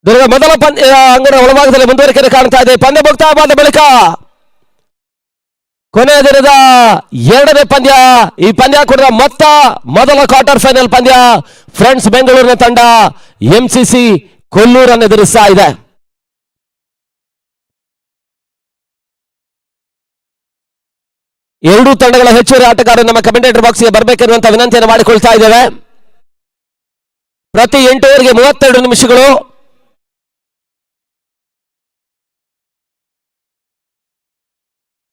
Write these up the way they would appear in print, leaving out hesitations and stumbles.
ಮೊದಲ ಪಂದ್ಯ ಅಂಗಣ ಒಳಭಾಗದಲ್ಲಿ ಮುಂದುವರಿಕೆ ಕಾಣ್ತಾ ಇದೆ. ಪಂದ್ಯ ಮುಕ್ತಾಯವಾದ ಬಳಿಕ ಕೊನೆಯ ದಿನದ ಎರಡನೇ ಪಂದ್ಯ. ಈ ಪಂದ್ಯ ಕೂಡ ಮೊದಲ ಕ್ವಾರ್ಟರ್ ಫೈನಲ್ ಪಂದ್ಯ. ಫ್ರೆಂಡ್ಸ್ ಬೆಂಗಳೂರಿನ ತಂಡ ಎಂಸಿಸಿ ಕೊಲ್ಲೂರನ್ನು ಎದುರಿಸ್ತಾ ಇದೆ. ಎರಡೂ ತಂಡಗಳ ಹೆಚ್ಚುವರಿ ಆಟಗಾರರು ನಮ್ಮ ಕಮೆಂಟೇಟರ್ ಬಾಕ್ಸ್ಗೆ ಬರಬೇಕೆನ್ನುವಂತ ವಿನಂತಿಯನ್ನು ಮಾಡಿಕೊಳ್ತಾ ಇದ್ದೇವೆ. ಪ್ರತಿ 8 ಓವರ್ಗೆ 32 ನಿಮಿಷಗಳು.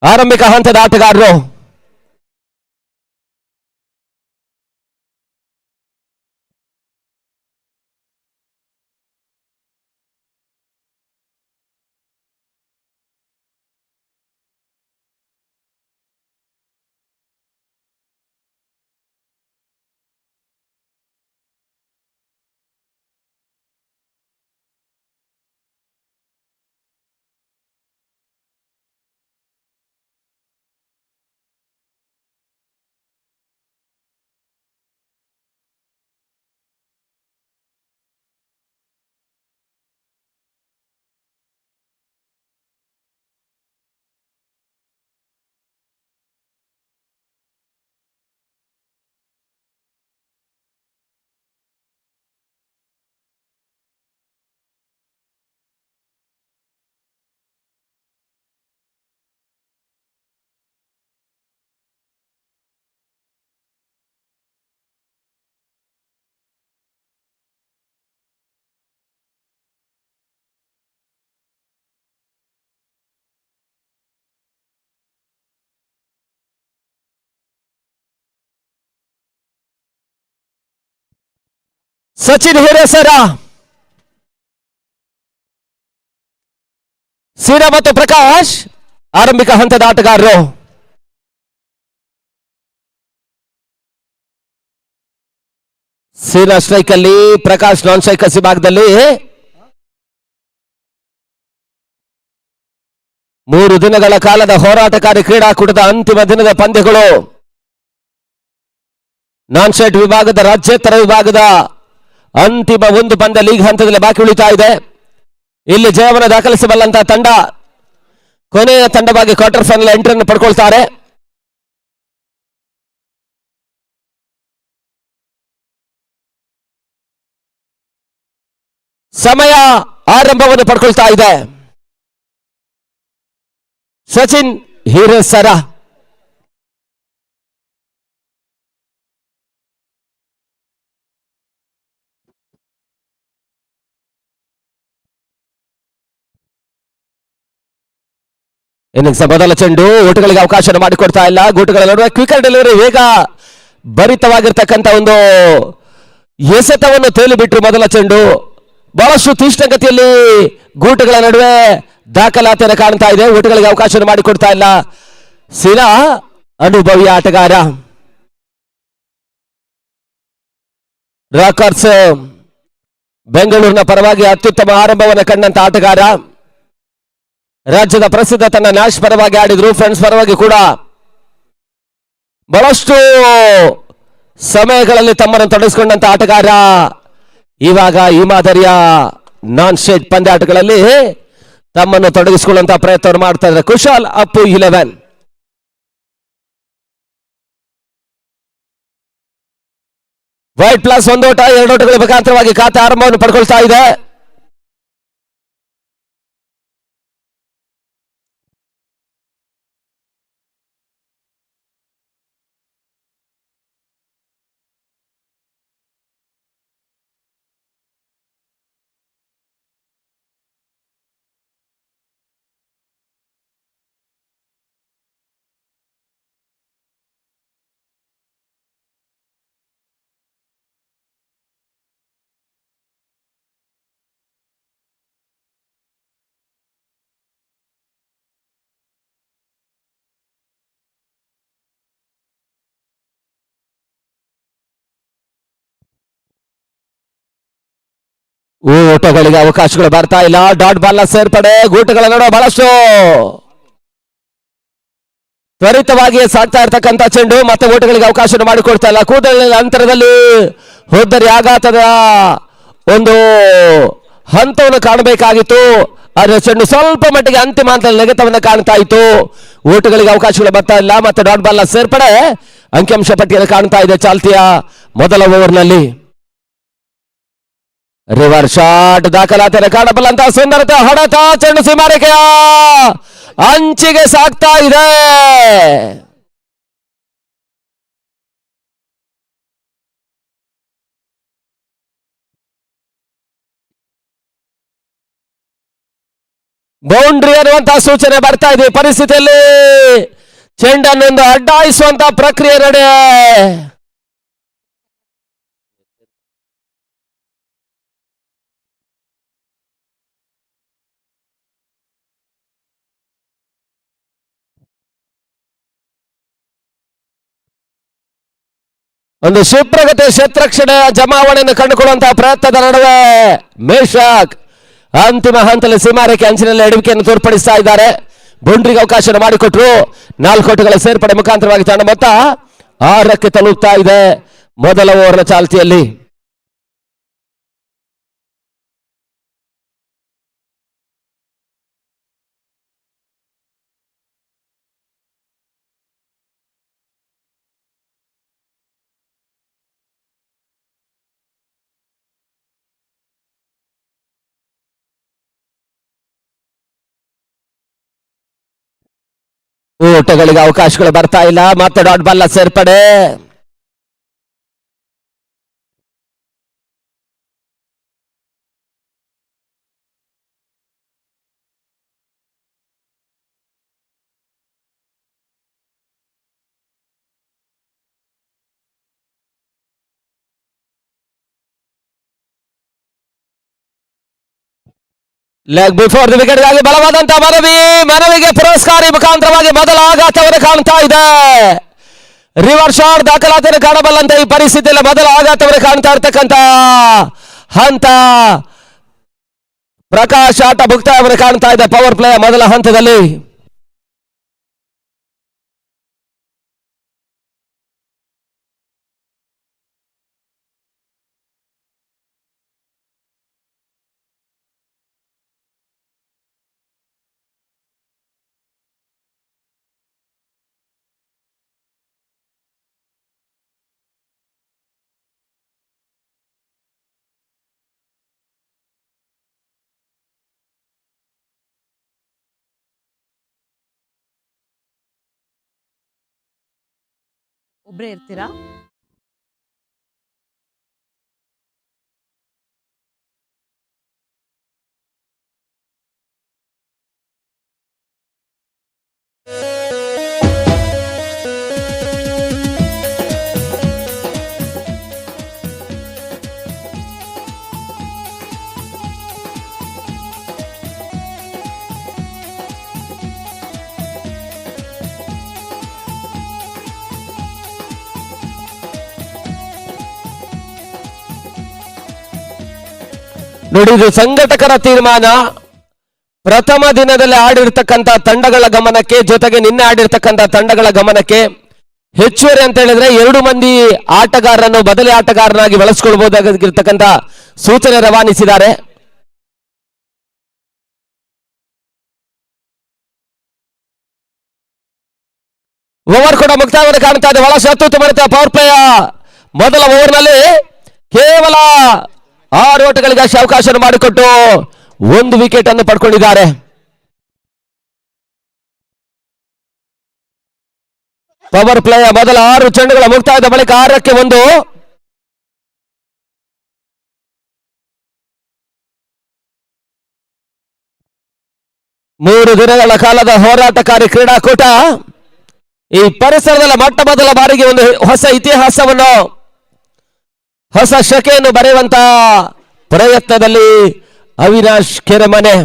ಆರಂಭಿಕ ಹಂತದ ಆಟಗಾರರು ಸಚಿನ್ ಹಿರೇಸರ, ಸೀನಾ ಮತ್ತು ಪ್ರಕಾಶ್ ಆರಂಭಿಕ ಹಂತದ ಆಟಗಾರರು. ಸೀನಾ ಸ್ಟ್ರೈಕ್ ಅಲ್ಲಿ, ಪ್ರಕಾಶ್ ನಾನ್ ಸ್ಟ್ರೈಕ್ ವಿಭಾಗದಲ್ಲಿ. 3 ದಿನಗಳ ಕಾಲದ ಹೋರಾಟಕಾರಿ ಕ್ರೀಡಾಕೂಟದ ಅಂತಿಮ ದಿನದ ಪಂದ್ಯಗಳು. ನಾನ್ ಸ್ಟ್ರೈಕ್ ವಿಭಾಗದ ರಾಜ್ಯೇತರ ವಿಭಾಗದ ಅಂತಿಮ ಒಂದು ಪಂದ್ಯ ಲೀಗ್ ಹಂತದಲ್ಲಿ ಬಾಕಿ ಉಳಿತಾ ಇದೆ. ಇಲ್ಲಿ ಜಯವನ್ನು ದಾಖಲಿಸಬಲ್ಲಂತಹ ತಂಡ ಕೊನೆಯ ತಂಡವಾಗಿ ಕ್ವಾರ್ಟರ್ ಫೈನಲ್ ಎಂಟ್ರಿಯನ್ನು ಪಡ್ಕೊಳ್ತಾರೆ. ಸಮಯ ಆರಂಭವನ್ನು ಪಡ್ಕೊಳ್ತಾ ಇದೆ. ಸಚಿನ್ ಹಿರೇಸರ, ಇನ್ನಿಂಗ್ಸ್ ಮೊದಲ ಚೆಂಡು. ಓಟುಗಳಿಗೆ ಅವಕಾಶ ಮಾಡಿಕೊಡ್ತಾ ಇಲ್ಲ. ಗೂಟುಗಳ ನಡುವೆ ಕ್ವಿಕರ್ ಡೆಲಿವರಿ, ವೇಗ ಭರಿತವಾಗಿರ್ತಕ್ಕಂಥ ಒಂದು ಎಸೆತವನ್ನು ತೇಲಿಬಿಟ್ರು. ಮೊದಲ ಚೆಂಡು ಬಹಳಷ್ಟು ತೀಕ್ಷ್ಣಗತಿಯಲ್ಲಿ ಗೂಟುಗಳ ನಡುವೆ ದಾಖಲಾತಿಯನ್ನು ಕಾಣ್ತಾ ಇದೆ. ಓಟುಗಳಿಗೆ ಅವಕಾಶ ಮಾಡಿಕೊಡ್ತಾ ಇಲ್ಲ ಸೀನಾ, ಅನುಭವಿ ಆಟಗಾರ. ರಾಕರ್ಸ್ ಬೆಂಗಳೂರಿನ ಪರವಾಗಿ ಅತ್ಯುತ್ತಮ ಆರಂಭವನ್ನು ಕಂಡಂತ ಆಟಗಾರ. ರಾಜ್ಯದ ಪ್ರಸಿದ್ಧ ತಂಡ ನ್ಯಾಶ್ ಪರವಾಗಿ ಆಡಿದ್ರು, ಫ್ರೆಂಡ್ಸ್ ಪರವಾಗಿ ಕೂಡ ಬಹಳಷ್ಟು ಸಮಯಗಳಲ್ಲಿ ತಮ್ಮನ್ನು ತೊಡಗಿಸಿಕೊಂಡಂತ ಆಟಗಾರ. ಇವಾಗ ಈ ಮಾದರಿಯ ನಾನ್ ಸ್ಟೇಟ್ ಪಂದ್ಯಾಟಗಳಲ್ಲಿ ತಮ್ಮನ್ನು ತೊಡಗಿಸಿಕೊಳ್ಳುವಂತಹ ಪ್ರಯತ್ನವನ್ನು ಮಾಡ್ತಾ ಇದ್ದಾರೆ. ಕುಶಾಲ್ ಅಪ್ಪು 11. ವೈಟ್ ಪ್ಲಸ್ 1 ಓಟ, 2 ಓಟಗಳ ಮುಖಾಂತರವಾಗಿ ಖಾತೆ ಆರಂಭವನ್ನು ಪಡ್ಕೊಳ್ತಾ ಇದೆ. ಓಟಗಳಿಗೆ ಅವಕಾಶಗಳು ಬರ್ತಾ ಇಲ್ಲ. ಡಾಟ್ ಬಾಲ್ ಸೇರ್ಪಡೆ, ಗೂಟಗಳ ನಡುವೆ ಬಹಳಷ್ಟು ತ್ವರಿತವಾಗಿ ಸಾಗ್ತಾ ಇರ್ತಕ್ಕಂಥ ಚೆಂಡು. ಮತ್ತೆ ಓಟಗಳಿಗೆ ಅವಕಾಶ ಮಾಡಿಕೊಡ್ತಾ ಇಲ್ಲ. ಕೂದಲಿನ ಅಂತರದಲ್ಲಿ ಹೋದರೆ ಆಘಾತದ ಒಂದು ಹಂತವನ್ನು ಕಾಣಬೇಕಾಗಿತ್ತು. ಆದರೆ ಚೆಂಡು ಸ್ವಲ್ಪ ಮಟ್ಟಿಗೆ ಅಂತಿಮ ಹಂತದಲ್ಲಿ ನೆಗೆತವನ್ನು ಕಾಣ್ತಾ ಇತ್ತು. ಓಟುಗಳಿಗೆ ಅವಕಾಶಗಳು ಬರ್ತಾ ಇಲ್ಲ. ಮತ್ತೆ ಡಾಟ್ ಬಾಲ್ ಸೇರ್ಪಡೆ ಅಂಕಿಅಂಶ ಪಟ್ಟಿಯಲ್ಲಿ ಕಾಣ್ತಾ ಇದೆ ಚಾಲ್ತಿಯ ಮೊದಲ ಓವರ್ನಲ್ಲಿ. ರಿವರ್ ಶಾಟ್ ದಾಖಲಾತಿಯನ್ನು ಕಾಣಬಲ್ಲಂತ ಸುಂದರತೆ ಹೊಡೆತ ಚೆಂಡು ಸೀಮಾರೇಖೆಯ ಅಂಚಿಗೆ ಸಾಗ್ತಾ ಇದೆ. ಬೌಂಡ್ರಿ ಅನ್ನುವಂತಹ ಸೂಚನೆ ಬರ್ತಾ ಇದೆ. ಪರಿಸ್ಥಿತಿಯಲ್ಲಿ ಚೆಂಡನ್ನು ಅಡ್ಡಾಯಿಸುವಂತ ಪ್ರಕ್ರಿಯೆ ನಡೆ. ಒಂದು ಸುಪ್ರಗತಿ ಕ್ಷೇತ್ರಕ್ಷಣೆ ಜಮಾವಣೆಯನ್ನು ಕಂಡುಕೊಳ್ಳುವಂತಹ ಪ್ರಯತ್ನದ ನಡುವೆ ಮೇಷಾಕ್ ಅಂತಿಮ ಹಂತದಲ್ಲಿ ಸೀಮಾರೇಖೆ ಅಂಚಿನಲ್ಲಿ ಎಡವಿಕೆಯನ್ನು ತೋರ್ಪಡಿಸ್ತಾ ಇದ್ದಾರೆ. ಬೌಂಡ್ರಿಗೆ ಅವಕಾಶ ಮಾಡಿಕೊಟ್ರು. 4 ಓಟುಗಳ ಸೇರ್ಪಡೆ ಮುಖಾಂತರವಾಗಿ ತಂಡ ಮೊತ್ತ 6ಕ್ಕೆ ತಲುಪ್ತಾ ಇದೆ ಮೊದಲ ಓವರ್ನ ಚಾಲ್ತಿಯಲ್ಲಿ. ಓಟಗಳಿಗೆ ಅವಕಾಶಗಳು ಬರ್ತಾ ಇಲ್ಲ. ಮತ್ತೆ ಡಾಟ್ ಬಾಲ್ ಸೇರ್ಪಡೆ. ಲೆಗ್ ಬಿಫೋರ್ ದಿ ವಿಕೆಟ್ ಗಾಗಿ ಬಲವಾದಂತಹ ಮನವಿಗೆ ಪುರಸ್ಕಾರಿ ಮುಖಾಂತರವಾಗಿ ಮೊದಲ ಆಘಾತವನ್ನು ಕಾಣ್ತಾ ಇದೆ. ರಿವರ್ ಶಾಟ್ ದಾಖಲಾತಿಯನ್ನು ಕಾಣಬಲ್ಲಂತ ಈ ಪರಿಸ್ಥಿತಿಯಲ್ಲಿ ಮೊದಲ ಆಘಾತವನ್ನು ಕಾಣ್ತಾ ಇರ್ತಕ್ಕಂಥ ಹಂತ. ಪ್ರಕಾಶ್ ಆಟ ಮುಕ್ತಾಯವನ್ನು ಕಾಣ್ತಾ ಇದೆ ಪವರ್ ಪ್ಲೇ ಮೊದಲ ಹಂತದಲ್ಲಿ. ಒಬ್ರೇ ಇರ್ತೀರಾ? ನೋಡಿ, ಇದು ಸಂಘಟಕರ ತೀರ್ಮಾನ. ಪ್ರಥಮ ದಿನದಲ್ಲಿ ಆಡಿರ್ತಕ್ಕಂಥ ತಂಡಗಳ ಗಮನಕ್ಕೆ, ಜೊತೆಗೆ ನಿನ್ನೆ ಆಡಿರ್ತಕ್ಕಂಥ ತಂಡಗಳ ಗಮನಕ್ಕೆ ಹೆಚ್ಚುವರಿ ಅಂತ ಹೇಳಿದ್ರೆ 2 ಮಂದಿ ಆಟಗಾರರನ್ನು ಬದಲಿ ಆಟಗಾರನಾಗಿ ಬಳಸಿಕೊಳ್ಳಬಹುದಾಗಿರ್ತಕ್ಕಂಥ ಸೂಚನೆ ರವಾನಿಸಿದ್ದಾರೆ. ಓವರ್ ಕೂಡ ಮುಕ್ತಾಯವನ್ನು ಕಾಣ್ತಾ ಇದೆ. ಬಹಳ ಅತ್ಯುತ್ತಮ ಪವರ್ ಪ್ಲೇಯ ಮೊದಲ ಓವರ್ನಲ್ಲಿ ಕೇವಲ 6 ಓಟಗಳಿಗಾಗಿ ಅವಕಾಶ ಮಾಡಿಕೊಟ್ಟು 1 ವಿಕೆಟ್ ಅನ್ನು ಪಡ್ಕೊಂಡಿದ್ದಾರೆ. ಪವರ್ ಪ್ಲೇಯ ಮೊದಲ 6 ಚೆಂಡುಗಳ ಮುಕ್ತಾಯದ ಬಳಿಕ 6ಕ್ಕೆ 1. ಮೂರು ದಿನಗಳ ಕಾಲದ ಹೋರಾಟಕಾರಿ ಕ್ರೀಡಾಕೂಟ ಈ ಪರಿಸರದಲ್ಲಿ ಮೊಟ್ಟ ಮೊದಲ ಬಾರಿಗೆ ಒಂದು ಹೊಸ ಇತಿಹಾಸವನ್ನು, ಹೊಸ ಶಕೆಯನ್ನು ಬರೆಯುವಂತ ಪ್ರಯತ್ನದಲ್ಲಿ ಅವಿನಾಶ್ ಕೆರೆಮನೆ.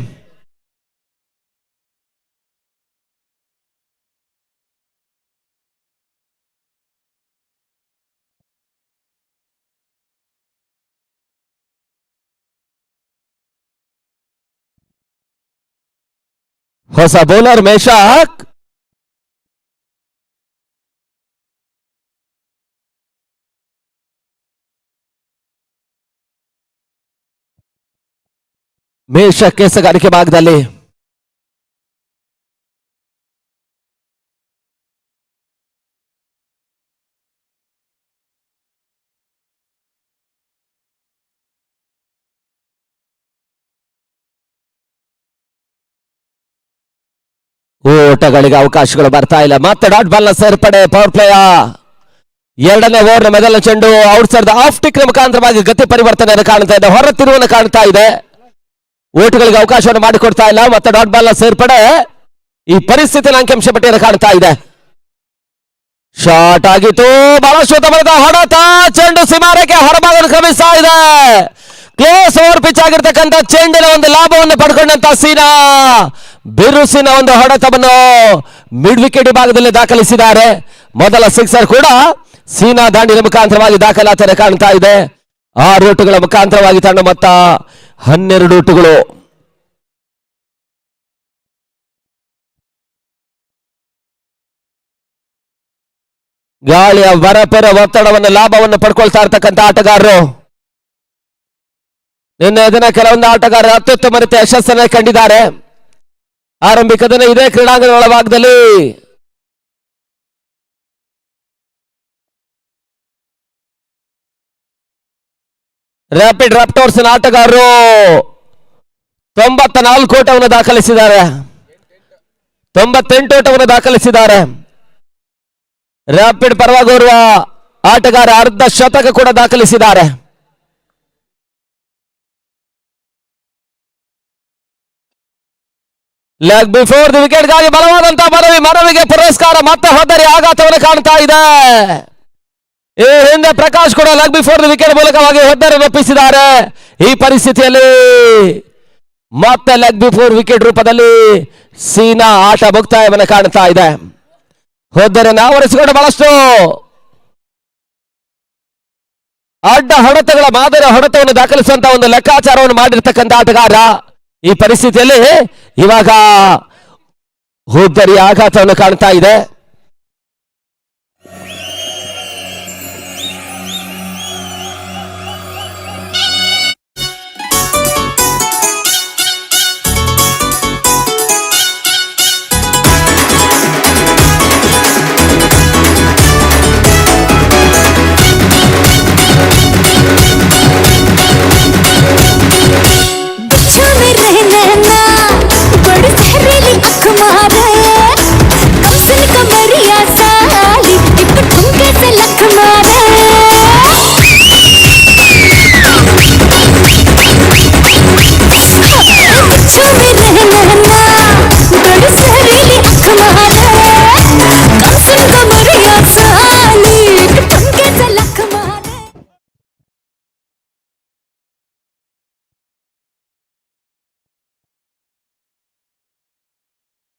ಹೊಸ ಬೌಲರ್ ಮೇಷಾಕ್. ಮೇಷ ಕೇಸಗಾರಿಕೆ ಭಾಗದಲ್ಲಿ ಓಟಗಳಿಗೆ ಅವಕಾಶಗಳು ಬರ್ತಾ ಇಲ್ಲ. ಮತ್ತೆ ಡಾಟ್ ಬಾಲ್ ನ ಸೇರ್ಪಡೆ ಪವರ್ ಪ್ಲೇಯ ಎರಡನೇ ಓವರ್ ಮೊದಲ ಚೆಂಡು ಔಟ್ ಸೈಡ್ ಆಫ್ ಟಿಕ್ ಮುಖಾಂತರವಾಗಿ ಗತಿ ಪರಿವರ್ತನೆಯನ್ನು ಕಾಣ್ತಾ ಇದೆ, ಹೊರ ತಿರುವನ್ನು ಕಾಣ್ತಾ ಇದೆ. ಓಟುಗಳಿಗೆ ಅವಕಾಶವನ್ನು ಮಾಡಿಕೊಡ್ತಾ ಇಲ್ಲ. ಮತ್ತೆ ಡಾಟ್ ಬಾಲ್ ನ ಸೇರ್ಪಡೆ ಈ ಪರಿಸ್ಥಿತಿಯಲ್ಲಿ ಅಂಕಿಅಂಶ ಪಟ್ಟಿಯನ್ನು ಕಾಣ್ತಾ ಇದೆ. ಶಾಟ್ ಆಗಿತ್ತು, ಬಹಳಷ್ಟು ಬರೆದ ಹೊಡೆತ, ಚೆಂಡು ಸೀಮಾರೇಖೆ ಹೊರಭಾಗವನ್ನು ಕ್ರಮಿಸ್ತಾ ಇದೆ. ಕ್ಲೋಸ್ ಓವರ್ ಪಿಚ್ ಆಗಿರ್ತಕ್ಕಂಥ ಚೆಂಡಿನ ಒಂದು ಲಾಭವನ್ನು ಪಡ್ಕೊಂಡಂತ ಸೀನಾ ಬಿರುಸಿನ ಒಂದು ಹೊಡೆತವನ್ನು ಮಿಡ್ ವಿಕೆಟ್ ಭಾಗದಲ್ಲಿ ದಾಖಲಿಸಿದ್ದಾರೆ. ಮೊದಲ ಸಿಕ್ಸರ್ ಕೂಡ ಸೀನಾ ದಾಂಡಿನ ಮುಖಾಂತರವಾಗಿ ದಾಖಲಾತಿ ಕಾಣ್ತಾ ಇದೆ. 6 ಓಟುಗಳ ಮುಖಾಂತರವಾಗಿ ತಂಡ ಮೊತ್ತ 12 ಓಟುಗಳು. ಗಾಳಿಯ ಬರಪೆರ ಒತ್ತಡವನ್ನು ಲಾಭವನ್ನು ಪಡ್ಕೊಳ್ತಾ ಇರ್ತಕ್ಕಂಥ ಆಟಗಾರರು. ನಿನ್ನೆ ದಿನ ಕೆಲವೊಂದು ಆಟಗಾರರು ಅತ್ಯುತ್ತಮ ರೀತಿಯ ಯಶಸ್ಸನ್ನು ಕಂಡಿದ್ದಾರೆ. ಆರಂಭಿಕ ದಿನ ಇದೇ ಕ್ರೀಡಾಂಗಣ ಒಳಭಾಗದಲ್ಲಿ ರ್ಯಾಪಿಡ್ ರಾಪ್ಟೋರ್ಸ್ ಆಟಗಾರರು 94 ಓಟವನ್ನು ದಾಖಲಿಸಿದ್ದಾರೆ, 98 ಓಟವನ್ನು ದಾಖಲಿಸಿದ್ದಾರೆ. ರ್ಯಾಪಿಡ್ ಪರವಾಗಿ ಓರ್ವ ಆಟಗಾರ ಅರ್ಧ ಶತಕ ಕೂಡ ದಾಖಲಿಸಿದ್ದಾರೆ. ಲೆಗ್ ಬಿಫೋರ್ ದಿ ವಿಕೆಟ್ ಗಾಗಿ ಬಲವಾದಂತಹ ಮನವಿಗೆ ಪುರಸ್ಕಾರ. ಮತ್ತೆ ಹೊದ್ದರಿ ಆಘಾತವನ್ನು ಕಾಣ್ತಾ ಇದೆ. ಈ ಹಿಂದೆ ಪ್ರಕಾಶ್ ಕೂಡ ಲೆಗ್ ಬಿಫೋರ್ ದಿ ವಿಕೆಟ್ ಮೂಲಕವಾಗಿ ಹೊದ್ದರಿ ಒಪ್ಪಿಸಿದ್ದಾರೆ. ಈ ಪರಿಸ್ಥಿತಿಯಲ್ಲಿ ಮತ್ತೆ ಲೆಗ್ ಬಿಫೋರ್ ವಿಕೆಟ್ ರೂಪದಲ್ಲಿ ಸೀನಾ ಆಟ ಮುಕ್ತಾಯವನ್ನು ಕಾಣ್ತಾ ಇದೆ. ಹೊದ್ದರನ್ನು ಆವರಿಸಿಕೊಂಡು ಬಹಳಷ್ಟು ಅಡ್ಡ ಹೊಡೆತಗಳ ಮಾದರಿ ಹೊಡೆತವನ್ನು ದಾಖಲಿಸುವಂತಹ ಒಂದು ಲೆಕ್ಕಾಚಾರವನ್ನು ಮಾಡಿರ್ತಕ್ಕಂಥ ಆಟಗಾರ. ಈ ಪರಿಸ್ಥಿತಿಯಲ್ಲಿ ಇವಾಗ ಹೊದ್ದರಿ ಆಘಾತವನ್ನು ಕಾಣ್ತಾ ಇದೆ.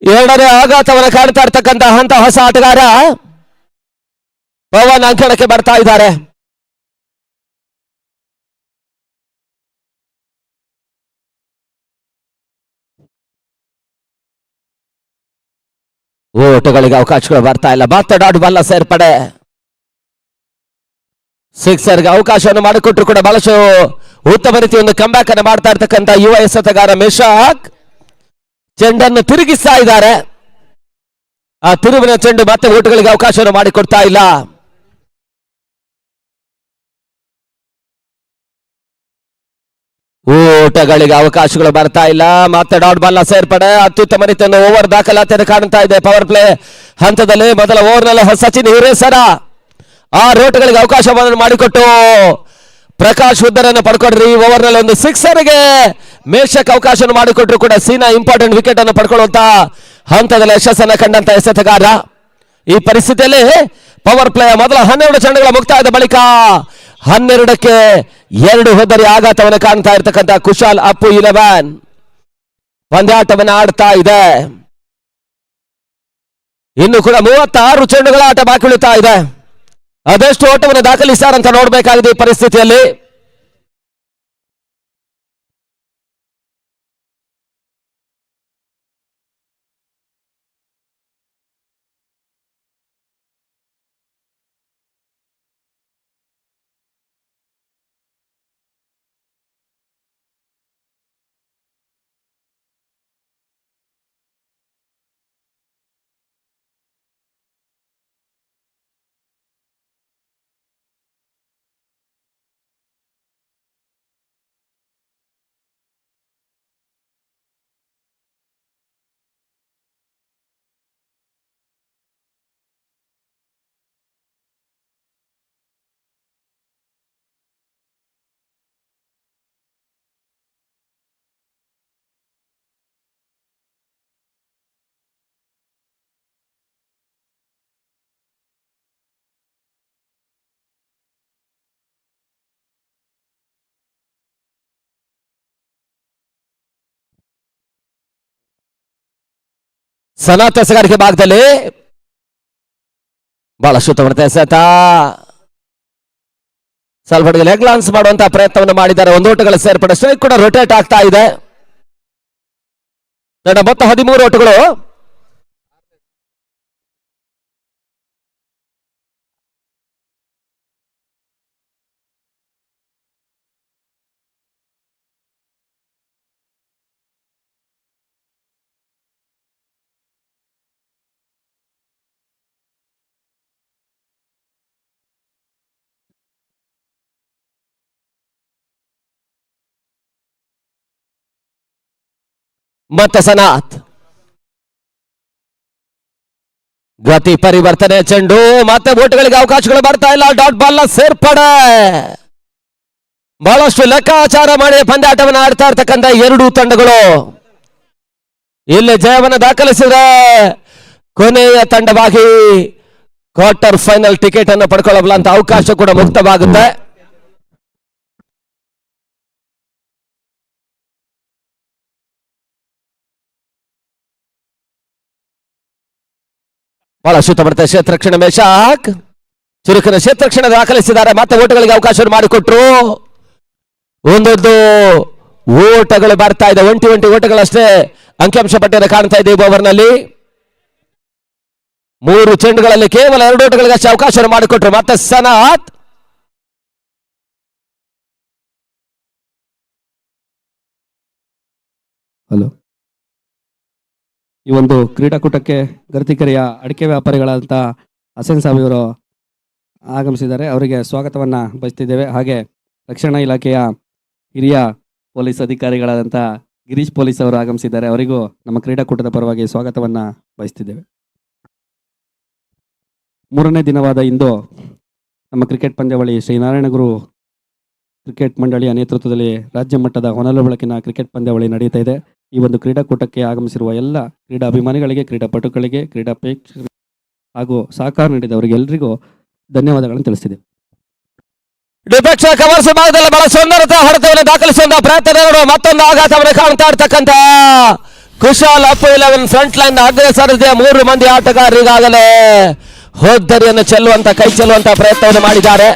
ಎರಡನೇ ಆಘಾತವನ್ನು ಕಾಣ್ತಾ ಇರ್ತಕ್ಕಂಥ ಹೊಸ ಆಟಗಾರ ಪವನ್ ಅಂಕಣಕ್ಕೆ ಬರ್ತಾ ಇದ್ದಾರೆ. ಓಟಗಳಿಗೆ ಅವಕಾಶಗಳು ಬರ್ತಾ ಇಲ್ಲ. ಮತ್ತೆ ಡಾಟ್ ಬಾಲ್ ಸೇರ್ಪಡೆ, ಸಿಕ್ಸರ್ಗೆ ಅವಕಾಶವನ್ನು ಮಾಡಿಕೊಟ್ರು ಕೂಡ ಬಹಳಷ್ಟು ಉತ್ತಮ ರೀತಿಯ ಒಂದು ಕಂಬ್ಯಾಕ್ ಅನ್ನು ಮಾಡ್ತಾ ಇರ್ತಕ್ಕಂಥ ಯುವ ಎಸೆತಗಾರ ಮೆಶಾಕ್ ಚೆಂಡನ್ನು ತಿರುಗಿಸ್ತಾ ಇದ್ದಾರೆ. ಆ ತಿರುವಿನ ಚೆಂಡು ಮತ್ತೆ ಓಟಗಳಿಗೆ ಅವಕಾಶವನ್ನು ಮಾಡಿಕೊಡ್ತಾ ಇಲ್ಲ. ಓಟಗಳಿಗೆ ಅವಕಾಶಗಳು ಬರ್ತಾ ಇಲ್ಲ. ಮತ್ತೆ ಡಾಟ್ ಬಾಲ್ ಸೇರ್ಪಡೆ, ಅತ್ಯುತ್ತಮ ರೀತಿಯನ್ನು ಓವರ್ ದಾಖಲಾತಿಯನ್ನು ಕಾಣ್ತಾ ಇದೆ. ಪವರ್ ಪ್ಲೇ ಹಂತದಲ್ಲಿ ಮೊದಲ ಓವರ್ನಲ್ಲಿ ಸಚಿನ್ ಹಿರೇಸರ 6 ಓಟಗಳಿಗೆ ಅವಕಾಶವನ್ನು ಮಾಡಿಕೊಟ್ಟು ಪ್ರಕಾಶ್ ಉದ್ದರನ್ನು ಪಡ್ಕೊಂಡ್ರಿ. ಈ ಓವರ್ನಲ್ಲಿ ಒಂದು ಸಿಕ್ಸರ್ಗೆ ಮೇಷಕ್ಕೆ ಅವಕಾಶ ಮಾಡಿಕೊಟ್ರು ಕೂಡ ಸೀನಾ ಇಂಪಾರ್ಟೆಂಟ್ ವಿಕೆಟ್ ಅನ್ನು ಪಡ್ಕೊಳ್ಳುವಂತ ಹಂತದಲ್ಲಿ ಯಶಸ್ಸನ್ನು ಕಂಡಂತ ಎಸೆತಗಾರ. ಈ ಪರಿಸ್ಥಿತಿಯಲ್ಲಿ ಪವರ್ ಪ್ಲೇ ಮೊದಲ 12 ಚೆಂಡುಗಳ ಮುಕ್ತಾಯದ ಬಳಿಕ 12ಕ್ಕೆ 2 ಹೊದ್ದರಿ ಆಘಾತವನ್ನು ಕಾಣ್ತಾ ಇರ್ತಕ್ಕಂಥ ಕುಶಾಲ್ ಅಪ್ಪು 11 ಪಂದ್ಯಾಟವನ್ನು ಆಡ್ತಾ ಇದೆ. ಇನ್ನು ಕೂಡ 36 ಚೆಂಡುಗಳ ಆಟ ಬಾಕಿ ಉಳಿತಾ ಇದೆ. ಅದೆಷ್ಟು ಓಟವನ್ನು ದಾಖಲಿಸ್ತಾರಂತ ನೋಡಬೇಕಾಗಿದೆ ಈ ಪರಿಸ್ಥಿತಿಯಲ್ಲಿ. ಸನಾ ತೆಸಗಾರಿಕೆ ಭಾಗದಲ್ಲಿ ಬಹಳ ಶುದ್ಧವರ್ತೆ ಎಸೆತ ಸ್ವಲ್ಪ ಲೆಗ್ ಲಾನ್ಸ್ ಮಾಡುವಂತಹ ಪ್ರಯತ್ನವನ್ನು ಮಾಡಿದ್ದಾರೆ. ಒಂದು ಓಟಗಳ ಸೇರ್ಪಡೆ, ಸ್ಟ್ರೈಕ್ ಕೂಡ ರೊಟೇಟ್ ಆಗ್ತಾ ಇದೆ. ಮೊತ್ತ 13 ಓಟಗಳು. ಮತ್ತೆ ಸನಾತ್ ಗತಿ ಪರಿವರ್ತನೆ, ಚೆಂಡು ಮತ್ತೆ ಓಟಗಳಿಗೆ ಅವಕಾಶಗಳು ಬರ್ತಾ ಇಲ್ಲ. ಡಾಟ್ ಬಾಲ್ ನ ಸೇರ್ಪಡೆ, ಬಹಳಷ್ಟು ಲೆಕ್ಕಾಚಾರ ಮಾಡಿ ಪಂದ್ಯಾಟವನ್ನು ಆಡ್ತಾ ಇರ್ತಕ್ಕಂಥ ಎರಡೂ ತಂಡಗಳು ಇಲ್ಲಿ ಜಯವನ್ನು ದಾಖಲಿಸಿದ್ರೆ ಕೊನೆಯ ತಂಡವಾಗಿ ಕ್ವಾರ್ಟರ್ ಫೈನಲ್ ಟಿಕೆಟ್ ಅನ್ನು ಪಡ್ಕೊಳ್ಳಬಲ್ಲಂತ ಅವಕಾಶ ಕೂಡ ಮುಕ್ತವಾಗುತ್ತೆ. ಬಹಳ ಶುದ್ಧ ಬರುತ್ತೆ ಕ್ಷೇತ್ರಕ್ಷಣ ಮೇಷಾಕ್ ಚುರುಕಿನ ಕ್ಷೇತ್ರಕ್ಷಣ ದಾಖಲಿಸಿದ್ದಾರೆ. ಮತ್ತೆ ಓಟಗಳಿಗೆ ಅವಕಾಶ ಮಾಡಿಕೊಟ್ರು. ಒಂದೊಂದು ಓಟಗಳು ಬರ್ತಾ ಇದೆ, ಒಂಟಿ ಓಟಗಳಷ್ಟೇ ಅಂಕಿಅಂಶ ಪಟ್ಟಿಯನ್ನು ಕಾಣ್ತಾ ಇದೆ. ಓವರ್ನಲ್ಲಿ 3 ಚೆಂಡುಗಳಲ್ಲಿ ಕೇವಲ 2 ಓಟಗಳಿಗಷ್ಟೇ ಅವಕಾಶ ಮಾಡಿಕೊಟ್ರು. ಮತ್ತೆ ಸನಾತ್ ಹಲೋ, ಈ ಒಂದು ಕ್ರೀಡಾಕೂಟಕ್ಕೆ ಗರ್ತಿಕೆರೆಯ ಅಡಿಕೆ ವ್ಯಾಪಾರಿಗಳಾದಂಥ ಹಸನ್ ಸಾಬ್ ಇವರು ಆಗಮಿಸಿದ್ದಾರೆ. ಅವರಿಗೆ ಸ್ವಾಗತವನ್ನು ಬಯಸ್ತಿದ್ದೇವೆ. ಹಾಗೆ ರಕ್ಷಣಾ ಇಲಾಖೆಯ ಹಿರಿಯ ಪೊಲೀಸ್ ಅಧಿಕಾರಿಗಳಾದಂಥ ಗಿರೀಶ್ ಪೊಲೀಸ್ ಅವರು ಆಗಮಿಸಿದ್ದಾರೆ. ಅವರಿಗೂ ನಮ್ಮ ಕ್ರೀಡಾಕೂಟದ ಪರವಾಗಿ ಸ್ವಾಗತವನ್ನು ಬಯಸ್ತಿದ್ದೇವೆ. 3ನೇ ದಿನವಾದ ಇಂದು ನಮ್ಮ ಕ್ರಿಕೆಟ್ ಪಂದ್ಯಾವಳಿ ಶ್ರೀನಾರಾಯಣಗುರು ಕ್ರಿಕೆಟ್ ಮಂಡಳಿಯ ನೇತೃತ್ವದಲ್ಲಿ ರಾಜ್ಯ ಮಟ್ಟದ ಹೊನಲು ಬೆಳಕಿನ ಕ್ರಿಕೆಟ್ ಪಂದ್ಯಾವಳಿ ನಡೆಯುತ್ತಾ ಇದೆ. ಈ ಒಂದು ಕ್ರೀಡಾಕೂಟಕ್ಕೆ ಆಗಮಿಸಿರುವ ಎಲ್ಲ ಕ್ರೀಡಾ ಅಭಿಮಾನಿಗಳಿಗೆ, ಕ್ರೀಡಾಪಟುಗಳಿಗೆ, ಕ್ರೀಡಾ ಪ್ರೇಕ್ಷಕರಿಗೆ ಹಾಗೂ ಸಹಕಾರ ನೀಡಿದವರಿಗೆ ಎಲ್ಲರಿಗೂ ಧನ್ಯವಾದಗಳನ್ನು ತಿಳಿಸಿದೆ. ಡಿಫೆಕ್ಷನ್ ಕವರ್ಸ್ ಭಾಗದಲ್ಲಿ ಬಹಳ ಸುಂದರತೆ ಹೊಡೆತವನ್ನು ದಾಖಲಿಸುವಂತಹ ಪ್ರಯತ್ನ, ಮತ್ತೊಂದು ಆಘಾತವನ್ನು ಕಾಣ್ತಾ ಇರ್ತಕ್ಕಂಥ ಕುಶಾಲ್ ಅಪ್ 11 ಫ್ರಂಟ್ ಲೈನ್ ಅಗ್ರಸರದಿಯ 3 ಮಂದಿ ಆಟಗಾರರಿಗಾಗಲೇ ಹೋದ್ದರಿಯನ್ನು ಚೆಲ್ಲುವಂತ ಕೈ ಚೆಲ್ಲುವಂತ ಪ್ರಯತ್ನವನ್ನು ಮಾಡಿದ್ದಾರೆ.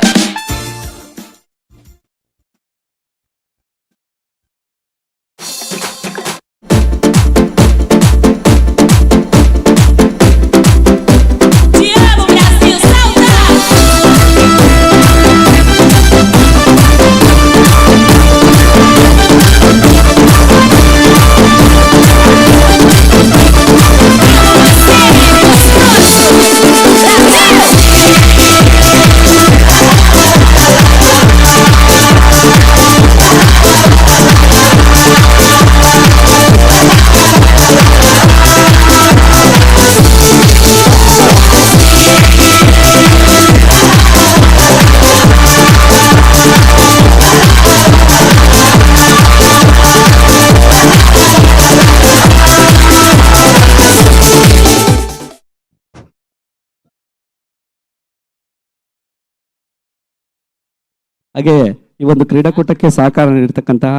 ಹಾಗೆಯೇ ಈ ಒಂದು ಕ್ರೀಡಾಕೂಟಕ್ಕೆ ಸಹಕಾರ ನೀಡಿರ್ತಕ್ಕಂತಹ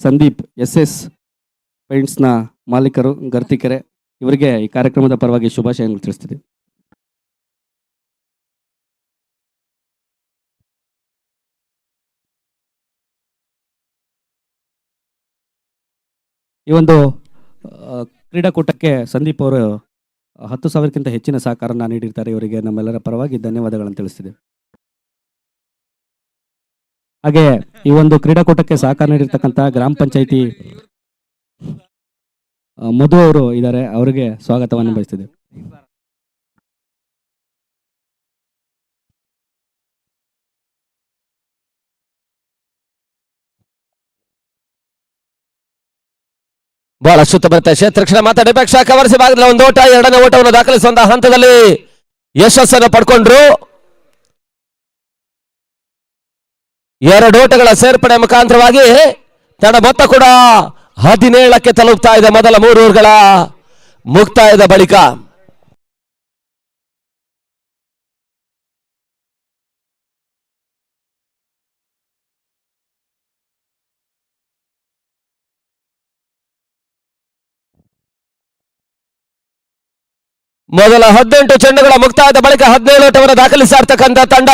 ಸಂದೀಪ್ SS ಪೇಂಟ್ಸ್ನ ಮಾಲೀಕರು ಗರ್ತಿಕೆರೆ, ಇವರಿಗೆ ಈ ಕಾರ್ಯಕ್ರಮದ ಪರವಾಗಿ ಶುಭಾಶಯಗಳನ್ನು ತಿಳಿಸ್ತಿದೆ. ಈ ಒಂದು ಕ್ರೀಡಾಕೂಟಕ್ಕೆ ಸಂದೀಪ್ ಅವರು 10,000ಕ್ಕಿಂತ ಹೆಚ್ಚಿನ ಸಹಕಾರನ ನೀಡಿರ್ತಾರೆ. ಇವರಿಗೆ ನಮ್ಮೆಲ್ಲರ ಪರವಾಗಿ ಧನ್ಯವಾದಗಳನ್ನು ತಿಳಿಸ್ತಿದೆ. ಹಾಗೆ ಈ ಒಂದು ಕ್ರೀಡಾಕೂಟಕ್ಕೆ ಸಹಕಾರ ನೀಡಿರ್ತಕ್ಕಂಥ ಗ್ರಾಮ ಪಂಚಾಯಿತಿ ಮಧು ಅವರು ಇದ್ದಾರೆ. ಅವರಿಗೆ ಸ್ವಾಗತವನ್ನು ಬಯಸ್ತಿದೆ. ಬಹಳ ಸುತ್ತ ಬರುತ್ತೆ ಕ್ಷೇತ್ರಕ್ಷಣ ಮಾತ್ರ ಡಿಫೆಕ್ಷನ್ ಕವರ್ಸ್ ಭಾಗದಲ್ಲಿ ಒಂದು ಓಟ, 2ನೇ ಓಟವನ್ನು ದಾಖಲಿಸುವಂತಹ ಹಂತದಲ್ಲಿ ಯಶಸ್ಸನ್ನು ಪಡ್ಕೊಂಡ್ರು. 2 ಓಟಗಳ ಸೇರ್ಪಡೆ ಮುಖಾಂತರವಾಗಿ ತಂಡ ಮೊತ್ತ ಕೂಡ 17ಕ್ಕೆ ತಲುಪ್ತಾ ಇದೆ ಮೊದಲ 3 ಓವರ್ಗಳ ಮುಕ್ತಾಯದ ಬಳಿಕ. ಮೊದಲ 18 ಚೆಂಡುಗಳ ಮುಕ್ತಾಯದ ಬಳಿಕ 17 ಓಟವನ್ನು ದಾಖಲಿಸ್ತಾ ಇರ್ತಕ್ಕಂಥ ತಂಡ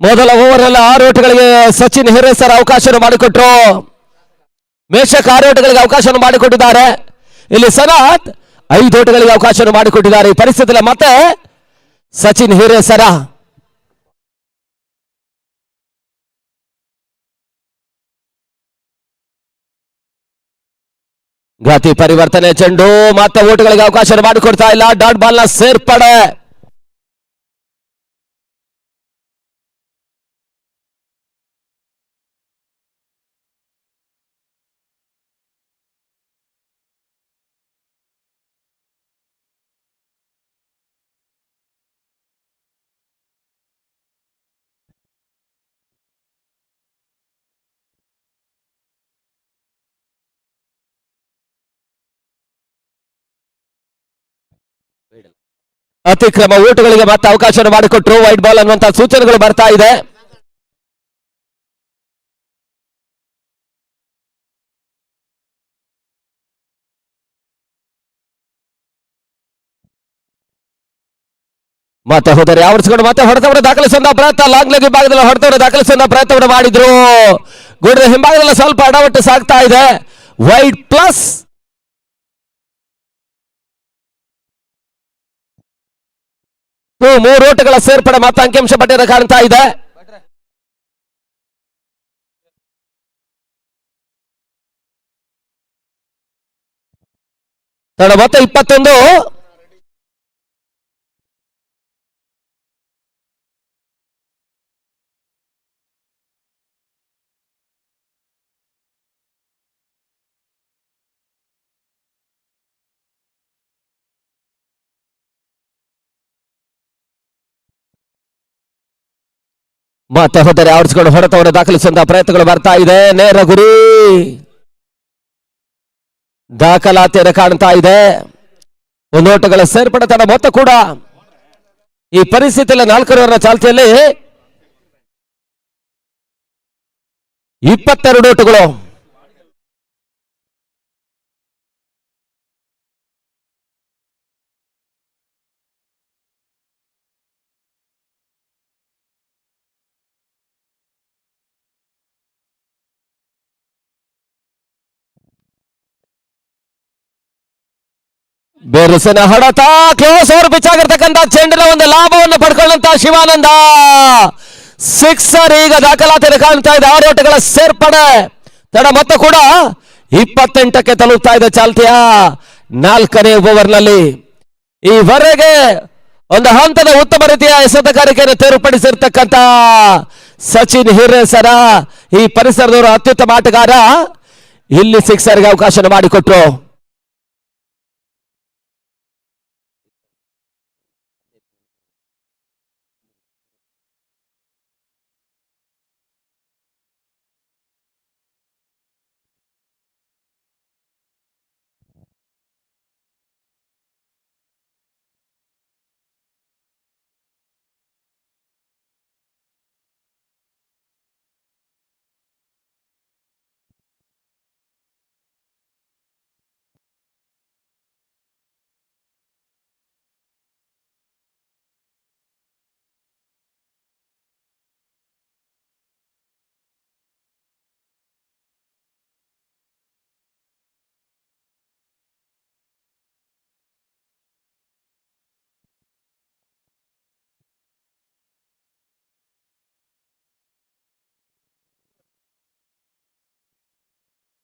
ಮೊದಲ ಓವರ್ ನಲ್ಲಿ 6 ಓಟಗಳಿಗೆ ಸಚಿನ್ ಹಿರೇಸರ್ ಅವಕಾಶ ಮಾಡಿಕೊಟ್ರು. ಮೇಷಕ್ 6 ಓಟಗಳಿಗೆ ಅವಕಾಶ ಮಾಡಿಕೊಟ್ಟಿದ್ದಾರೆ. ಇಲ್ಲಿ ಸನತ್ 5 ಓಟಗಳಿಗೆ ಅವಕಾಶ ಮಾಡಿಕೊಟ್ಟಿದ್ದಾರೆ. ಈ ಪರಿಸ್ಥಿತಿಯಲ್ಲಿ ಮತ್ತೆ ಸಚಿನ್ ಹಿರೇಸರ ಗತಿ ಪರಿವರ್ತನೆ. ಚೆಂಡು ಮತ್ತೆ ಓಟಗಳಿಗೆ ಅವಕಾಶ ಮಾಡಿಕೊಡ್ತಾ ಇಲ್ಲ. ಡಾಟ್ ಬಾಲ್ ನ ಸೇರ್ಪಡೆ. ಅತಿಕ್ರಮ ಓಟಗಳಿಗೆ ಮತ್ತೆ ಅವಕಾಶ ಮಾಡಿಕೊಟ್ರು. ವೈಟ್ ಬಾಲ್ ಅನ್ನುವಂತಹ ಸೂಚನೆಗಳು ಬರ್ತಾ ಇದೆ. ಮತ್ತೆ ಹೋದರೆ ಆವರಿಸಿಕೊಂಡು ಮತ್ತೆ ಹೊಡೆತವನ್ನು ದಾಖಲಿಸುವಂತಹ ಪ್ರಯತ್ನ. ಲಾಂಗ್ ಲೆಗ್ ಭಾಗದಲ್ಲಿ ಹೊಡೆತವನ್ನು ದಾಖಲಿಸುವಂತಹ ಪ್ರಯತ್ನವನ್ನು ಮಾಡಿದ್ರು. ಗೋಡೆಯ ಹಿಂಭಾಗದಲ್ಲಿ ಸ್ವಲ್ಪ ಅಡವಟ್ಟು ಸಾಗ್ತಾ ಇದೆ. Wide plus. ಮೂರು ಓಟಗಳ ಸೇರ್ಪಡೆ ಮತ್ತೆ ಅಂಕಿಅಂಶ ಪಟ್ಟಿಯಲ್ಲಿ ಕಾಣ್ತಾ ಇದೆ. ಮತ್ತೆ 21. ಮತ್ತೆ ಹೋದರೆ ಆವರಿಸಿಕೊಂಡು ಹೊಡೆತವನ್ನು ದಾಖಲಿಸುವಂತಹ ಪ್ರಯತ್ನಗಳು ಬರ್ತಾ ಇದೆ. ನೇರ ಗುರಿ ದಾಖಲಾತಿಯನ್ನು ಕಾಣ್ತಾ ಇದೆ. ಒಂದು ಓಟಗಳ ಸೇರ್ಪಡೆ ತನ್ನ ಮೊತ್ತ ಕೂಡ ಈ ಪರಿಸ್ಥಿತಿಯಲ್ಲಿ 4 ಓವರ್ನ ಚಾಲ್ತಿಯಲ್ಲಿ 22 ಓಟಗಳು. ಬೇರುಸಿನ ಹೊಡೆತ ಕ್ಲೋಸ್ ಓವರ್ ಪಿಚ್ ಆಗಿರ್ತಕ್ಕಂಥ ಚೆಂಡಿನ ಒಂದು ಲಾಭವನ್ನು ಪಡ್ಕೊಳ್ಳುವಂತ ಶಿವಾನಂದ ಸಿಕ್ಸರ್ ಈಗ ದಾಖಲಾತಿಯನ್ನು ಕಾಣ್ತಾ ಇದೆ. 6 ಓಟಗಳ ಸೇರ್ಪಡೆ ತಡ ಮೊತ್ತ ಕೂಡ 28ಕ್ಕೆ ತಲುಪ್ತಾ ಇದೆ ಚಾಲ್ತಿಯ 4ನೇ ಓವರ್ನಲ್ಲಿ. ಈವರೆಗೆ ಒಂದು ಹಂತದ ಉತ್ತಮ ರೀತಿಯ ಎಸೆತಗಾರಿಕೆಯನ್ನು ತೇರ್ಪಡಿಸಿರ್ತಕ್ಕಂಥ ಸಚಿನ್ ಹಿರೇಸರ ಈ ಪರಿಸರದವರು ಅತ್ಯುತ್ತಮ ಆಟಗಾರ. ಇಲ್ಲಿ ಸಿಕ್ಸರ್ಗೆ ಅವಕಾಶ ಮಾಡಿಕೊಟ್ರು.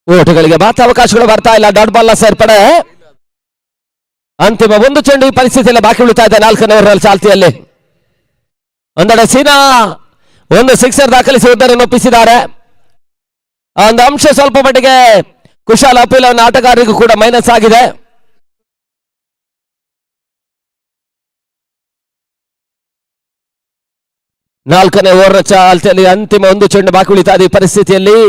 ಓಟಗಳಿಗೆ ಮಾತ್ರ ಅವಕಾಶಗಳು ಬರ್ತಾ ಇಲ್ಲ. ಡಾಟ್ ಬಾಲ್ ನ ಸೇರ್ಪಡೆ. ಅಂತಿಮ ಒಂದು ಚೆಂಡು ಈ ಪರಿಸ್ಥಿತಿಯಲ್ಲಿ ಬಾಕಿ ಉಳಿತಾ ಇದೆ 4ನೇ ಓವರ್ ಚಾಲ್ತಿಯಲ್ಲಿ. ಒಂದೆಡೆ ಸೀನಾ ಒಂದು ಸಿಕ್ಸರ್ ದಾಖಲಿಸುವುದನ್ನು ಒಪ್ಪಿಸಿದ್ದಾರೆ. ಒಂದು ಅಂಶ ಸ್ವಲ್ಪ ಮಟ್ಟಿಗೆ ಕುಶಾಲ್ ಅಪೀಲ್ ಅವನ ಆಟಗಾರರಿಗೂ ಕೂಡ ಮೈನಸ್ ಆಗಿದೆ. 4ನೇ ಓವರ್ ಚಾಲ್ತಿಯಲ್ಲಿ ಅಂತಿಮ ಒಂದು ಚೆಂಡು ಬಾಕಿ ಉಳಿತಾ ಇದೆ ಈ ಪರಿಸ್ಥಿತಿಯಲ್ಲಿ.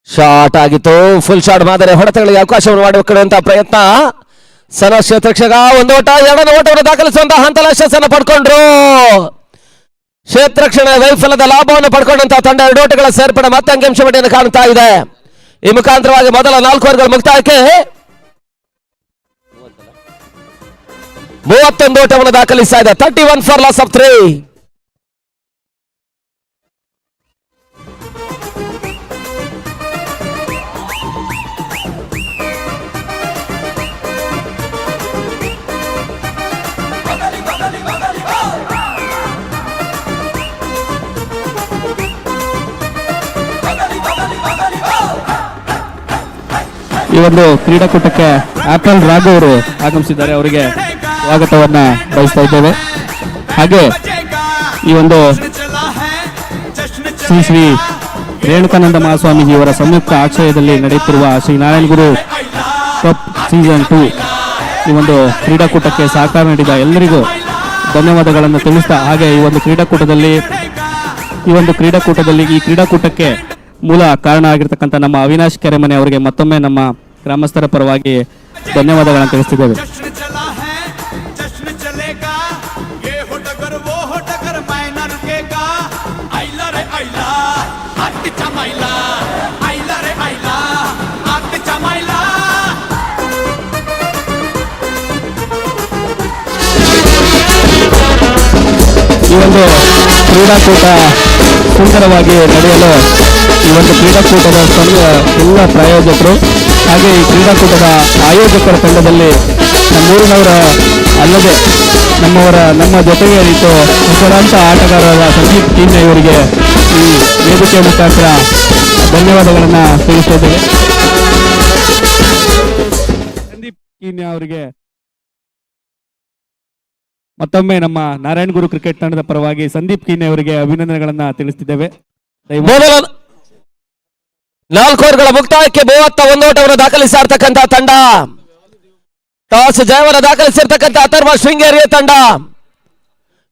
ಶಾಟ್ ಆಗಿತ್ತು, ಫುಲ್ ಶಾಟ್ ಮಾದರಿ ಹೊಡೆತಗಳಿಗೆ ಅವಕಾಶವನ್ನು ಮಾಡಿಕೊಳ್ಳುವಂತಹ ಪ್ರಯತ್ನ. ಕ್ಷೇತ್ರಕ್ಷಕ ಒಂದು ಓಟ, ಎರಡನೇ ಓಟವನ್ನು ದಾಖಲಿಸುವಂತಹ ಹಂತ ಯಶಸ್ಸನ್ನು ಪಡ್ಕೊಂಡ್ರು. ಕ್ಷೇತ್ರಕ್ಷಣ ವೈಫಲ್ಯದ ಲಾಭವನ್ನು ಪಡ್ಕೊಂಡಂತಹ ತಂಡ 2 ಓಟಗಳ ಸೇರ್ಪಡೆ ಮತ್ತೆ ಅಂಕಿಅಂಶ ಪಟ್ಟಿಯನ್ನು ಕಾಣ್ತಾ ಇದೆ. ಈ ಮುಖಾಂತರವಾಗಿ ಮೊದಲ 4 ಓವರ್ಗಳ ಮುಕ್ತಾಯಕ್ಕೆ 31 ಓಟವನ್ನು ದಾಖಲಿಸ್ತಾ ಇದೆ. 31 ಫಾರ್ ಲಾಸ್ ಆಫ್ 3. ಈ ಒಂದು ಕ್ರೀಡಾಕೂಟಕ್ಕೆ ಆಪಲ್ ರಾಘು ಅವರು ಆಗಮಿಸಿದ್ದಾರೆ. ಅವರಿಗೆ ಸ್ವಾಗತವನ್ನ ಬಯಸ್ತಾ ಇದ್ದೇವೆ. ಹಾಗೆ ಈ ಒಂದು ಶ್ರೀ ಶ್ರೀ ರೇಣುಕಾನಂದ ಮಹಾಸ್ವಾಮೀಜಿಯವರ ಸಂಯುಕ್ತ ಆಶ್ರಯದಲ್ಲಿ ನಡೆಯುತ್ತಿರುವ ಶ್ರೀ ನಾರಾಯಣಗುರು ಕಪ್ ಸೀಸನ್ 2 ಈ ಒಂದು ಕ್ರೀಡಾಕೂಟಕ್ಕೆ ಸಹಕಾರ ನೀಡಿದ ಎಲ್ಲರಿಗೂ ಧನ್ಯವಾದಗಳನ್ನು ತಿಳಿಸ್ತಾ, ಹಾಗೆ ಈ ಕ್ರೀಡಾಕೂಟಕ್ಕೆ ಮೂಲ ಕಾರಣ ಆಗಿರ್ತಕ್ಕಂಥ ನಮ್ಮ ಅವಿನಾಶ್ ಕೆರೆಮನೆ ಅವರಿಗೆ ಮತ್ತೊಮ್ಮೆ ನಮ್ಮ ಗ್ರಾಮಸ್ಥರ ಪರವಾಗಿ ಧನ್ಯವಾದಗಳನ್ನು ತಿಳಿಸ್ತಿದ್ದೇವೆ. ಈ ಒಂದು ಕ್ರೀಡಾಕೂಟ ಸುಂದರವಾಗಿ ನಡೆಯಲು ಈ ಒಂದು ಕ್ರೀಡಾಕೂಟದ ಎಲ್ಲ ಪ್ರಾಯೋಜಕರು ಹಾಗೆ ಈ ಕ್ರೀಡಾಕೂಟದ ಆಯೋಜಕರ ತಂಡದಲ್ಲಿ ನಮ್ಮೂರಿನವರ ಅಲ್ಲದೆ ನಮ್ಮ ಜೊತೆಗೆ ಇತ್ತು ಹೆಸರಾಂತ ಆಟಗಾರರಾದ ಸಂದೀಪ್ ಕೀನ್ಯ ಇವರಿಗೆ ಈ ವೇದಿಕೆ ಮುಖಾಂತರ ಧನ್ಯವಾದಗಳನ್ನು ತಿಳಿಸ್ತಾ ಇದ್ದೇವೆ. ಸಂದೀಪ್ ಕೀನ್ಯ ಅವರಿಗೆ ಮತ್ತೊಮ್ಮೆ ನಮ್ಮ ನಾರಾಯಣಗುರು ಕ್ರಿಕೆಟ್ ತಂಡದ ಪರವಾಗಿ ಸಂದೀಪ್ ಕೀನ್ಯ ಅವರಿಗೆ ಅಭಿನಂದನೆಗಳನ್ನ ತಿಳಿಸುತ್ತಿದ್ದೇವೆ. 4 ಓವರ್ಗಳ ಮುಕ್ತಾಯಕ್ಕೆ 31 ಓಟವನ್ನು ದಾಖಲಿಸಿರ್ತಕ್ಕಂಥ ತಂಡ. ಟಾಸ್ ಜಯವನ್ನು ದಾಖಲಿಸಿರ್ತಕ್ಕಂಥ ಅಥರ್ವ ಶೃಂಗೇರಿಯ ತಂಡ.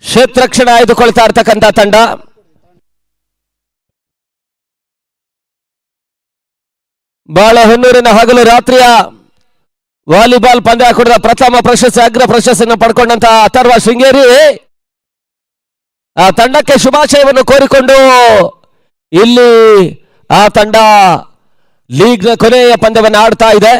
ಕ್ಷೇತ್ರಕ್ಷಣ ಆಯ್ದುಕೊಳ್ತಾ ಇರ್ತಕ್ಕಂಥ ತಂಡ. ಬಾಳೆಹೊನ್ನೂರಿನ ಹಗಲು ರಾತ್ರಿಯ ವಾಲಿಬಾಲ್ ಪಂದ್ಯಾಕೂಟದ ಪ್ರಥಮ ಪ್ರಶಸ್ತಿ, ಅಗ್ರ ಪ್ರಶಸ್ತಿಯನ್ನು ಪಡ್ಕೊಂಡಂತಹ ಅಥರ್ವ ಶೃಂಗೇರಿ ಆ ತಂಡಕ್ಕೆ ಶುಭಾಶಯವನ್ನು ಕೋರಿಕೊಂಡು ಇಲ್ಲಿ ಆ ತಂಡ ಲೀಗ್ನ ಕೊನೆಯ ಪಂದ್ಯವನ್ನು ಆಡ್ತಾ ಇದೆ.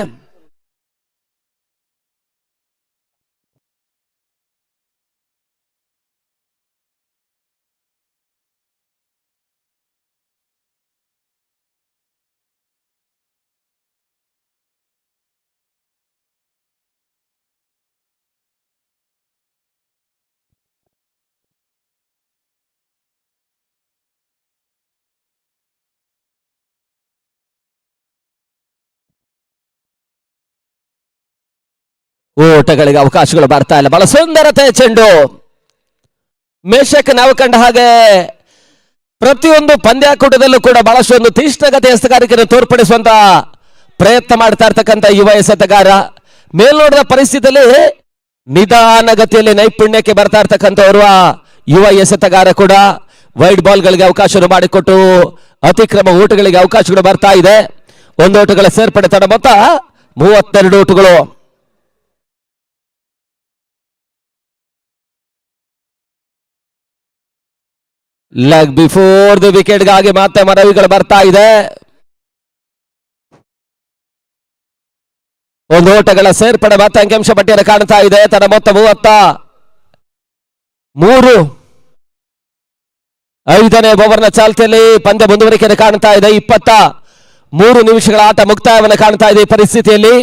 ಓಟಗಳಿಗೆ ಅವಕಾಶಗಳು ಬರ್ತಾ ಇಲ್ಲ. ಬಹಳ ಸುಂದರತೆ ಚೆಂಡು. ಮೇಷಕ್ ನಾವು ಕಂಡ ಹಾಗೆ ಪ್ರತಿಯೊಂದು ಪಂದ್ಯಾಕೂಟದಲ್ಲೂ ಕೂಡ ಬಹಳಷ್ಟು ಒಂದು ತೀಕ್ಷ್ಣಗತಿ ಹಸ್ತಗಾರಿಕೆಯನ್ನು ತೋರ್ಪಡಿಸುವಂತ ಪ್ರಯತ್ನ ಮಾಡ್ತಾ ಇರ್ತಕ್ಕಂಥ ಯುವ ಎಸೆತಗಾರ. ಮೇಲ್ನೋಡಿದ ಪರಿಸ್ಥಿತಿಯಲ್ಲಿ ನಿಧಾನಗತಿಯಲ್ಲಿ ನೈಪುಣ್ಯಕ್ಕೆ ಬರ್ತಾ ಇರ್ತಕ್ಕಂಥವ್ರು ಯುವ ಎಸೆತಗಾರ ಕೂಡ ವೈಡ್ ಬಾಲ್ಗಳಿಗೆ ಅವಕಾಶವನ್ನು ಮಾಡಿಕೊಟ್ಟು ಅತಿಕ್ರಮ ಓಟಗಳಿಗೆ ಅವಕಾಶಗಳು ಬರ್ತಾ ಇದೆ. 1 ಓಟಗಳ ಸೇರ್ಪಡೆ ತಡ ಮೊತ್ತ 32 ಓಟಗಳು. ಲೆಗ್ ಬಿಫೋರ್ ದಿ ವಿಕೆಟ್ಗಾಗಿ ಮತ್ತೆ ಮನವಿಗಳು ಬರ್ತಾ ಇದೆ. 1 ಓಟಗಳ ಸೇರ್ಪಡೆ ಮತ್ತೆ ಅಂಕಿಅಂಶ ಪಟ್ಟಿಯನ್ನು ಕಾಣ್ತಾ ಇದೆ. ತನ್ನ ಮೊತ್ತ 33. 5ನೇ ಓವರ್ನ ಚಾಲ್ತಿಯಲ್ಲಿ ಪಂದ್ಯ ಮುಂದುವರಿಕೆಯನ್ನು ಕಾಣ್ತಾ ಇದೆ. 23 ನಿಮಿಷಗಳ ಆಟ ಮುಕ್ತಾಯವನ್ನು ಕಾಣ್ತಾ ಇದೆ ಈ ಪರಿಸ್ಥಿತಿಯಲ್ಲಿ.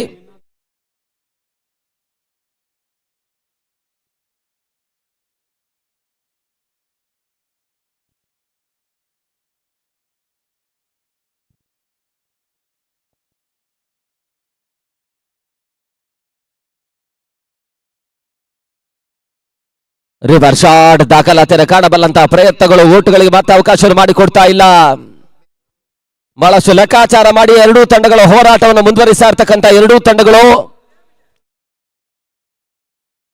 ರಿವರ್ಸ್ ಶಾಟ್ ದಾಖಲಾತಿಯನ್ನು ಕಾಣಬಲ್ಲಂತಹ ಪ್ರಯತ್ನಗಳು ಓಟುಗಳಿಗೆ ಮತ್ತೆ ಅವಕಾಶ ಮಾಡಿಕೊಡ್ತಾ ಇಲ್ಲ. ಬಹಳಷ್ಟು ಲೆಕ್ಕಾಚಾರ ಮಾಡಿ ಎರಡೂ ತಂಡಗಳ ಹೋರಾಟವನ್ನು ಮುಂದುವರಿಸ್ತಾ ಇರ್ತಕ್ಕಂಥ ಎರಡೂ ತಂಡಗಳು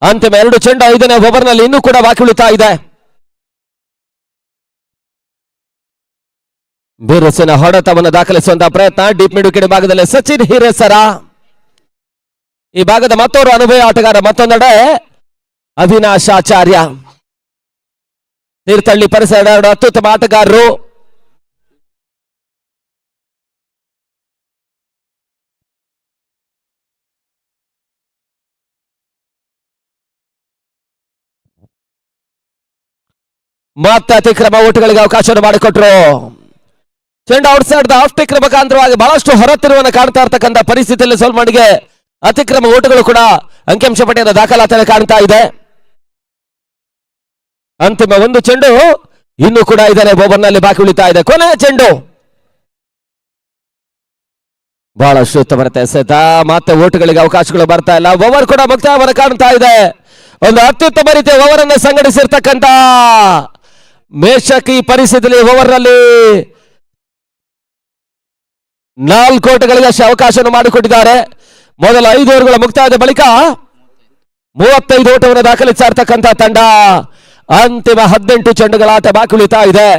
ಅಂತಿಮ 2 ಚೆಂಡು 5ನೇ ಓವರ್ನಲ್ಲಿ ಇನ್ನೂ ಕೂಡ ಬಾಕಿ ಉಳಿತಾ ಇದೆ. ಬಿರುಸಿನ ಹೊಡೆತವನ್ನು ದಾಖಲಿಸುವಂತಹ ಪ್ರಯತ್ನ. ಡೀಪ್ ಮಿಡ್ ವಿಕೆಟ್ ಭಾಗದಲ್ಲಿ ಸಚಿನ್ ಹಿರೇಸರ, ಈ ಭಾಗದ ಮತ್ತೋರ್ವ ಅನುಭವಿ ಆಟಗಾರ. ಮತ್ತೊಂದೆಡೆ ಅವಿನಾಶ್ ಆಚಾರ್ಯ, ತೀರ್ಥಹಳ್ಳಿ ಪರಿಸರ ಅತ್ಯುತ್ತಮ ಆಟಗಾರರು. ಮತ್ತೆ ಅತಿಕ್ರಮ ಓಟುಗಳಿಗೆ ಅವಕಾಶವನ್ನು ಮಾಡಿಕೊಟ್ರು. ಚೆಂಡು out side the of tick ಮುಖಾಂತರವಾಗಿ ಬಹಳಷ್ಟು ಹೊರತಿರುವನ್ನು ಕಾಣ್ತಾ ಇರ್ತಕ್ಕಂಥ ಪರಿಸ್ಥಿತಿಯಲ್ಲಿ ಸ್ವಲ್ಪ ಮಟ್ಟಿಗೆ ಅತಿಕ್ರಮ ಓಟುಗಳು ಕೂಡ ಅಂಕಿಅಂಶ ಪಟ್ಟಿಯನ್ನು ದಾಖಲಾತಿ ಕಾಣ್ತಾ ಇದೆ. ಅಂತಿಮ 1 ಚೆಂಡು ಇನ್ನೂ ಕೂಡ 5ನೇ ಓವರ್ನಲ್ಲಿ ಬಾಕಿ ಉಳಿತಾ ಇದೆ. ಕೊನೆಯ ಚೆಂಡು ಬಹಳಷ್ಟು ಉತ್ತಮತೆ ಎಸೆತ. ಮತ್ತೆ ಓಟುಗಳಿಗೆ ಅವಕಾಶಗಳು ಬರ್ತಾ ಇಲ್ಲ. ಓವರ್ ಕೂಡ ಮುಕ್ತಾಯವನ್ನು ಕಾಣ್ತಾ ಇದೆ. ಒಂದು ಅತ್ಯುತ್ತಮ ರೀತಿಯ ಓವರ್ ಅನ್ನು ಸಂಘಟಿಸಿರ್ತಕ್ಕಂಥ ಮೇಷಕ್ ಈ ಪರಿಸ್ಥಿತಿಯಲ್ಲಿ ಓವರ್ ನಲ್ಲಿ 4 ಓಟಗಳಿಗೆ ಅವಕಾಶವನ್ನು ಮಾಡಿಕೊಟ್ಟಿದ್ದಾರೆ. ಮೊದಲ 5 ಓವರ್ಗಳ ಮುಕ್ತಾಯದ ಬಳಿಕ 35 ಓಟವನ್ನು ದಾಖಲಿಸ್ತಾ ಇರ್ತಕ್ಕಂಥ ತಂಡ. ಅಂತಿಮ 18 ಚೆಂಡುಗಳ ಆಟ ಬಾಕಿ ಉಳಿತಾ ಇದೆ.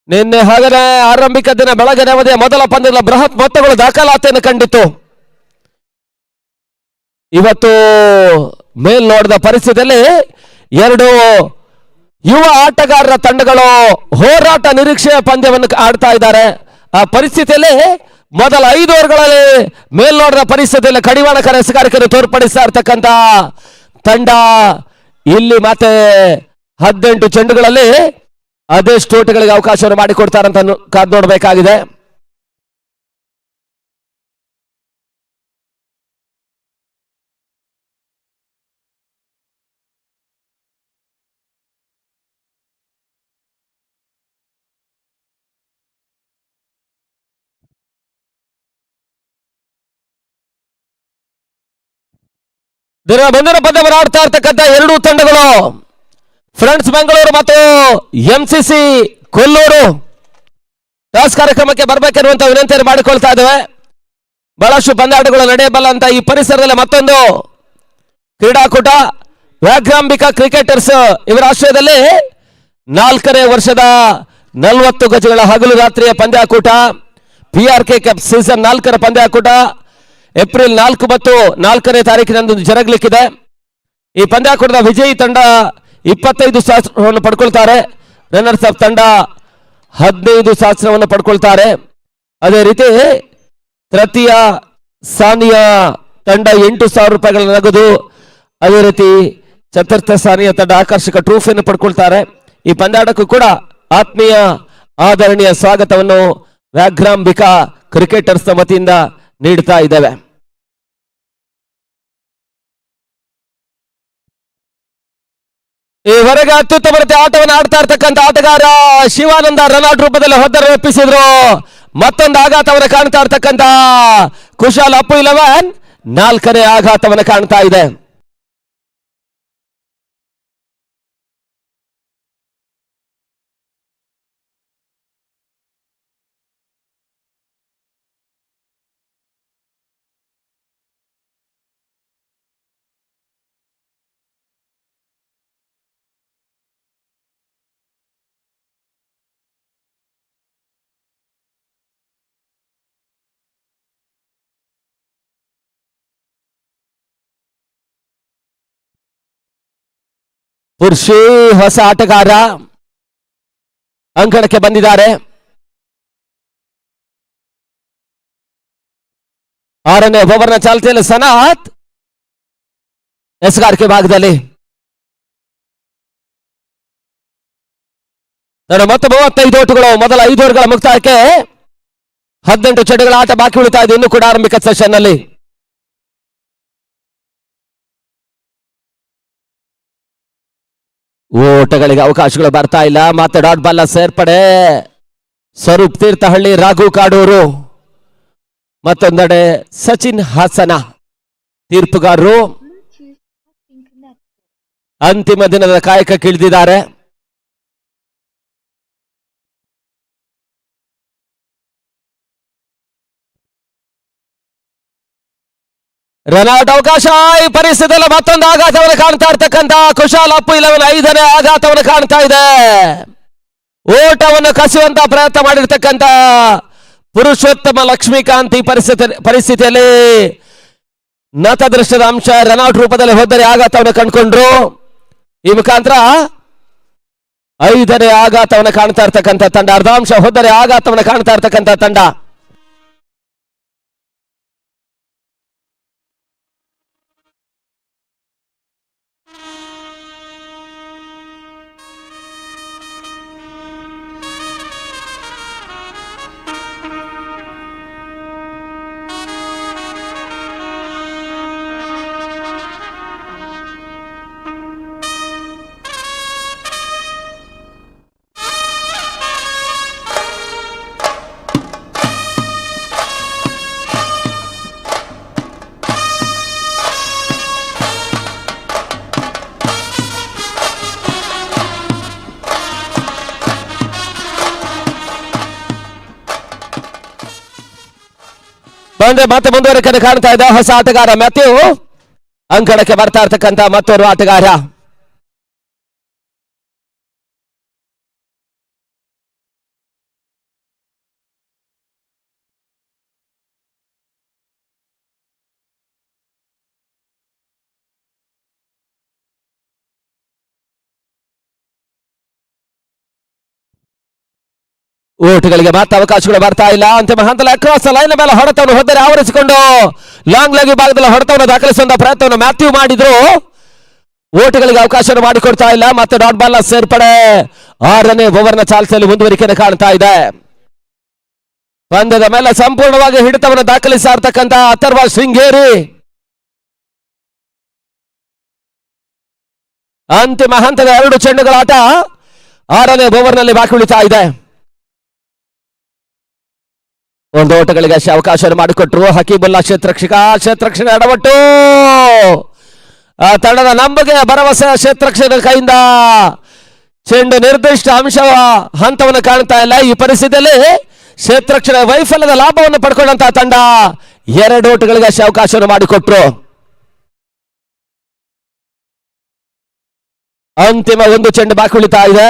ನಿನ್ನೆ ಹಾಗನೆ ಆರಂಭಿಕ ದಿನ ಬೆಳಗಿನ ಅವಧಿಯ ಮೊದಲ ಪಂದ್ಯದ ಬೃಹತ್ ಮೊತ್ತಗಳು ದಾಖಲಾತಿಯನ್ನು ಕಂಡಿತ್ತು. ಇವತ್ತು ಮೇಲ್ನೋಟದ ಪರಿಸ್ಥಿತಿಯಲ್ಲಿ 2 ಯುವ ಆಟಗಾರರ ತಂಡಗಳು ಹೋರಾಟ ನಿರೀಕ್ಷೆಯ ಪಂದ್ಯವನ್ನು ಆಡ್ತಾ ಇದ್ದಾರೆ. ಆ ಪರಿಸ್ಥಿತಿಯಲ್ಲಿ ಮೊದಲ 5 ಓವರ್ಗಳಲ್ಲಿ ಮೇಲ್ನೋಟದ ಪರಿಸ್ಥಿತಿಯಲ್ಲಿ ಕಡಿವಾಣ ಕನಸುಗಾರಿಕೆಯನ್ನು ತೋರ್ಪಡಿಸ್ತಾ ಇರ್ತಕ್ಕಂಥ ತಂಡ ಇಲ್ಲಿ ಮತ್ತೆ 18 ಚೆಂಡುಗಳಲ್ಲಿ ಅದೆಷ್ಟು ಓಟಗಳಿಗೆ ಅವಕಾಶವನ್ನು ಮಾಡಿಕೊಡ್ತಾರಂತ ಕಾದು ನೋಡಬೇಕಾಗಿದೆ. ಮುಂದಿನ ಪಂದ್ಯವನ್ನು ಆಡ್ತಾ ಇರ್ತಕ್ಕಂಥ 2 ತಂಡಗಳು ಫ್ರೆಂಡ್ಸ್ ಬೆಂಗಳೂರು ಮತ್ತು ಎಂಸಿಸಿ ಕೊಲ್ಲೂರು ಟಾಸ್ ಕಾರ್ಯಕ್ರಮಕ್ಕೆ ಬರಬೇಕಿರುವಂತ ವಿನಂತಿಯನ್ನು ಮಾಡಿಕೊಳ್ತಾ ಇದ್ದೇವೆ. ಬಹಳಷ್ಟು ಪಂದ್ಯಾಟಗಳು ನಡೆಯಬಲ್ಲ ಈ ಪರಿಸರದಲ್ಲಿ ಮತ್ತೊಂದು ಕ್ರೀಡಾಕೂಟ. ವ್ಯಾಘ್ರಾಂಬಿಕಾ ಕ್ರಿಕೆಟರ್ಸ್ ಇವರ ಆಶ್ರಯದಲ್ಲಿ 4ನೇ ವರ್ಷದ 40 ಗಜಗಳ ಹಗಲು ರಾತ್ರಿಯ ಪಂದ್ಯಾಕೂಟ. PRK ಕಪ್ ಸೀಸನ್ 4ರ ಪಂದ್ಯಾಕೂಟ ಏಪ್ರಿಲ್ 4 ಮತ್ತು 4ನೇ ತಾರೀಕಿನಂದು ಜರುಗಲಿಕ್ಕಿದೆ. ಈ ಪಂದ್ಯಾಕೂಟದ ವಿಜಯಿ ತಂಡ 25,000 ಪಡ್ಕೊಳ್ತಾರೆ. ರನ್ನರ್ಸ್ ಅಪ್ ತಂಡ 15,000 ಪಡ್ಕೊಳ್ತಾರೆ. ಅದೇ ರೀತಿ ತೃತೀಯ ಸ್ಥಾನೀಯ ತಂಡ 8,000 ರೂಪಾಯಿಗಳ ನಗದು. ಅದೇ ರೀತಿ ಚತುರ್ಥ ಸ್ಥಾನೀಯ ತಂಡ ಆಕರ್ಷಕ ಟ್ರೋಫಿಯನ್ನು ಪಡ್ಕೊಳ್ತಾರೆ. ಈ ಪಂದ್ಯಾಟಕ್ಕೂ ಕೂಡ ಆತ್ಮೀಯ ಆದರಣೀಯ ಸ್ವಾಗತವನ್ನು ವ್ಯಾಘ್ರಾಂಬಿಕಾ ಕ್ರಿಕೆಟರ್ಸ್ ವತಿಯಿಂದ ನೀಡ್ತಾ ಇದ್ದೇವೆ. ಈವರೆಗೆ ಅತ್ಯುತ್ತಮ ರೀತಿಯ ಆಟವನ್ನು ಆಡ್ತಾ ಇರ್ತಕ್ಕಂಥ ಆಟಗಾರ ಶಿವಾನಂದ ರನ್ಔಟ್ ರೂಪದಲ್ಲಿ ಹೊತ್ತರಪ್ಪಿಸಿದ್ರು. ಮತ್ತೊಂದು ಆಘಾತವನ್ನು ಕಾಣ್ತಾ ಇರ್ತಕ್ಕಂಥ ಕುಶಾಲ್ ಅಪ್ಪು 11 4ನೇ ಆಘಾತವನ್ನು ಕಾಣ್ತಾ ಇದೆ. ಪುರುಷಿ ಹೊಸ ಆಟಗಾರ ಅಂಕಣಕ್ಕೆ ಬಂದಿದ್ದಾರೆ. 6ನೇ ಓವರ್ನ ಚಾಲ್ತಿಯಲ್ಲಿ ಸನಾತ್ ಎಸ್ಗಾರಿಕೆ ಭಾಗದಲ್ಲಿ ಮತ್ತು 35 ಓಟುಗಳು. ಮೊದಲ 5 ಓವರ್ಗಳ ಮುಕ್ತಾಯಕ್ಕೆ 18 ಚೆಂಡುಗಳ ಆಟ ಬಾಕಿ ಉಳಿತಾ ಇದೆ ಇನ್ನೂ ಕೂಡ ಆರಂಭಿಕ ಸೆಷನ್ ನಲ್ಲಿ. ಓಟಗಳಿಗೆ ಅವಕಾಶಗಳು ಬರ್ತಾ ಇಲ್ಲ. ಮತ್ತೆ ಡಾಟ್ ಬಾಲ್ ಸೇರ್ಪಡೆ ಸ್ವರೂಪ್ ತೀರ್ಥಹಳ್ಳಿ, ರಾಘು ಕಾಡೂರು. ಮತ್ತೊಂದೆಡೆ ಸಚಿನ್ ಹಾಸನ ತೀರ್ಪುಗಾರರು. ಅಂತಿಮ ದಿನದ ಕಾಯಕಕ್ಕಿಳಿದಿದ್ದಾರೆ. ರನೌಟ್ ಅವಕಾಶ. ಈ ಪರಿಸ್ಥಿತಿಯಲ್ಲಿ ಮತ್ತೊಂದು ಆಘಾತವನ್ನು ಕಾಣ್ತಾ ಇರ್ತಕ್ಕಂಥ ಕುಶಾಲ್ ಅಪ್ಪು 5ನೇ ಆಘಾತವನ್ನು ಕಾಣ್ತಾ ಇದೆ. ಓಟವನ್ನು ಕಸಿಯುವಂತ ಪ್ರಯತ್ನ ಮಾಡಿರ್ತಕ್ಕಂಥ ಪುರುಷೋತ್ತಮ ಲಕ್ಷ್ಮೀಕಾಂತ್ ಈ ಪರಿಸ್ಥಿತಿಯಲ್ಲಿ ನತದೃಷ್ಟದ ಅಂಶ ರನೌಟ್ ರೂಪದಲ್ಲಿ ಹೋದರೆ ಆಘಾತವನ್ನು ಕಂಡುಕೊಂಡ್ರು. ಈ ಮುಖಾಂತರ 5ನೇ ಆಘಾತವನ್ನು ಕಾಣ್ತಾ ಇರ್ತಕ್ಕಂಥ ತಂಡ, ಅರ್ಧಾಂಶ ಹೋದರೆ ಆಘಾತವನ್ನು ಕಾಣ್ತಾ ಇರ್ತಕ್ಕಂಥ ತಂಡ. ಮತ್ತೆ ಮುಂದುವರಿಕೆ ಕಾಣ್ತಾ ಇದೆ. ಹೊಸ ಆಟಗಾರ ಮ್ಯಾಥ್ಯೂ ಅಂಕಣಕ್ಕೆ ಬರ್ತಾ ಇರ್ತಕ್ಕಂಥ ಮತ್ತೋರ್ವ ಆಟಗಾರ. ಓಟುಗಳಿಗೆ ಮಾತ್ರ ಅವಕಾಶಗಳು ಬರ್ತಾ ಇಲ್ಲ. ಅಂತಿಮ ಹಂತದಲ್ಲಿ ಅಕ್ರಾಸ್ ಲೈನ್ ಮೇಲೆ ಹೊಡೆತವನ್ನು ಹೊದ್ದರೆ ಆವರಿಸಿಕೊಂಡು ಲಾಂಗ್ ಲೆಗ್ ಭಾಗದಲ್ಲಿ ಹೊಡೆತವನ್ನು ದಾಖಲಿಸುವಂತ ಪ್ರಯತ್ನವನ್ನು ಮ್ಯಾಥ್ಯೂ ಮಾಡಿದ್ರು. ಓಟುಗಳಿಗೆ ಅವಕಾಶ ಮಾಡಿಕೊಡ್ತಾ ಇಲ್ಲ. ಮತ್ತೆ ಡಾಟ್ ಬಾಲ್ ಸೇರ್ಪಡೆ 6ನೇ ಓವರ್ನ ಚಾಲ್ತಿಯಲ್ಲಿ ಮುಂದುವರಿಕೆಯನ್ನು ಕಾಣ್ತಾ ಇದೆ. ಪಂದ್ಯದ ಮೇಲೆ ಸಂಪೂರ್ಣವಾಗಿ ಹಿಡಿತವನ್ನು ದಾಖಲಿಸ್ತಾ ಇರ್ತಕ್ಕಂಥ ಅಥರ್ವ ಶೃಂಗೇರಿ ಅಂತಿಮ ಹಂತದ 2 ಚೆಂಡುಗಳ ಆಟ 6ನೇ ಓವರ್ನಲ್ಲಿ ಬಾಕಿ ಉಳಿತಾ ಇದೆ. ಒಂದು ಓಟಗಳಿಗೆ ಅವಕಾಶ ಮಾಡಿಕೊಟ್ರು ಹಕೀಬುಲ್ಲಾ ಕ್ಷೇತ್ರಕ್ಷಕ ಎಡವಟ್ಟು. ತಂಡದ ನಂಬಿಕೆ ಭರವಸೆ ಕ್ಷೇತ್ರಕ್ಷಕರ ಕೈಯಿಂದ ಚೆಂಡು ನಿರ್ದಿಷ್ಟ ಅಂಶ ಹಂತವನ್ನು ಕಾಣ್ತಾ ಇಲ್ಲ. ಈ ಪರಿಸ್ಥಿತಿಯಲ್ಲಿ ಕ್ಷೇತ್ರಕ್ಷಕ ವೈಫಲ್ಯದ ಲಾಭವನ್ನು ಪಡ್ಕೊಂಡಂತಹ ತಂಡ 2 ಓಟಗಳಿಗೆ ಅವಕಾಶವನ್ನು ಮಾಡಿಕೊಟ್ರು. ಅಂತಿಮ 1 ಚೆಂಡು ಬಾಕಿ ಉಳಿತಾ ಇದೆ.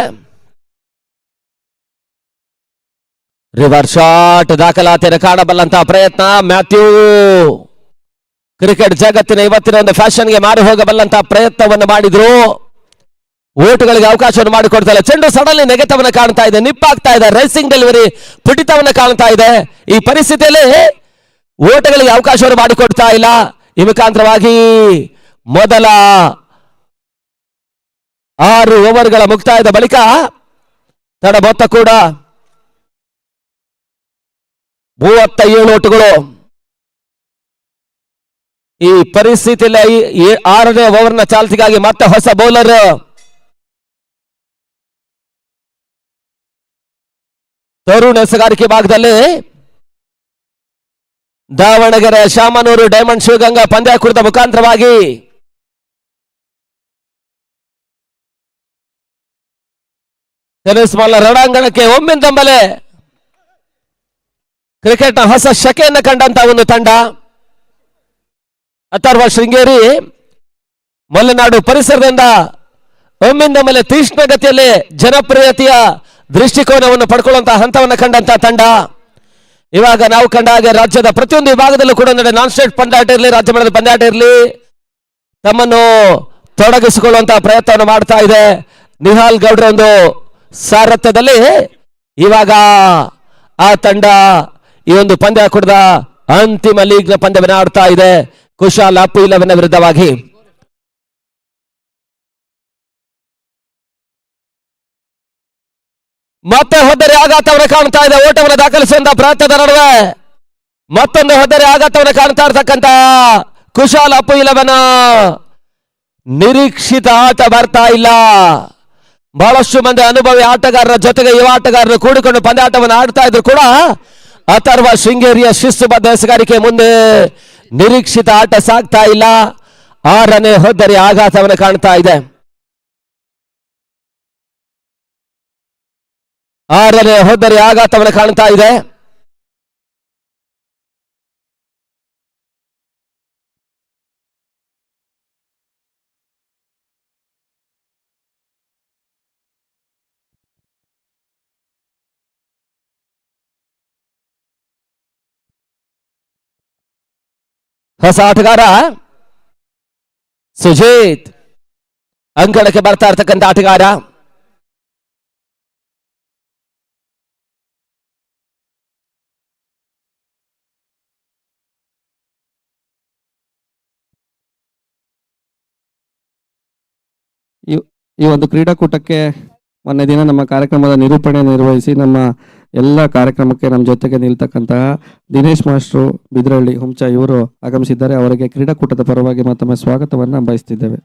ರಿವರ್ಸ್ ಶಾಟ್ ದಾಖಲಾತಿಯನ್ನು ಕಾಣಬಲ್ಲಂತಹ ಪ್ರಯತ್ನ ಮ್ಯಾಥ್ಯೂ. ಕ್ರಿಕೆಟ್ ಜಗತ್ತಿನ ಇವತ್ತಿನ ಒಂದು ಫ್ಯಾಷನ್ಗೆ ಮಾರಿ ಹೋಗಬಲ್ಲಂತಹ ಪ್ರಯತ್ನವನ್ನು ಮಾಡಿದ್ರು. ಓಟುಗಳಿಗೆ ಅವಕಾಶವನ್ನು ಮಾಡಿಕೊಡ್ತಾರೆ. ಚೆಂಡು ಸಡನ್ಲಿ ನೆಗೆತವನ್ನು ಕಾಣ್ತಾ ಇದೆ, ನಿಪ್ಪಾಗ್ತಾ ಇದೆ, ರೇಸಿಂಗ್ ಡೆಲಿವರಿ ಪುಟಿತವನ್ನು ಕಾಣ್ತಾ ಇದೆ. ಈ ಪರಿಸ್ಥಿತಿಯಲ್ಲಿ ಓಟಗಳಿಗೆ ಅವಕಾಶವನ್ನು ಮಾಡಿಕೊಡ್ತಾ ಇಲ್ಲ. ಈ ಮುಖಾಂತರವಾಗಿ ಮೊದಲ 6 ಓವರ್ಗಳ ಮುಕ್ತಾಯದ ಬಳಿಕ ತಡ ಮೊತ್ತ ಕೂಡ 37 ಓಟುಗಳು. ಈ ಪರಿಸ್ಥಿತಿಯಲ್ಲಿ 6ನೇ ಓವರ್ನ ಚಾಲ್ತಿಗಾಗಿ ಮತ್ತೆ ಹೊಸ ಬೌಲರ್ ತರುಣ್ ಎಸಗಾರಿಕೆ ಭಾಗದಲ್ಲಿ ದಾವಣಗೆರೆ ಶಾಮನೂರು ಡೈಮಂಡ್ ಶಿವಗಂಗಾ ಪಂದ್ಯಾಕೂಟದ ಮುಖಾಂತರವಾಗಿ ಟೆನಿಸ್ ಮಾಲ್ ರಣಾಂಗಣಕ್ಕೆ ಒಮ್ಮಿಂದೊಮ್ಮೆಲೆ ಕ್ರಿಕೆಟ್ನ ಹೊಸ ಶಕೆಯನ್ನು ಕಂಡಂತ ಒಂದು ತಂಡ ಅಥರ್ವ ಶೃಂಗೇರಿ ಮಲೆನಾಡು ಪರಿಸರದಿಂದ ಒಮ್ಮಿಂದ ಮೇಲೆ ತೀಕ್ಷ್ಣಗತಿಯಲ್ಲಿ ಜನಪ್ರಿಯತೆಯ ದೃಷ್ಟಿಕೋನವನ್ನು ಪಡ್ಕೊಳ್ಳುವಂತಹ ಹಂತವನ್ನು ಕಂಡಂತ ತಂಡ. ಇವಾಗ ನಾವು ಕಂಡ ಹಾಗೆ ರಾಜ್ಯದ ಪ್ರತಿಯೊಂದು ವಿಭಾಗದಲ್ಲೂ ಕೂಡ ನಾನ್ ಸ್ಟೇಟ್ ಪಂದ್ಯಾಟ ಇರಲಿ, ರಾಜ್ಯ ಮಟ್ಟದ ಪಂದ್ಯಾಟ ಇರಲಿ, ತಮ್ಮನ್ನು ತೊಡಗಿಸಿಕೊಳ್ಳುವಂತಹ ಪ್ರಯತ್ನವನ್ನು ಮಾಡ್ತಾ ಇದೆ. ನಿಹಾಲ್ ಗೌಡ್ರ ಒಂದು ಸಾರಥ್ಯದಲ್ಲಿ ಇವಾಗ ಆ ತಂಡ ಈ ಒಂದು ಪಂದ್ಯಾಕೂಟದ ಅಂತಿಮ ಲೀಗ್ನ ಪಂದ್ಯವನ್ನು ಆಡ್ತಾ ಇದೆ ಕುಶಾಲ್ ಅಪ್ಪು 11 ವಿರುದ್ಧವಾಗಿ. ಮತ್ತೆ ಹೊದ್ದರೆ ಆಘಾತವನ್ನು ಕಾಣ್ತಾ ಇದೆ. ಓಟವನ್ನು ದಾಖಲಿಸುವಂತ ಪ್ರಯತ್ನದ ನಡುವೆ ಮತ್ತೊಂದು ಹೊದ್ದರೆ ಆಘಾತವನ್ನು ಕಾಣ್ತಾ ಇರ್ತಕ್ಕಂಥ ಕುಶಾಲ್ ಅಪ್ಪು 11 ನಿರೀಕ್ಷಿತ ಆಟ ಬರ್ತಾ ಇಲ್ಲ. ಬಹಳಷ್ಟು ಮಂದಿ ಅನುಭವಿ ಆಟಗಾರರ ಜೊತೆಗೆ ಯುವ ಆಟಗಾರರು ಕೂಡಿಕೊಂಡು ಪಂದ್ಯಾಟವನ್ನು ಆಡ್ತಾ ಇದ್ರು ಕೂಡ ಅಥರ್ವ ಶೃಂಗೇರಿಯ ಶಿಸ್ತುಬದ್ಧ ಎಸಗಾರಿಕೆ ಮುಂದೆ ನಿರೀಕ್ಷಿತ ಆಟ ಸಾಗ್ತಾ ಇಲ್ಲ. 6ನೇ ಹೊದ್ದರೆ ಆಘಾತವನ್ನು ಕಾಣ್ತಾ ಇದೆ. 6ನೇ ಹೋದರೆ ಆಘಾತವನ್ನು ಕಾಣ್ತಾ ಇದೆ. ಹೊಸ ಆಟಗಾರ ಸುಜಿತ್ ಅಂಕಣಕ್ಕೆ ಬರ್ತಾ ಇರ್ತಕ್ಕಂಥ ಆಟಗಾರ. ಈ ಒಂದು ಕ್ರೀಡಾಕೂಟಕ್ಕೆ ಮೊನ್ನೆ ದಿನ ನಮ್ಮ ಕಾರ್ಯಕ್ರಮದ ನಿರೂಪಣೆ ನಿರ್ವಹಿಸಿ ನಮ್ಮ ಎಲ್ಲ ಕಾರ್ಯಕ್ರಮಕ್ಕೆ ನಮ್ಮ ಜೊತೆಗೆ ನಿಲ್ತಕ್ಕಂತಹ ದಿನೇಶ್ ಮಾಸ್ಟ್ರು ಬಿದ್ರಳ್ಳಿ ಹುಂಚ ಇವರು ಆಗಮಿಸಿದ್ದಾರೆ. ಅವರಿಗೆ ಕ್ರೀಡಾಕೂಟದ ಪರವಾಗಿ ಮತ್ತೊಮ್ಮೆ ಸ್ವಾಗತವನ್ನ ಬಯಸ್ತಿದ್ದೇವೆ.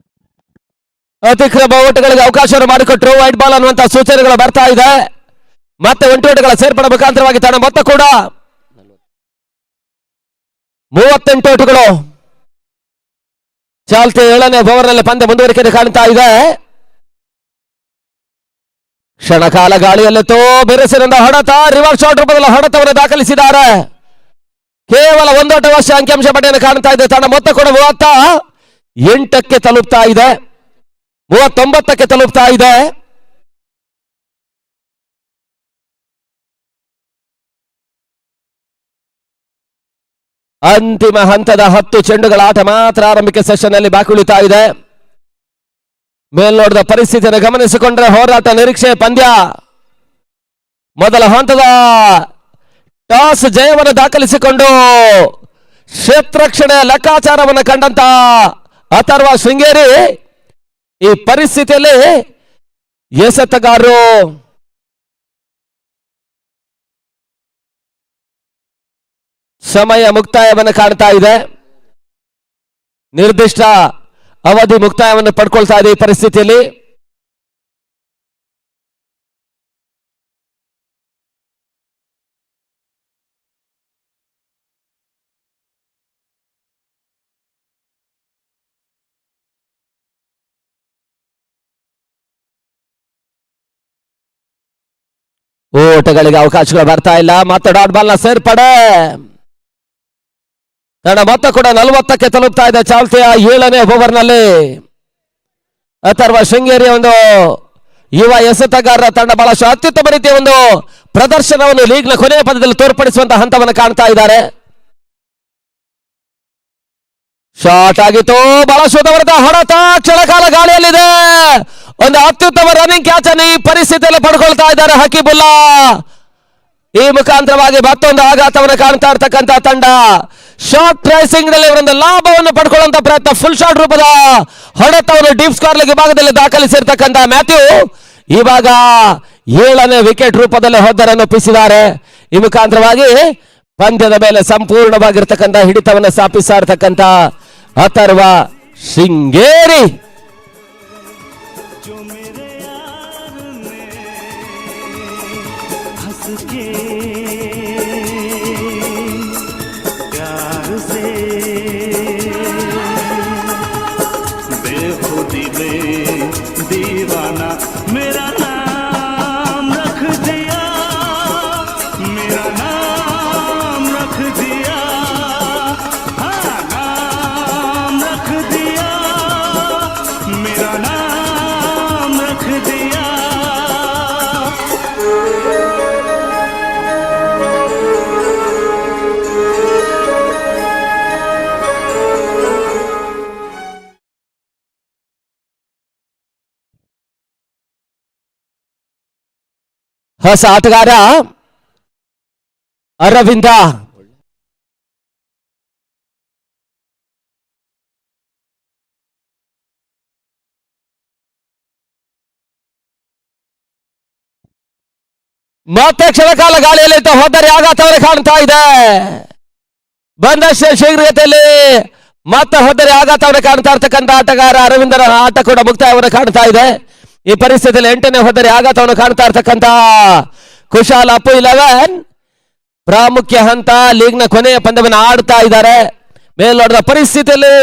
ಅತಿಕ್ರಮ ಓಟಗಳಿಗೆ ಅವಕಾಶವನ್ನು ಮಾಡಿಕೊಟ್ರು. ವೈಟ್ ಬಾಲ್ ಅನ್ನುವಂತಹ ಸೂಚನೆಗಳು ಬರ್ತಾ ಇದೆ. ಮತ್ತೆ ಒಂಟೋಟಗಳ ಸೇರ್ಪಡೆ ಮುಖಾಂತರವಾಗಿ ತನ್ನ ಮೊತ್ತ ಕೂಡ 38 ಓಟಗಳು. ಚಾಲ್ತಿ 7ನೇ ಓವರ್ನಲ್ಲಿ ಪಂದ್ಯ ಮುಂದುವರಿಕೆ ಕಾಣ್ತಾ ಇದೆ. ಕ್ಷಣಕಾಲ ಗಾಳಿಯಲ್ಲಿತ್ತು. ಬಿರುಸಿನಿಂದ ಹೊಡೆತ, ರಿವರ್ಸ್ ಶಾಟ್ ರೂಪದಲ್ಲಿ ಹೊಡೆತವನ್ನು ದಾಖಲಿಸಿದ್ದಾರೆ. ಕೇವಲ 1 ಓಟವಷ್ಟೇ ಅಂಕಿಅಂಶ ಪಟ್ಟಿಯನ್ನು ಕಾಣ್ತಾ ಇದೆ. ತನ್ನ ಮೊತ್ತ ಕೂಡ 38ಕ್ಕೆ ತಲುಪ್ತಾ ಇದೆ, 39ಕ್ಕೆ ತಲುಪ್ತಾ ಇದೆ. ಅಂತಿಮ ಹಂತದ 10 ಚೆಂಡುಗಳ ಆಟ ಮಾತ್ರ ಆರಂಭಿಕ ಸೆಷನ್ ನಲ್ಲಿ ಬಾಕಿ ಉಳಿತಾ ಇದೆ. ಮೇಲ್ನೋಟದ ಪರಿಸ್ಥಿತಿಯನ್ನು ಗಮನಿಸಿಕೊಂಡ್ರೆ ಹೋರಾಟ, ನಿರೀಕ್ಷೆ, ಪಂದ್ಯ. ಮೊದಲ ಹಂತದ ಟಾಸ್ ಜಯವನ್ನು ದಾಖಲಿಸಿಕೊಂಡು ಕ್ಷೇತ್ರಕ್ಷಣೆಯ ಲೆಕ್ಕಾಚಾರವನ್ನು ಕಂಡಂತ ಅಥರ್ವ ಶೃಂಗೇರಿ ಈ ಪರಿಸ್ಥಿತಿಯಲ್ಲಿ ಎಸೆತಗಾರರು ಸಮಯ ಮುಕ್ತಾಯವನ್ನು ಕಾಣ್ತಾ ಇದೆ. ನಿರ್ದಿಷ್ಟ ಅವಧಿ ಮುಕ್ತಾಯವನ್ನು ಪಡ್ಕೊಳ್ತಾ ಇದೆ ಈ ಪರಿಸ್ಥಿತಿಯಲ್ಲಿ. ಓಟಗಳಿಗೆ ಅವಕಾಶಗಳು ಬರ್ತಾ ಇಲ್ಲ. ಮತ್ತೆ ಡಾಟ್ ಬಾಲ್ ನ ಸೇರ್ಪಡೆ. ತನ್ನ ಮೊತ್ತ ಕೂಡ 40ಕ್ಕೆ ತಲುಪ್ತಾ ಇದೆ. ಚಾಲ್ತಿಯ 7ನೇ ಓವರ್ನಲ್ಲಿ ಅಥರ್ವ ಶೃಂಗೇರಿ ಒಂದು ಯುವ ಎಸೆತಗಾರರ ತಂಡ ಬಹಳಷ್ಟು ಅತ್ಯುತ್ತಮ ರೀತಿಯ ಒಂದು ಪ್ರದರ್ಶನವನ್ನು ಲೀಗ್ನ ಕೊನೆಯ ಪಂದ್ಯದಲ್ಲಿ ತೋರ್ಪಡಿಸುವಂತಹ ಹಂತವನ್ನು ಕಾಣ್ತಾ ಇದ್ದಾರೆ. ಶಾಟ್ ಆಗಿತ್ತು, ಬಹಳಷ್ಟು ದೂರದ ಹೊಡೆತ, ಕ್ಷಣಕಾಲ ಗಾಳಿಯಲ್ಲಿದೆ. ಒಂದು ಅತ್ಯುತ್ತಮ ರನ್ನಿಂಗ್ ಕ್ಯಾಚ್ ಅನ್ನು ಈ ಪರಿಸ್ಥಿತಿಯಲ್ಲಿ ಪಡ್ಕೊಳ್ತಾ ಇದ್ದಾರೆ ಹಕೀಬುಲ್ಲಾ. ಈ ಮುಖಾಂತರವಾಗಿ ಮತ್ತೊಂದು ಆಘಾತವನ್ನು ಕಾಣ್ತಾ ಇರ್ತಕ್ಕಂಥ ತಂಡ ಶಾರ್ಟ್ ಟ್ರೇಸಿಂಗ್ ನಲ್ಲಿ ಒಂದು ಲಾಭವನ್ನು ಪಡ್ಕೊಳ್ಳುವಂತ ಪ್ರಯತ್ನ. ಫುಲ್ ಶಾಟ್ ರೂಪದ ಹೊಡೆತವನ್ನು ಡೀಪ್ ಸ್ಕೋರ್ ಲೀಗ್ ವಿಭಾಗದಲ್ಲಿ ದಾಖಲಿಸಿರ್ತಕ್ಕಂಥ ಮ್ಯಾಥ್ಯೂ ಇವಾಗ 7ನೇ ವಿಕೆಟ್ ರೂಪದಲ್ಲಿ ಹೊದ್ದರನ್ನು ಒಪ್ಪಿಸಿದ್ದಾರೆ. ಈ ಮುಖಾಂತರವಾಗಿ ಪಂದ್ಯದ ಮೇಲೆ ಸಂಪೂರ್ಣವಾಗಿರ್ತಕ್ಕಂಥ ಹಿಡಿತವನ್ನು ಸ್ಥಾಪಿಸ್ತಾ ಇರ್ತಕ್ಕಂಥ ಅಥರ್ವ ಶೃಂಗೇರಿ. ಹೊಸ ಆಟಗಾರ ಅರವಿಂದ. ಮತ್ತೆ ಕ್ಷಣಕಾಲ ಗಾಳಿಯಲ್ಲಿ ಹೋದರೆ ಆಘಾತವನ್ನು ಕಾಣ್ತಾ ಇದೆ. ಬಂದಷ್ಟೇ ಶೀಘ್ರತೆಯಲ್ಲಿ ಮತ್ತೆ ಹೋದರೆ ಆಘಾತವನ್ನು ಕಾಣ್ತಾ ಇರ್ತಕ್ಕಂಥ ಆಟಗಾರ ಅರವಿಂದರ ಆಟ ಕೂಡ ಮುಕ್ತಾಯವನ್ನು ಕಾಣ್ತಾ ಇದೆ. ಈ ಪರಿಸ್ಥಿತಿಯಲ್ಲಿ 8ನೇ ಹೋದರೆ ಆಘಾತವನ್ನು ಕಾಣ್ತಾ ಇರ್ತಕ್ಕಂಥ ಕುಶಾಲ್ ಅಪ್ಪು 11 ಪ್ರಾಮುಖ್ಯ ಹಂತ ಲೀಗ್ನ ಕೊನೆಯ ಪಂದ್ಯವನ್ನು ಆಡ್ತಾ ಇದ್ದಾರೆ. ಮೇಲ್ನೋಟದ ಪರಿಸ್ಥಿತಿಯಲ್ಲಿ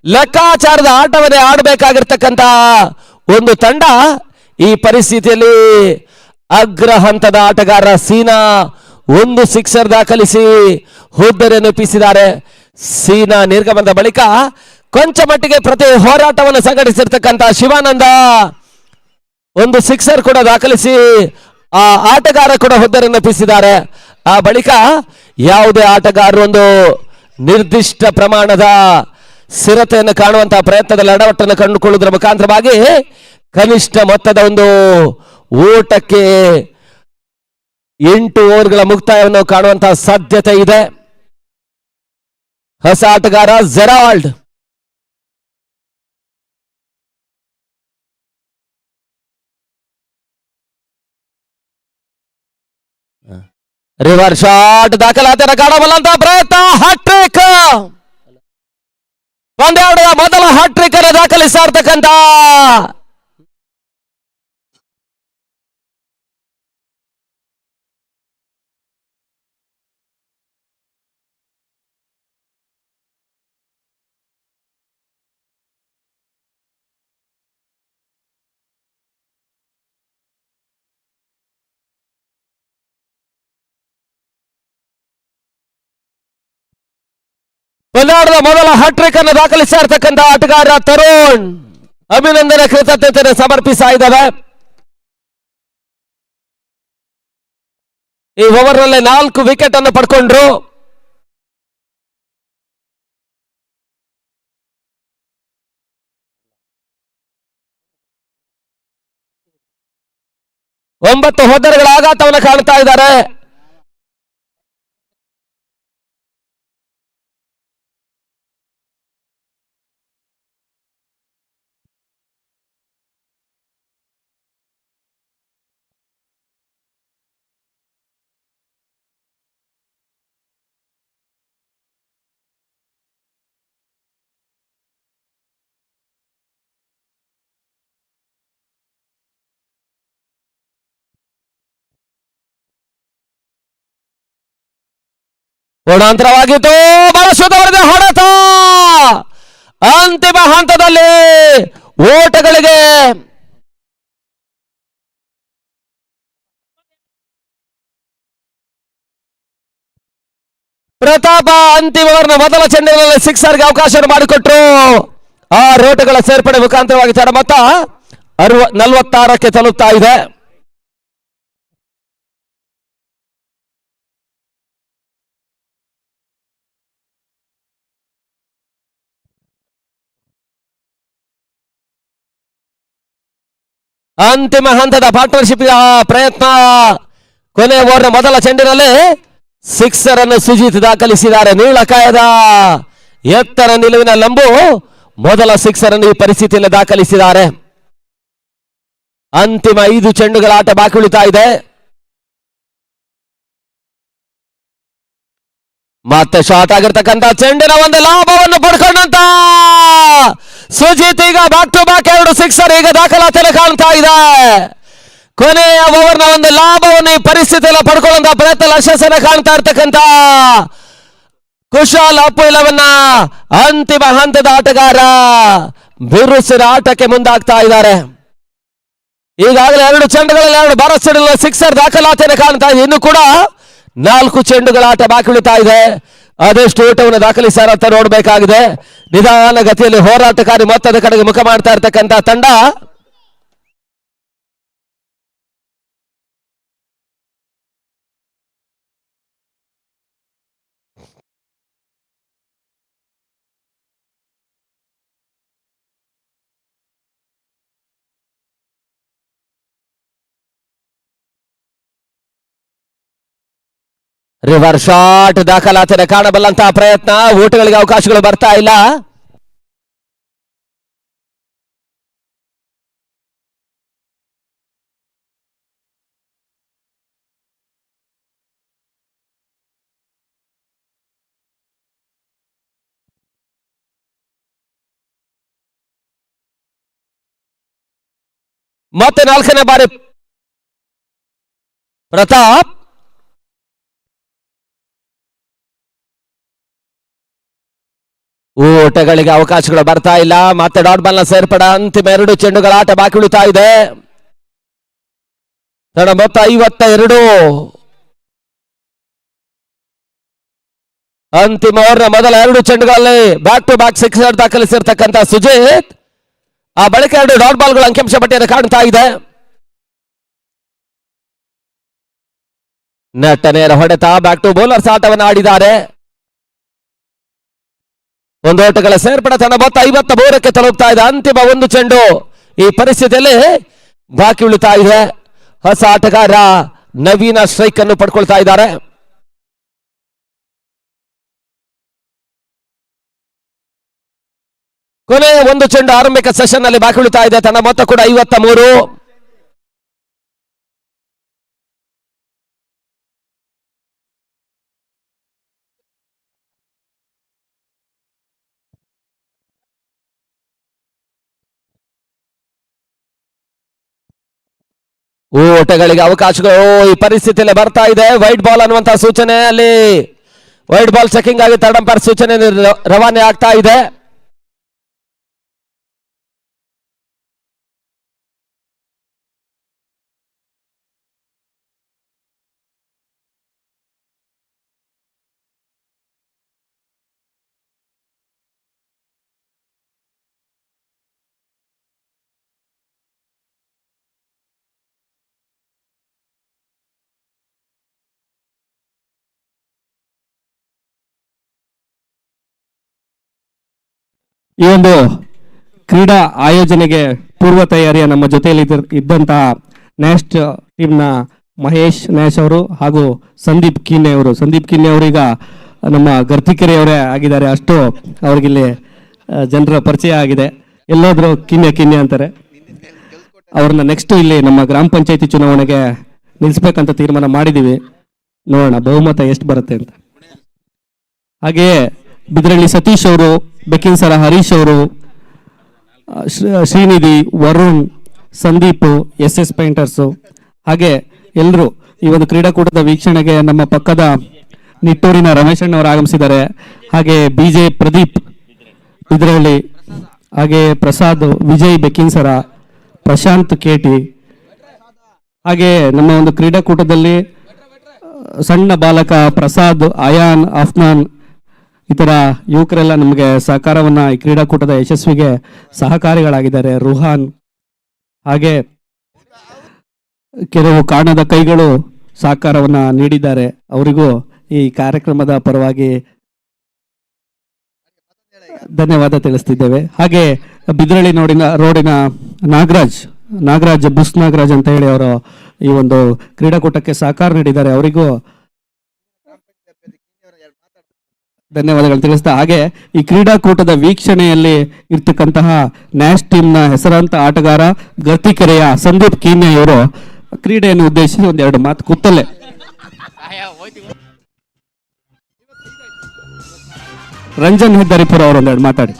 ಲೆಕ್ಕಾಚಾರದ ಆಟವನ್ನೇ ಆಡಬೇಕಾಗಿರ್ತಕ್ಕಂಥ ಒಂದು ತಂಡ ಈ ಪರಿಸ್ಥಿತಿಯಲ್ಲಿ ಅಗ್ರ ಹಂತದ ಆಟಗಾರ ಸೀನಾ ಒಂದು ಸಿಕ್ಸರ್ ದಾಖಲಿಸಿ ಹುದ್ದೆಯನ್ನು ಎಪ್ಪಿಸಿದ್ದಾರೆ. ಸೀನಾ ನಿರ್ಗಮನದ ಬಳಿಕ ಕೊಂಚ ಮಟ್ಟಿಗೆ ಪ್ರತಿ ಹೋರಾಟವನ್ನು ಸಂಘಟಿಸಿರ್ತಕ್ಕಂಥ ಶಿವಾನಂದ ಒಂದು ಸಿಕ್ಸರ್ ಕೂಡ ದಾಖಲಿಸಿ ಆ ಆಟಗಾರ ಕೂಡ ಹುದ್ದೆಯನ್ನು ಎಪ್ಪಿಸಿದ್ದಾರೆ. ಆ ಬಳಿಕ ಯಾವುದೇ ಆಟಗಾರರು ಒಂದು ನಿರ್ದಿಷ್ಟ ಪ್ರಮಾಣದ ಸ್ಥಿರತೆಯನ್ನು ಕಾಣುವಂತಹ ಪ್ರಯತ್ನದಲ್ಲಿ ಎಡವಟ್ಟನ್ನು ಕಂಡುಕೊಳ್ಳುವುದರ ಮುಖಾಂತರವಾಗಿ ಕನಿಷ್ಠ ಮೊತ್ತದ ಒಂದು ಓಟಕ್ಕೆ 8 ಓವರ್ಗಳ ಮುಕ್ತಾಯವನ್ನು ಕಾಣುವಂತಹ ಸಾಧ್ಯತೆ ಇದೆ. ಹೊಸ ಆಟಗಾರ ಜೆರಾಲ್ಡ್ ರಿವರ್ಸ್ ಶಾಟ್ ದಾಖಲಾತಿಯನ್ನು ಕಾಣಬಲ್ಲಂತಹ ಪ್ರಯತ್ನ. ಹ್ಯಾಟ್ರಿಕ್, ಪಂದ್ಯಾಟದ ಮೊದಲ ಹ್ಯಾಟ್ರಿಕ್ ಅನ್ನು ದಾಖಲಿಸ್ತಾ ಇರ್ತಕ್ಕಂಥ ಪಂದ್ಯಾಟದ ಮೊದಲ ಹ್ಯಾಟ್ರಿಕ್ ಅನ್ನು ದಾಖಲಿಸ್ತಾ ಇರ್ತಕ್ಕಂಥ ಆಟಗಾರ ತರುಣ್ ಅಭಿನಂದನೆ ಕೃತಜ್ಞತೆ ಸಮರ್ಪಿಸ್ತಾ ಇದ್ದಾವೆ. ಈ ಓವರ್ ನಲ್ಲಿ 4 ವಿಕೆಟ್ ಅನ್ನು ಪಡ್ಕೊಂಡ್ರು. ಒಂಬತ್ತು ಹೊದ್ದರೆಗಳ ಆಘಾತವನ್ನು ಕಾಣ್ತಾ ಇದ್ದಾರೆ. ಕೋಣಾಂತರವಾಗಿತ್ತು, ಬಹಳ ಶುದ್ಧವಾದ ಹೊಡೆತ. ಅಂತಿಮ ಹಂತದಲ್ಲಿ ಓಟಗಳಿಗೆ ಪ್ರತಾಪ ಅಂತಿಮ ಓವರ್ನ ಮೊದಲ ಚೆಂಡಿನಲ್ಲಿ ಸಿಕ್ಸರ್ಗೆ ಅವಕಾಶ ಮಾಡಿಕೊಟ್ರು. ಆ ಓಟಗಳ ಸೇರ್ಪಡೆ ಮುಖಾಂತರವಾಗಿ ತಡ ಮೊತ್ತ 46ಕ್ಕೆ ತಲುಪ್ತಾ ಇದೆ. ಅಂತಿಮ ಹಂತದ ಪಾರ್ಟ್ನರ್ಶಿಪ್ ಪ್ರಯತ್ನ. ಕೊನೆ ಓವರ್ನ ಮೊದಲ ಚೆಂಡಿನಲ್ಲಿ ಸಿಕ್ಸರ್ ಅನ್ನು ಸುಜಿತ್ ದಾಖಲಿಸಿದ್ದಾರೆ. ನೀಳಕಾಯದ ಎತ್ತರ ನಿಲುವಿನ ಲಂಬು ಮೊದಲ ಸಿಕ್ಸರ್ ಅನ್ನು ಈ ಪರಿಸ್ಥಿತಿಯಲ್ಲಿ ದಾಖಲಿಸಿದ್ದಾರೆ. ಅಂತಿಮ 5 ಚೆಂಡುಗಳ ಆಟ ಬಾಕಿ ಉಳಿತಾ ಇದೆ. ಮತ್ತೆ ಶಾರ್ಟ್ ಆಗಿರ್ತಕ್ಕಂಥ ಚೆಂಡಿನ ಒಂದು ಲಾಭವನ್ನು ಪಡ್ಕೊಂಡಂತ ಸುಜಿತ್ ಈಗ ಬ್ಯಾಕ್ ಟು ಬ್ಯಾಕ್ 2 ಸಿಕ್ಸರ್ ಈಗ ದಾಖಲಾತಿಯನ್ನು ಕಾಣ್ತಾ ಇದೆ. ಕೊನೆಯ ಓವರ್ನ ಒಂದು ಲಾಭವನ್ನು ಈ ಪರಿಸ್ಥಿತಿಯಲ್ಲಿ ಪಡ್ಕೊಳ್ಳುವಂತ ಪ್ರಯತ್ನ ಯಶಸ್ಸನ್ನು ಕಾಣ್ತಾ ಇರ್ತಕ್ಕಂಥ ಕುಶಾಲ್ ಅಪ್ಪುಲವನ್ನ ಅಂತಿಮ ಹಂತದ ಆಟಗಾರ ಬಿರುಸಿನ ಆಟಕ್ಕೆ ಮುಂದಾಗ್ತಾ ಇದ್ದಾರೆ. ಈಗಾಗಲೇ 2 ಚೆಂಡುಗಳಲ್ಲಿ 2 ಭರವಸೆಗಳ ಸಿಕ್ಸರ್ ದಾಖಲಾತಿಯನ್ನು ಕಾಣ್ತಾ ಇದೆ. ಇನ್ನು ಕೂಡ 4 ಚೆಂಡುಗಳ ಆಟ ಬಾಕಿ ಉಳಿತಾ ಇದೆ. ಅದೆಷ್ಟು ಓಟವನ್ನು ದಾಖಲಿಸಾರ ಅಂತ ನೋಡಬೇಕಾಗಿದೆ. ನಿಧಾನ ಗತಿಯಲ್ಲಿ ಹೋರಾಟಕಾರಿ ಮೊತ್ತದ ಕಡೆಗೆ ಮುಖ ಮಾಡ್ತಾ ಇರ್ತಕ್ಕಂಥ ತಂಡ ರಿವರ್ ಶಾಟ್ ದಾಖಲಾತಿಯನ್ನು ಕಾಣಬಲ್ಲಂತಹ ಪ್ರಯತ್ನ. ಓಟಗಳಿಗೆ ಅವಕಾಶಗಳು ಬರ್ತಾ ಇಲ್ಲ. ಮತ್ತೆ 4ನೇ ಬಾರಿ ಪ್ರತಾಪ್ ಓಟಗಳಿಗೆ ಅವಕಾಶಗಳು ಬರ್ತಾ ಇಲ್ಲ. ಮತ್ತೆ ಡಾಟ್ ಬಾಲ್ ನ ಸೇರ್ಪಡೆ. ಅಂತಿಮ 2 ಚೆಂಡುಗಳ ಆಟ ಬಾಕಿ ಉಳಿತಾ ಇದೆ. ತಡ ಮೊತ್ತ 52. ಅಂತಿಮ ಓವರ್ನ ಮೊದಲ 2 ಚೆಂಡುಗಳಲ್ಲಿ ಬ್ಯಾಕ್ ಟು ಬ್ಯಾಕ್ ಸಿಕ್ಸರ್ ದಾಖಲಿಸಿರ್ತಕ್ಕಂಥ ಸುಜಿತ್. ಆ ಬಳಿಕ 2 ಡಾಟ್ ಬಾಲ್ಗಳು ಅಂಕಿಅಂಶ ಪಟ್ಟಿಯನ್ನು ಕಾಣ್ತಾ ಇದೆ. ನೆಟ್ಟ ನೇರ ಹೊಡೆತ ಬ್ಯಾಕ್ ಟು ಬೌಲರ್ಸ್ ಆಟವನ್ನು ಆಡಿದ್ದಾರೆ. ಒಂದು ಓಟಗಳ ಸೇರ್ಪಡೆ. ತನ್ನ ಮೊತ್ತ 53ಕ್ಕೆ ತಲುಪ್ತಾ ಇದೆ. ಅಂತಿಮ 1 ಚೆಂಡು ಈ ಪರಿಸ್ಥಿತಿಯಲ್ಲಿ ಬಾಕಿ ಉಳಿತಾ ಇದೆ. ಹೊಸ ಆಟಗಾರ ನವೀನ ಸ್ಟ್ರೈಕ್ ಅನ್ನು ಪಡ್ಕೊಳ್ತಾ ಇದ್ದಾರೆ. ಕೊನೆಯ 1 ಚೆಂಡು ಆರಂಭಿಕ ಸೆಷನ್ ನಲ್ಲಿ ಬಾಕಿ ಉಳಿತಾ ಇದೆ. ತನ್ನ ಮೊತ್ತ ಕೂಡ 53. ಓಟಗಳಿಗೆ ಅವಕಾಶಗಳು ಈ ಪರಿಸ್ಥಿತಿಯಲ್ಲಿ ಬರ್ತಾ ಇದೆ. ವೈಟ್ ಬಾಲ್ ಅನ್ನುವಂತಹ ಸೂಚನೆ, ಅಲ್ಲಿ ವೈಟ್ ಬಾಲ್ ಚೆಕಿಂಗ್ ಆಗಿ ಥರ್ಡ್ ಅಂಪೈರ್ ಸೂಚನೆ ರವಾನೆ ಆಗ್ತಾ ಇದೆ. ಈ ಒಂದು ಕ್ರೀಡಾ ಆಯೋಜನೆಗೆ ಪೂರ್ವ ತಯಾರಿಯ ನಮ್ಮ ಜೊತೆಯಲ್ಲಿ ಇದ್ದಂತಹ ನ್ಯಾಸ್ಟ್ ಟೀಮ್ನ ಮಹೇಶ್ ನ್ಯಾಶ್ ಅವರು ಹಾಗೂ ಸಂದೀಪ್ ಕಿನ್ನೆ ಅವರು. ಸಂದೀಪ್ ಕಿನ್ನೆ ಅವರೀಗ ನಮ್ಮ ಗರ್ತಿಕೆರೆಯವರೇ ಆಗಿದ್ದಾರೆ. ಅಷ್ಟು ಅವ್ರಿಗಿಲ್ಲಿ ಜನರ ಪರಿಚಯ ಆಗಿದೆ. ಎಲ್ಲಾದ್ರೂ ಕಿನ್ನೆ ಕಿನ್ನೆ ಅಂತಾರೆ. ಅವ್ರನ್ನ ನೆಕ್ಸ್ಟ್ ಇಲ್ಲಿ ನಮ್ಮ ಗ್ರಾಮ ಪಂಚಾಯತಿ ಚುನಾವಣೆಗೆ ನಿಲ್ಲಿಸ್ಬೇಕಂತ ತೀರ್ಮಾನ ಮಾಡಿದ್ದೀವಿ. ನೋಡೋಣ ಬಹುಮತ ಎಷ್ಟು ಬರುತ್ತೆ ಅಂತ. ಹಾಗೆಯೇ ಬಿದ್ರಳ್ಳಿ ಸತೀಶ್ ಅವರು, ಬೆಕ್ಕಿನ್ಸರ ಹರೀಶ್ ಅವರು, ಶ್ರೀನಿಧಿ, ವರುಣ್, ಸಂದೀಪ್, SS ಪೇಂಟರ್ಸು, ಹಾಗೆ ಎಲ್ಲರೂ ಈ ಒಂದು ಕ್ರೀಡಾಕೂಟದ ವೀಕ್ಷಣೆಗೆ ನಮ್ಮ ಪಕ್ಕದ ನಿಟ್ಟೂರಿನ ರಮೇಶಣ್ಣವರು ಆಗಮಿಸಿದ್ದಾರೆ. ಹಾಗೆ BJ ಪ್ರದೀಪ್ ಬಿದ್ರಳ್ಳಿ, ಹಾಗೆ ಪ್ರಸಾದ್, ವಿಜಯ್ ಬೆಕ್ಕಿನ್ಸರ, ಪ್ರಶಾಂತ್ KT, ಹಾಗೆ ನಮ್ಮ ಒಂದು ಕ್ರೀಡಾಕೂಟದಲ್ಲಿ ಸಣ್ಣ ಬಾಲಕ ಪ್ರಸಾದ್, ಅಯಾನ್, ಅಫ್ನಾನ್, ಇತರ ಯುವಕರೆಲ್ಲ ನಮಗೆ ಸಹಕಾರವನ್ನ ಈ ಕ್ರೀಡಾಕೂಟದ ಯಶಸ್ವಿಗೆ ಸಹಕಾರಿಗಳಾಗಿದ್ದಾರೆ. ರುಹಾನ್, ಹಾಗೆ ಕೆಲವು ಕಾರಣದ ಕೈಗಳು ಸಹಕಾರವನ್ನ ನೀಡಿದ್ದಾರೆ. ಅವರಿಗೂ ಈ ಕಾರ್ಯಕ್ರಮದ ಪರವಾಗಿ ಧನ್ಯವಾದ ತಿಳಿಸ್ತಿದ್ದೇವೆ. ಹಾಗೆ ಬಿದ್ರಳ್ಳಿ ರೋಡಿನ ನಾಗರಾಜ್ ಬುಸ್ ನಾಗರಾಜ್ ಅಂತ ಹೇಳಿ ಅವರು ಈ ಒಂದು ಕ್ರೀಡಾಕೂಟಕ್ಕೆ ಸಹಕಾರ ನೀಡಿದ್ದಾರೆ. ಅವರಿಗೂ ಧನ್ಯವಾದಗಳು ತಿಳಿಸ್ತಾ, ಹಾಗೆ ಈ ಕ್ರೀಡಾಕೂಟದ ವೀಕ್ಷಣೆಯಲ್ಲಿ ಇರ್ತಕ್ಕಂತಹ ನ್ಯಾಶ್ ಟೀಮ್ನ ಹೆಸರಾಂತ ಆಟಗಾರ ಗರ್ತಿಕೆರೆಯ ಸಂದೀಪ್ ಕೀನ್ಯ ಇವರು ಕ್ರೀಡೆಯನ್ನು ಉದ್ದೇಶಿಸಿ ಒಂದೆರಡು ಮಾತು ಕೂತಲ್ಲೇ ರಂಜನ್ ಹೆದ್ದಾರಿಪುರ ಅವರು ಒಂದೆರಡು ಮಾತಾಡಿ.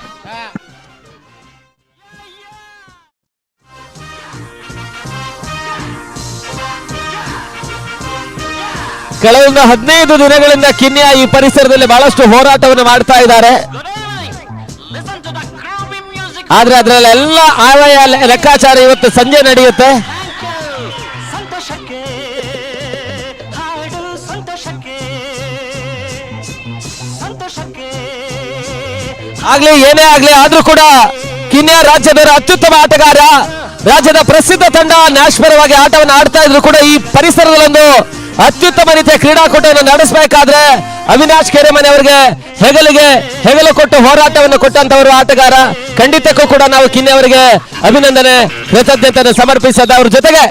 ಕೆಲವೊಂದು 15 ದಿನಗಳಿಂದ ಕಿನ್ಯಾ ಈ ಪರಿಸರದಲ್ಲಿ ಬಹಳಷ್ಟು ಹೋರಾಟವನ್ನು ಮಾಡ್ತಾ ಇದ್ದಾರೆ. ಆದ್ರೆ ಅದರಲ್ಲೆಲ್ಲ ಆಯಾ ಲೆಕ್ಕಾಚಾರ ಇವತ್ತು ಸಂಜೆ ನಡೆಯುತ್ತೆ. ಆಗ್ಲಿ ಏನೇ ಆಗ್ಲಿ, ಆದ್ರೂ ಕೂಡ ಕಿನ್ಯಾ ರಾಜ್ಯದ ಅತ್ಯುತ್ತಮ ಆಟಗಾರ, ರಾಜ್ಯದ ಪ್ರಸಿದ್ಧ ತಂಡ ನ್ಯಾಶ್ ಪರವಾಗಿ ಆಟವನ್ನು ಆಡ್ತಾ ಇದ್ರು ಕೂಡ ಈ ಪರಿಸರದಲ್ಲೊಂದು ಅತ್ಯುತ್ತಮ ರೀತಿಯ ಕ್ರೀಡಾಕೂಟವನ್ನು ನಡೆಸಬೇಕಾದ್ರೆ ಅವಿನಾಶ್ ಕೆರೆಮನೆ ಅವರಿಗೆ ಹೆಗಲು ಕೊಟ್ಟು ಹೋರಾಟವನ್ನು ಕೊಟ್ಟಂತವರು ಆಟಗಾರ. ಖಂಡಿತಕ್ಕೂ ಕೂಡ ನಾವು ಕಿನ್ನೆ ಅವರಿಗೆ ಅಭಿನಂದನೆ, ಕೃತಜ್ಞತೆಯನ್ನು ಸಮರ್ಪಿಸದ. ಅವ್ರ ಜೊತೆಗೆ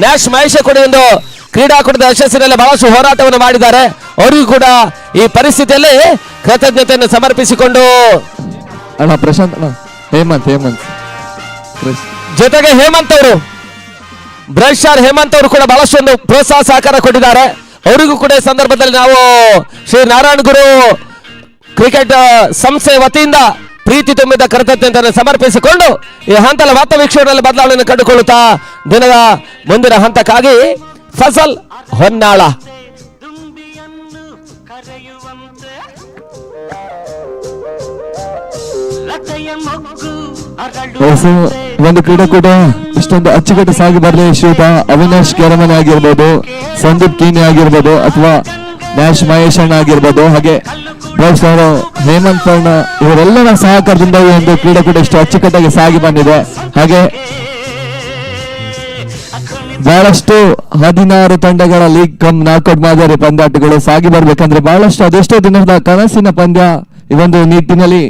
ನ್ಯಾಶ್ ಮಹೇಶ ಕೂಡ ಒಂದು ಕ್ರೀಡಾಕೂಟದ ಯಶಸ್ಸಿನಲ್ಲಿ ಬಹಳಷ್ಟು ಹೋರಾಟವನ್ನು ಮಾಡಿದ್ದಾರೆ. ಅವರಿಗೂ ಕೂಡ ಈ ಪರಿಸ್ಥಿತಿಯಲ್ಲಿ ಕೃತಜ್ಞತೆಯನ್ನು ಸಮರ್ಪಿಸಿಕೊಂಡು ಅಣ್ಣ ಪ್ರಶಾಂತ್ ಅಣ್ಣ, ಹೇಮಂತ್ ಜೊತೆಗೆ ಹೇಮಂತ್ ಅವರು, ಬ್ರಷರ್ ಹೇಮಂತ್ ಅವರು ಕೂಡ ಬಹಳಷ್ಟು ಒಂದು ಪ್ರೋತ್ಸಾಹ ಸಹಕಾರ ಕೊಟ್ಟಿದ್ದಾರೆ. ಅವರಿಗೂ ಕೂಡ ಈ ಸಂದರ್ಭದಲ್ಲಿ ನಾವು ಶ್ರೀ ನಾರಾಯಣ ಗುರು ಕ್ರಿಕೆಟ್ ಸಂಸ್ಥೆ ವತಿಯಿಂದ ಪ್ರೀತಿ ತುಂಬಿದ ಕೃತಜ್ಞತೆಯನ್ನು ಸಮರ್ಪಿಸಿಕೊಂಡು ಈ ಹಂತದ ವಾತಾವರಣದಲ್ಲಿ ಬದಲಾವಣೆಯನ್ನು ಕಂಡುಕೊಳ್ಳುತ್ತಾ ದಿನದ ಮುಂದಿನ ಹಂತಕ್ಕಾಗಿ ಫಸಲ್ ಹೊನ್ನಾಳ ಒಂದು ಕ್ರೀಡಾಕೂಟ ಇಷ್ಟೊಂದು ಅಚ್ಚುಕಟ್ಟು ಸಾಗಿ ಬರಲಿ ಶ್ರೀಯುತ ಅವಿನಾಶ್ ಕೆರಮನೆ ಆಗಿರ್ಬೋದು, ಸಂದೀಪ್ ಕೀನೆ ಆಗಿರ್ಬೋದು, ಅಥವಾ ನ್ಯಾಶ್ ಮಹೇಶ್ ಅಣ್ಣ ಆಗಿರ್ಬೋದು, ಹಾಗೆ ಬಾಯ್ಸ್ ಅವರು ಹೇಮಂತ್ ಅಣ್ಣ ಇವರೆಲ್ಲರ ಸಹಕಾರದಿಂದ ಈ ಒಂದು ಕ್ರೀಡಾಕೂಟ ಇಷ್ಟು ಅಚ್ಚುಕಟ್ಟಾಗಿ ಸಾಗಿ ಬಂದಿದೆ. ಹಾಗೆ ಬಹಳಷ್ಟು 16 ತಂಡಗಳ ಲೀಗ್ ಕಮ್ ನಾಕೌಟ್ ಮಾದರಿ ಪಂದ್ಯಾಟಗಳು ಸಾಗಿ ಬರ್ಬೇಕಂದ್ರೆ ಬಹಳಷ್ಟು ಅದೆಷ್ಟೋ ದಿನದ ಕನಸಿನ ಪಂದ್ಯ ಈ ಒಂದು ನಿಟ್ಟಿನಲ್ಲಿ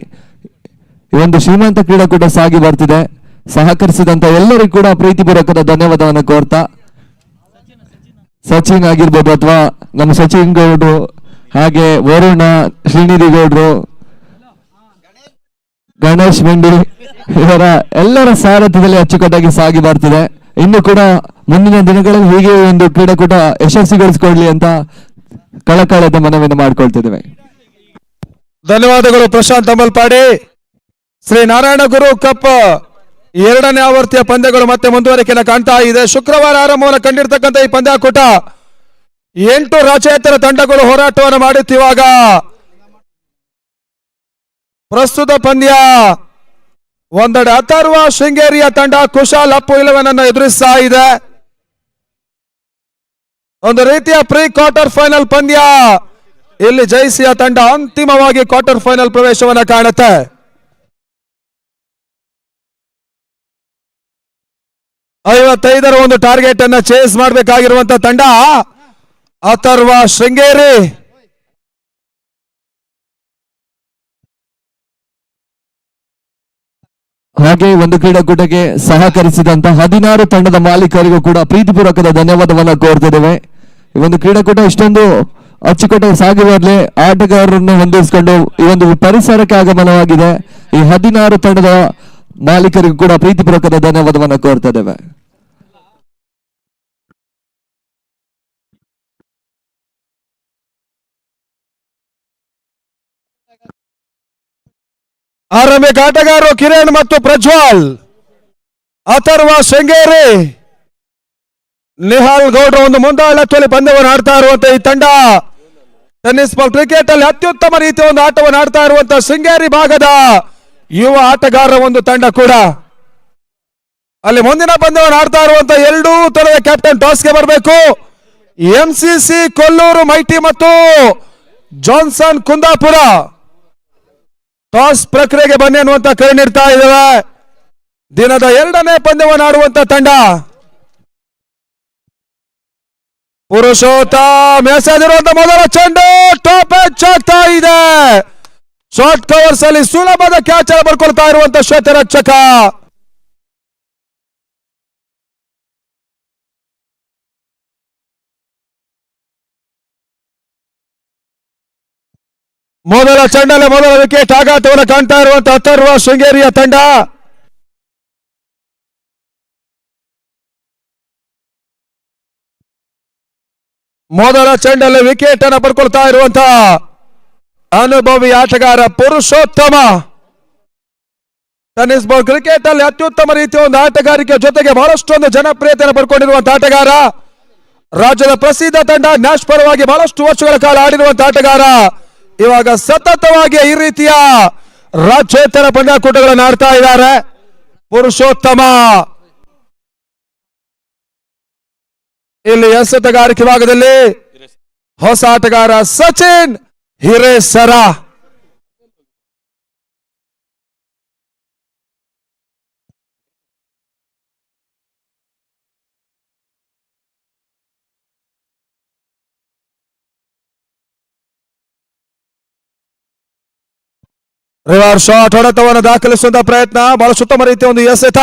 ಈ ಒಂದು ಶ್ರೀಮಂತ ಕ್ರೀಡಾಕೂಟ ಸಾಗಿ ಬರ್ತಿದೆ. ಸಹಕರಿಸಿದಂತ ಎಲ್ಲರಿಗೂ ಕೂಡ ಪ್ರೀತಿಪೂರ್ವಕದ ಧನ್ಯವಾದವನ್ನು ಕೋರ್ತಾ, ಸಚಿನ್ ಆಗಿರ್ಬೋದು ಅಥವಾ ನಮ್ಮ ಸಚಿನ್ ಗೌಡ್ರು, ಹಾಗೆ ವರುಣ, ಶ್ರೀನಿಧಿ ಗೌಡ್ರು, ಗಣೇಶ್ ಮೆಂಡಿ ಇವರ ಎಲ್ಲರ ಸಾರಥ್ಯದಲ್ಲಿ ಅಚ್ಚುಕಟ್ಟಾಗಿ ಸಾಗಿ ಬರ್ತಿದೆ. ಇನ್ನು ಕೂಡ ಮುಂದಿನ ದಿನಗಳಲ್ಲಿ ಹೀಗೆ ಒಂದು ಕ್ರೀಡಾಕೂಟ ಯಶಸ್ವಿಗೊಳಿಸಿಕೊಳ್ಳಿ ಅಂತ ಕಳಕಳದ ಮನವಿಯನ್ನು ಮಾಡಿಕೊಳ್ತಿದ್ದೇವೆ. ಧನ್ಯವಾದಗಳು ಪ್ರಶಾಂತ್ ಅಂಬಲ್ಪಾಡಿ. ಶ್ರೀ ನಾರಾಯಣ ಗುರು ಕಪ್ 2ನೇ ಆವೃತ್ತಿಯ ಪಂದ್ಯಗಳು ಮತ್ತೆ ಮುಂದುವರಿಕೆಯನ್ನು ಕಾಣ್ತಾ ಇದೆ. ಶುಕ್ರವಾರ ಆರಂಭವನ್ನು ಕಂಡಿರ್ತಕ್ಕಂಥ ಈ ಪಂದ್ಯಾಕೂಟ 8 ರಾಜ್ಯೇತರ ತಂಡಗಳು ಹೋರಾಟವನ್ನು ಮಾಡುತ್ತಿರುವಾಗ ಪ್ರಸ್ತುತ ಪಂದ್ಯ ಒಂದೆಡೆ ಅಥರ್ವ ಶೃಂಗೇರಿಯ ತಂಡ ಕುಶಾಲ್ ಅಪ್ಪು 11 ಅನ್ನು ಎದುರಿಸ್ತಾ ಇದೆ. ಒಂದು ರೀತಿಯ ಪ್ರೀ ಕ್ವಾರ್ಟರ್ ಫೈನಲ್ ಪಂದ್ಯ. ಇಲ್ಲಿ ಜೈಸಿಯ ತಂಡ ಅಂತಿಮವಾಗಿ ಕ್ವಾರ್ಟರ್ ಫೈನಲ್ ಪ್ರವೇಶವನ್ನ ಕಾಣುತ್ತೆ. ಐವತ್ತೈದರ ಒಂದು ಟಾರ್ಗೆಟ್ ಅನ್ನ ಚೇಸ್ ಮಾಡಬೇಕಾಗಿರುವಂತ ತಂಡ ಅಥರ್ವ ಶೃಂಗೇರಿ. ಹಾಗೆ ಒಂದು ಕ್ರೀಡಾಕೂಟಕ್ಕೆ ಸಹಕರಿಸಿದಂತ 16 ತಂಡದ ಮಾಲೀಕರಿಗೂ ಕೂಡ ಪ್ರೀತಿಪೂರ್ವಕದ ಧನ್ಯವಾದವನ್ನ ಕೋರ್ತಿದ್ದೇವೆ. ಈ ಒಂದು ಕ್ರೀಡಾಕೂಟ ಇಷ್ಟೊಂದು ಅಚ್ಚುಕಟ್ಟಾಗಿ ಸಾಗಿ ಬರಲಿ, ಆಟಗಾರರನ್ನು ಹೊಂದಿಸಿಕೊಂಡು ಈ ಒಂದು ಪರಿಸರಕ್ಕೆ ಆಗಮನವಾಗಿದೆ. ಈ 16 ತಂಡದ ಮಾಲೀಕರಿಗೂ ಕೂಡ ಪ್ರೀತಿಪೂರ್ವಕದ ಧನ್ಯವಾದವನ್ನ ಕೋರ್ತಾ ಇದ್ದೇವೆ. ಆರಂಭಿಕ ಆಟಗಾರರು ಕಿರಣ್ ಮತ್ತು ಪ್ರಜ್ವಲ್. ಅಥರ್ವ ಶೃಂಗೇರಿ ನಿಹಾಲ್ ಗೌಡ್ರ ಒಂದು ಮುಂದಾಳತ್ವದಲ್ಲಿ ಪಂದ್ಯವನ್ನು ಆಡ್ತಾ ಇರುವಂತಹ ಈ ತಂಡ ಟೆನ್ನಿಸ್ ಬಾಲ್ ಕ್ರಿಕೆಟ್ ಅಲ್ಲಿ ಅತ್ಯುತ್ತಮ ರೀತಿಯ ಒಂದು ಆಟವನ್ನು ಆಡ್ತಾ ಇರುವಂತಹ ಶೃಂಗೇರಿ ಭಾಗದ ಯುವ ಆಟಗಾರರ ಒಂದು ತಂಡ ಕೂಡ ಅಲ್ಲಿ ಮುಂದಿನ ಪಂದ್ಯವನ್ನು ಆಡ್ತಾ ಇರುವಂತಹ 2 ತಂಡದ ಕ್ಯಾಪ್ಟನ್ ಟಾಸ್ಗೆ ಬರಬೇಕು. ಎಂಸಿಸಿ ಕೊಲ್ಲೂರು ಮೈಟಿ ಮತ್ತು ಜಾನ್ಸನ್ ಕುಂದಾಪುರ ಟಾಸ್ ಪ್ರಕ್ರಿಯೆಗೆ ಬನ್ನಿ ಅನ್ನುವಂತ ಕರೆ ನೀಡ್ತಾ ಇದ್ದೇವೆ. ದಿನದ 2ನೇ ಪಂದ್ಯವನ್ನು ಆಡುವಂತ ತಂಡ ಪುರುಷೋತ್ತಮ್ ಎಸೆದಿರುವಂತ ಮೊದಲ ಚೆಂಡು ಟಾಪ್ ಎಚ್ ಆಗ್ತಾ ಇದೆ. ಶಾರ್ಟ್ ಕವರ್ಸ್ ಅಲ್ಲಿ ಸುಲಭದ ಕ್ಯಾಚ್ ಅನ್ನು ಬರ್ಕೊಳ್ತಾ ಇರುವಂತ ಶ್ವೇತರಕ್ಷಕ ಮೊದಲ ಚೆಂಡಲ್ಲಿ ಮೊದಲ ವಿಕೆಟ್ ಆಘಾತವನ್ನು ಕಾಣ್ತಾ ಇರುವಂತಹ ಅಥರ್ವ ಶೃಂಗೇರಿಯ ತಂಡ. ಮೊದಲ ಚೆಂಡಲ್ಲಿ ವಿಕೆಟ್ ಅನ್ನು ಪಡ್ಕೊಳ್ತಾ ಇರುವಂತಹ ಅನುಭವಿ ಆಟಗಾರ ಪುರುಷೋತ್ತಮ. ಟೆನ್ನಿಸ್ ಬಾಲ್ ಕ್ರಿಕೆಟ್ ಅಲ್ಲಿ ಅತ್ಯುತ್ತಮ ರೀತಿಯ ಒಂದು ಆಟಗಾರಿಕೆ ಜೊತೆಗೆ ಬಹಳಷ್ಟೊಂದು ಜನಪ್ರಿಯತೆಯನ್ನು ಪಡ್ಕೊಂಡಿರುವಂತಹ ಆಟಗಾರ. ರಾಜ್ಯದ ಪ್ರಸಿದ್ಧ ತಂಡ ನ್ಯಾಶ್ ಪರವಾಗಿ ಬಹಳಷ್ಟು ವರ್ಷಗಳ ಕಾಲ ಆಡಿರುವಂತಹ ಆಟಗಾರ. ಇವಾಗ ಸತತವಾಗಿ ಈ ರೀತಿಯ ರಾಜ್ಯೇತರ ಪಂದ್ಯಾಕೂಟಗಳನ್ನು ಆಡ್ತಾ ಇದ್ದಾರೆ ಪುರುಷೋತ್ತಮ. ಇಲ್ಲಿ ಎಸೆತಗಾರಿಕೆ ಭಾಗದಲ್ಲಿ ಹೊಸ ಆಟಗಾರ ಸಚಿನ್ ಹಿರೇಸರ. ರಿವರ್ಸ್ ಶಾಟ್ ಹೊಡೆತವನ್ನು ದಾಖಲಿಸುವಂತಹ ಪ್ರಯತ್ನ, ಬಹಳ ಉತ್ತಮ ರೀತಿಯ ಒಂದು ಎಸೆತ.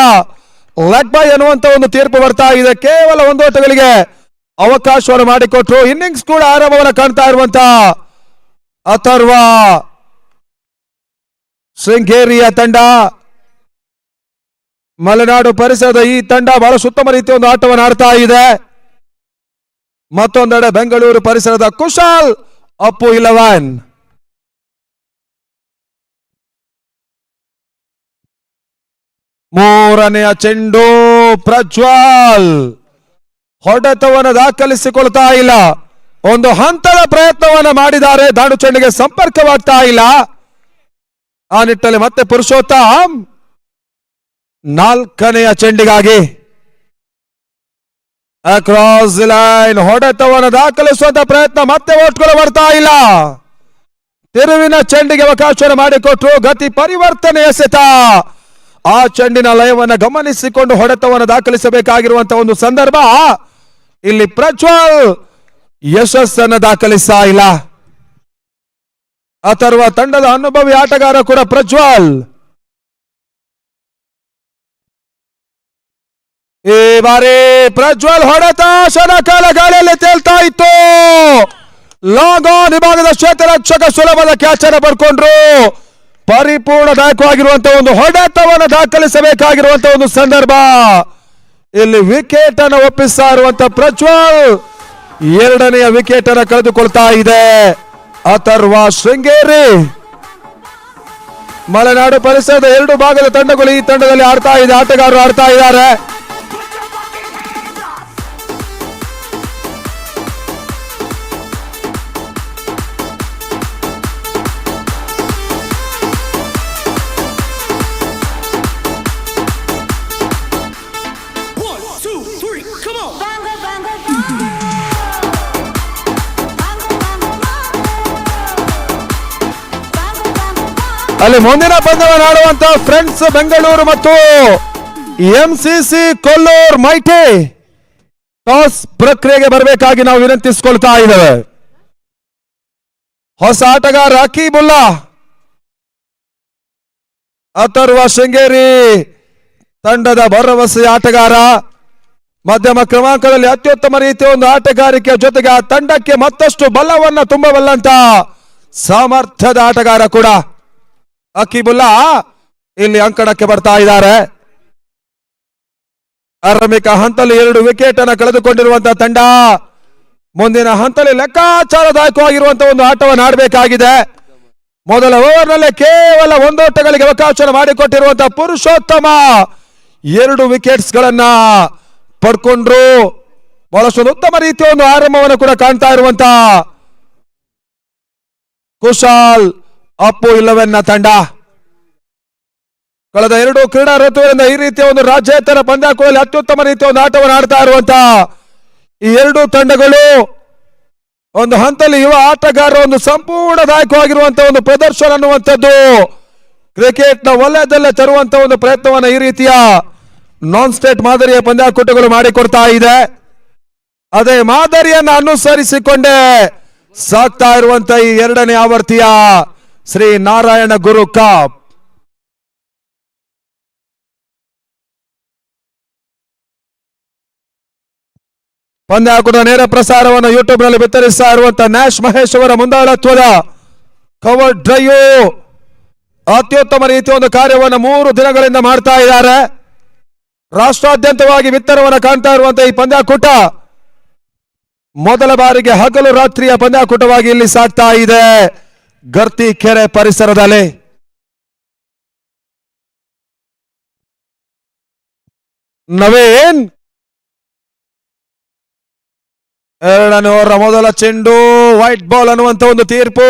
ಲೆಗ್ ಬೈ ಅನ್ನುವಂತ ಒಂದು ತೀರ್ಪು ಬರ್ತಾ ಇದೆ. ಕೇವಲ 1 ಓಟಗಳಿಗೆ ಅವಕಾಶವನ್ನು ಮಾಡಿಕೊಟ್ರು. ಇನ್ನಿಂಗ್ಸ್ ಕೂಡ ಆರಂಭವನ್ನು ಕಾಣ್ತಾ ಇರುವಂತ ಅಥರ್ವ ಶೃಂಗೇರಿಯ ತಂಡ. ಮಲೆನಾಡು ಪರಿಸರದ ಈ ತಂಡ ಬಹಳ ಉತ್ತಮ ರೀತಿಯ ಒಂದು ಆಟವನ್ನು ಆಡ್ತಾ ಇದೆ. ಮತ್ತೊಂದೆಡೆ ಬೆಂಗಳೂರು ಪರಿಸರದ ಕುಶಾಲ್ ಅಪ್ಪು 11. ಮೂರನೆಯ ಚೆಂಡು ಪ್ರಜ್ವಲ್ ಹೊಡೆತವನ್ನು ದಾಖಲಿಸಿಕೊಳ್ತಾ ಇಲ್ಲ. ಒಂದು ಹಂತದ ಪ್ರಯತ್ನವನ್ನು ಮಾಡಿದ್ದಾರೆ, ದಾಂಡು ಚೆಂಡಿಗೆ ಸಂಪರ್ಕವಾಗ್ತಾ ಇಲ್ಲ. ಆ ನಿಟ್ಟಲ್ಲಿ ಮತ್ತೆ ಪುರುಷೋತ್ತಮ್ ನಾಲ್ಕನೆಯ ಚೆಂಡಿಗಾಗಿ ಅಕ್ರಾಸ್ ದಿ ಲೈನ್ ಹೊಡೆತವನ್ನು ದಾಖಲಿಸುವಂತ ಪ್ರಯತ್ನ, ಮತ್ತೆ ಓಟ್ಗಳು ಬರ್ತಾ ಇಲ್ಲ. ತಿರುವಿನ ಚೆಂಡಿಗೆ ಅವಕಾಶ ಮಾಡಿಕೊಟ್ರು, ಗತಿ ಪರಿವರ್ತನೆ ಎಸೆತ. ಆ ಚೆಂಡಿನ ಲಯವನ್ನು ಗಮನಿಸಿಕೊಂಡು ಹೊಡೆತವನ್ನು ದಾಖಲಿಸಬೇಕಾಗಿರುವಂತಹ ಒಂದು ಸಂದರ್ಭ. ಇಲ್ಲಿ ಪ್ರಜ್ವಲ್ ಯಶಸ್ಸನ್ನು ದಾಖಲಿಸ್ತಾ ಇಲ್ಲ. ಅಥರ್ವ ತಂಡದ ಅನುಭವಿ ಆಟಗಾರ ಕೂಡ ಪ್ರಜ್ವಲ್. ಈ ಬಾರಿ ಪ್ರಜ್ವಲ್ ಹೊಡೆತ ಶನಕಾಲ ಗಾಳಿಯಲ್ಲಿ ತೇಲ್ತಾ ಇತ್ತು. ಲಾಂಗ್ ಆನ್ ವಿಭಾಗದ ಕ್ಷೇತ್ರರಕ್ಷಕ ಸುಲಭದ ಕ್ಯಾಚ್ ಅನ್ನು ಪಡ್ಕೊಂಡ್ರು. ಪರಿಪೂರ್ಣದಾಯಕವಾಗಿರುವಂತಹ ಒಂದು ಹೊಡೆತವನ್ನು ದಾಖಲಿಸಬೇಕಾಗಿರುವಂತಹ ಒಂದು ಸಂದರ್ಭ. ಇಲ್ಲಿ ವಿಕೆಟ್ ಅನ್ನು ಒಪ್ಪಿಸ್ತಾ ಇರುವಂತಹ ಪ್ರಜ್ವಲ್ ಎರಡನೆಯ ವಿಕೆಟ್ ಅನ್ನು ಕಳೆದುಕೊಳ್ತಾ ಇದೆ. ಅಥರ್ವ ಶೃಂಗೇರಿ. ಮಲೆನಾಡು ಪರಿಸರದ ಎರಡು ಭಾಗದ ತಂಡಗಳು ಈ ತಂಡದಲ್ಲಿ ಆಡ್ತಾ ಇದೆ, ಆಟಗಾರರು ಆಡ್ತಾ ಇದ್ದಾರೆ. ಅಲ್ಲಿ ಮುಂದಿನ ಪಂದ್ಯವನ್ನು ಆಡುವಂತ ಫ್ರೆಂಡ್ಸ್ ಬೆಂಗಳೂರು ಮತ್ತು ಎಂಸಿಸಿ ಕೊಲ್ಲೂರ್ ಮೈಟಿ ಟಾಸ್ ಪ್ರಕ್ರಿಯೆಗೆ ಬರಬೇಕಾಗಿ ನಾವು ವಿನಂತಿಸಿಕೊಳ್ತಾ ಇದ್ದೇವೆ. ಹೊಸ ಆಟಗಾರ ಅಕೀಬುಲ್ಲಾ, ಅಥರ್ವ ಶೃಂಗೇರಿ ತಂಡದ ಭರವಸೆಯ ಆಟಗಾರ. ಮಧ್ಯಮ ಕ್ರಮಾಂಕದಲ್ಲಿ ಅತ್ಯುತ್ತಮ ರೀತಿಯ ಒಂದು ಆಟಗಾರಿಕೆಯ ಜೊತೆಗೆ ಆ ತಂಡಕ್ಕೆ ಮತ್ತಷ್ಟು ಬಲವನ್ನ ತುಂಬಬಲ್ಲಂತ ಸಾಮರ್ಥ್ಯದ ಆಟಗಾರ ಕೂಡ ಅಕೀಬುಲ್ಲಾ ಇಲ್ಲಿ ಅಂಕಣಕ್ಕೆ ಬರ್ತಾ ಇದ್ದಾರೆ. ಆರಂಭಿಕ ಹಂತದಲ್ಲಿ 2 ವಿಕೆಟ್ ಅನ್ನು ಕಳೆದುಕೊಂಡಿರುವಂತಹ ತಂಡ ಮುಂದಿನ ಹಂತದಲ್ಲಿ ಲೆಕ್ಕಾಚಾರದಾಯಕವಾಗಿರುವಂತಹ ಒಂದು ಆಟವನ್ನು ಆಡಬೇಕಾಗಿದೆ. ಮೊದಲ ಓವರ್ನಲ್ಲೇ ಕೇವಲ 1 ಓಟಗಳಿಗೆ ಅವಕಾಶ ಮಾಡಿಕೊಟ್ಟಿರುವಂತಹ ಪುರುಷೋತ್ತಮ 2 ವಿಕೆಟ್ಸ್ ಗಳನ್ನ ಪಡ್ಕೊಂಡ್ರು. ಬಹಳಷ್ಟು ಉತ್ತಮ ರೀತಿಯ ಒಂದು ಆರಂಭವನ್ನು ಕೂಡ ಕಾಣ್ತಾ ಇರುವಂತಹ ಕುಶಾಲ್ ಅಪ್ಪು 11ನ ತಂಡ ಕಳೆದ 2 ಕ್ರೀಡಾ ಋತುವಿನಿಂದ ಈ ರೀತಿಯ ಒಂದು ರಾಜ್ಯೇತರ ಪಂದ್ಯಾವಳಿಯಲ್ಲಿ ಅತ್ಯುತ್ತಮ ರೀತಿಯ ಒಂದು ಆಟವನ್ನು ಆಡ್ತಾ ಇರುವಂತಹ ಈ 2 ತಂಡಗಳು ಒಂದು ಹಂತದಲ್ಲಿ ಯುವ ಆಟಗಾರರ ಒಂದು ಸಂಪೂರ್ಣದಾಯಕವಾಗಿರುವಂತಹ ಒಂದು ಪ್ರದರ್ಶನ ಅನ್ನುವಂಥದ್ದು ಕ್ರಿಕೆಟ್ನ ವಲಯದಲ್ಲೇ ತರುವಂತಹ ಒಂದು ಪ್ರಯತ್ನವನ್ನು ಈ ರೀತಿಯ ನಾನ್ ಸ್ಟೇಟ್ ಮಾದರಿಯ ಪಂದ್ಯಾಕೂಟಗಳು ಮಾಡಿಕೊಡ್ತಾ ಇದೆ. ಅದೇ ಮಾದರಿಯನ್ನು ಅನುಸರಿಸಿಕೊಂಡೇ ಸಾಗ್ತಾ ಇರುವಂತಹ ಈ 2ನೇ ಆವರ್ತಿಯ ಶ್ರೀ ನಾರಾಯಣ ಗುರು ಕಪ್. ಪಂದ್ಯಾಕೂಟದ ನೇರ ಪ್ರಸಾರವನ್ನು ಯೂಟ್ಯೂಬ್ ನಲ್ಲಿ ಬಿತ್ತರಿಸ್ತಾ ಇರುವಂತಹ ನ್ಯಾಶ್ ಮಹೇಶ್ ಅವರ ಮುಂದಾಳತ್ವದ ಕವರ್ ಡ್ರೈವ್ ಅತ್ಯುತ್ತಮ ರೀತಿಯ ಒಂದು ಕಾರ್ಯವನ್ನು 3 ದಿನಗಳಿಂದ ಮಾಡ್ತಾ ಇದ್ದಾರೆ. ರಾಷ್ಟ್ರಾದ್ಯಂತವಾಗಿ ಬಿತ್ತರವನ್ನು ಕಾಣ್ತಾ ಇರುವಂತಹ ಈ ಪಂದ್ಯಾಕೂಟ ಮೊದಲ ಬಾರಿಗೆ ಹಗಲು ರಾತ್ರಿಯ ಪಂದ್ಯಾಕೂಟವಾಗಿ ಇಲ್ಲಿ ಸಾಗ್ತಾ ಇದೆ ಗರ್ತಿ ಕೆರೆ ಪರಿಸರದಲ್ಲಿ. ನವೀನ್ 2ನೇ ಓವರ್ ಮೊದಲ ಚೆಂಡು ವೈಟ್ ಬಾಲ್ ಅನ್ನುವಂತ ಒಂದು ತೀರ್ಪು.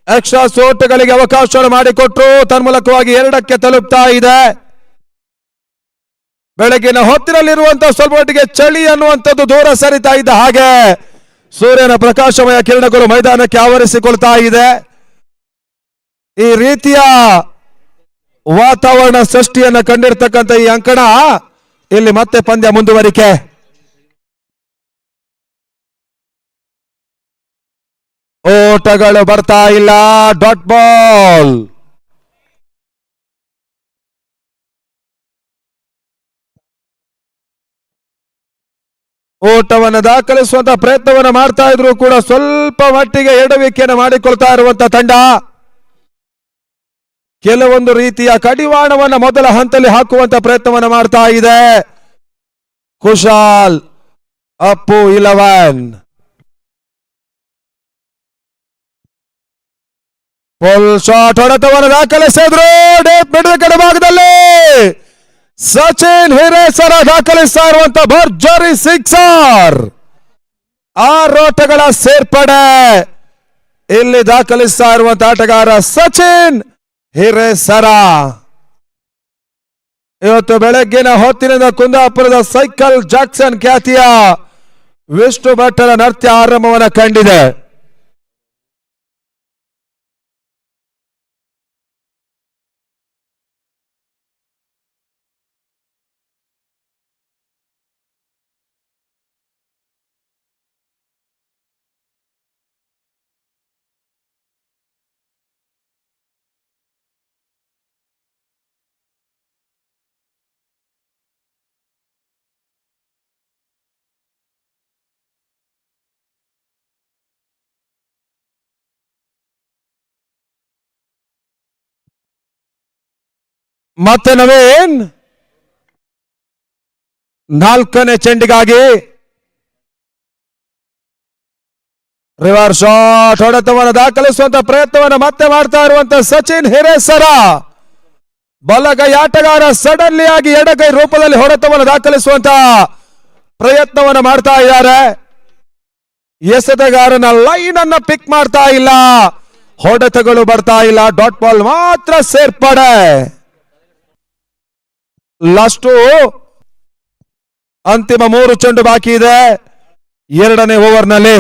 ಎಕ್ಸ್ಟ್ರಾ ಸೋಟುಗಳಿಗೆ ಅವಕಾಶ ಮಾಡಿಕೊಟ್ರು, ತನ್ಮೂಲಕವಾಗಿ 2ಕ್ಕೆ ತಲುಪ್ತಾ ಇದೆ. ಬೆಳಗಿನ ಹೊತ್ತಿನಲ್ಲಿರುವಂತಹ ಸ್ವಲ್ಪ ಮಟ್ಟಿಗೆ ಚಳಿ ಅನ್ನುವಂಥದ್ದು ದೂರ ಸರಿತಾ ಇದ್ದ ಹಾಗೆ ಸೂರ್ಯನ ಪ್ರಕಾಶಮಯ ಕಿರಣಗಳು ಮೈದಾನಕ್ಕೆ ಆವರಿಸಿಕೊಳ್ತಾ ಇದೆ. ಈ ರೀತಿಯ ವಾತಾವರಣ ಸೃಷ್ಟಿಯನ್ನು ಕಂಡಿರ್ತಕ್ಕಂಥ ಈ ಅಂಕಣ ಇಲ್ಲಿ ಮತ್ತೆ ಪಂದ್ಯ ಮುಂದುವರಿಕೆ. ಓಟಗಳು ಬರ್ತಾ ಇಲ್ಲ, ಡಾಟ್ ಬಾಲ್. ಓಟವನ್ನು ದಾಖಲಿಸುವಂತಹ ಪ್ರಯತ್ನವನ್ನು ಮಾಡ್ತಾ ಇದ್ರು ಕೂಡ ಸ್ವಲ್ಪ ಮಟ್ಟಿಗೆ ಎಡವಿಕೆಯನ್ನು ಮಾಡಿಕೊಳ್ತಾ ಇರುವಂತಹ ತಂಡ ಕೆಲವೊಂದು ರೀತಿಯ ಕಡಿವಾಣವನ್ನು ಮೊದಲ ಹಂತದಲ್ಲಿ ಹಾಕುವಂತ ಪ್ರಯತ್ನವನ್ನು ಮಾಡ್ತಾ ಇದೆ. ಕುಶಾಲ್ ಅಪ್ಪು 11 ಫುಲ್ ಶಾಟ್ ಹೊಡೆತವನ್ನು ದಾಖಲಿಸಿದ್ರು. ಕಡೆ ಭಾಗದಲ್ಲಿ ಸಚಿನ್ ಹಿರೇಸರ ದಾಖಲಿಸ್ತಾ ಇರುವಂತ ಭರ್ಜರಿ ಸಿಕ್ಸರ್. 6 ಓಟಗಳ ಸೇರ್ಪಡೆ ಇಲ್ಲಿ ದಾಖಲಿಸ್ತಾ ಇರುವಂತ ಆಟಗಾರ ಸಚಿನ್ ಹಿರೇಸರ. ಇವತ್ತು ಬೆಳಗ್ಗಿನ ಹೊತ್ತಿನಿಂದ ಕುಂದಾಪುರದ ಸೈಕಲ್ ಜಾಕ್ಸನ್ ಖ್ಯಾತಿಯ ವಿಷ್ಣು ಭಟ್ಟರ ನೃತ್ಯ ಆರಂಭವನ್ನ ಕಂಡಿದೆ. ಮತ್ತೆ ನವೀನ್ ನಾಲ್ಕನೇ ಚೆಂಡಿಗಾಗಿ ರಿವರ್ಸ್ ಶಾಟ್ ಹೊಡೆತವನ್ನು ದಾಖಲಿಸುವಂತ ಪ್ರಯತ್ನವನ್ನು ಮತ್ತೆ ಮಾಡ್ತಾ ಇರುವಂತ ಸಚಿನ್ ಹಿರೇಸರ. ಬಲಗೈ ಆಟಗಾರ ಸಡನ್ಲಿ ಆಗಿ ಎಡಗೈ ರೂಪದಲ್ಲಿ ಹೊಡೆತವನ್ನು ದಾಖಲಿಸುವಂತ ಪ್ರಯತ್ನವನ್ನು ಮಾಡ್ತಾ ಇದ್ದಾರೆ. ಎಸೆತಗಾರನ ಲೈನ್ ಅನ್ನ ಪಿಕ್ ಮಾಡ್ತಾ ಇಲ್ಲ, ಹೊಡೆತಗಳು ಬರ್ತಾ ಇಲ್ಲ, ಡಾಟ್ ಬಾಲ್ ಮಾತ್ರ ಸೇರ್ಪಡೆ. ಲಾಸ್ಟು ಅಂತಿಮ 3 ಚೆಂಡು ಬಾಕಿ ಇದೆ ಎರಡನೇ ಓವರ್ನಲ್ಲಿ.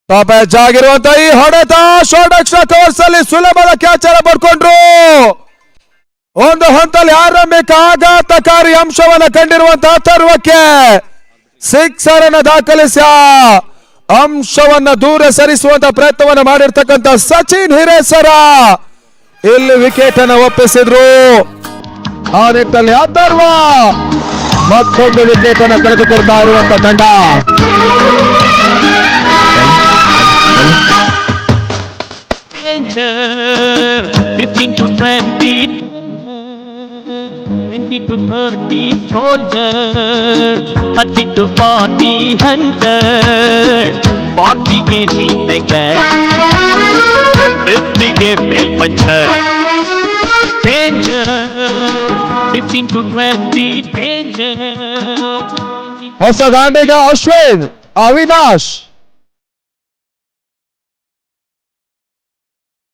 ಟಾಪ್ ಎಡ್ಜ್ ಆಗಿರುವಂತ ಈ ಹೊಡೆತ ಶಾರ್ಟ್ ಎಕ್ಸ್ಟ್ರಾ ಕವರ್ಸ್ ಅಲ್ಲಿ ಸುಲಭದ ಕ್ಯಾಚ್ ಅನ್ನು ಪಡ್ಕೊಂಡ್ರು. ಒಂದು ಹಂತದಲ್ಲಿ ಆರಂಭಿಕ ಆಘಾತಕಾರಿ ಅಂಶವನ್ನ ಕಂಡಿರುವಂತಹ ಅಥರ್ವಕ್ಕೆ ಸಿಕ್ಸರ್ ಅನ್ನು ದಾಖಲಿಸಿ ಅಂಶವನ್ನ ದೂರ ಸರಿಸುವಂತ ಪ್ರಯತ್ನವನ್ನು ಮಾಡಿರ್ತಕ್ಕಂಥ ಸಚಿನ್ ಹಿರೇಸರ ಇಲ್ಲಿ ವಿಕೆಟ್ ಅನ್ನು ಒಪ್ಪಿಸಿದ್ರು. ಆ ನಿಟ್ಟಿನಲ್ಲಿ ಅಥರ್ವ ಮತ್ತೊಂದು ವಿಕೆಟ್ ಅನ್ನು ಕಳೆದುಕೊಳ್ತಾ ಇರುವಂತ ತಂಡ. Danger, 15 to 20, 20 to 30 soldiers, 30 to 40 hunters, 40 get like that, 50 get puncher. Danger, 15 to 20, danger. ಹೊಸ ದಾಂಡಿಗ ಅಶ್ವಿನ್, ಅವಿನಾಶ್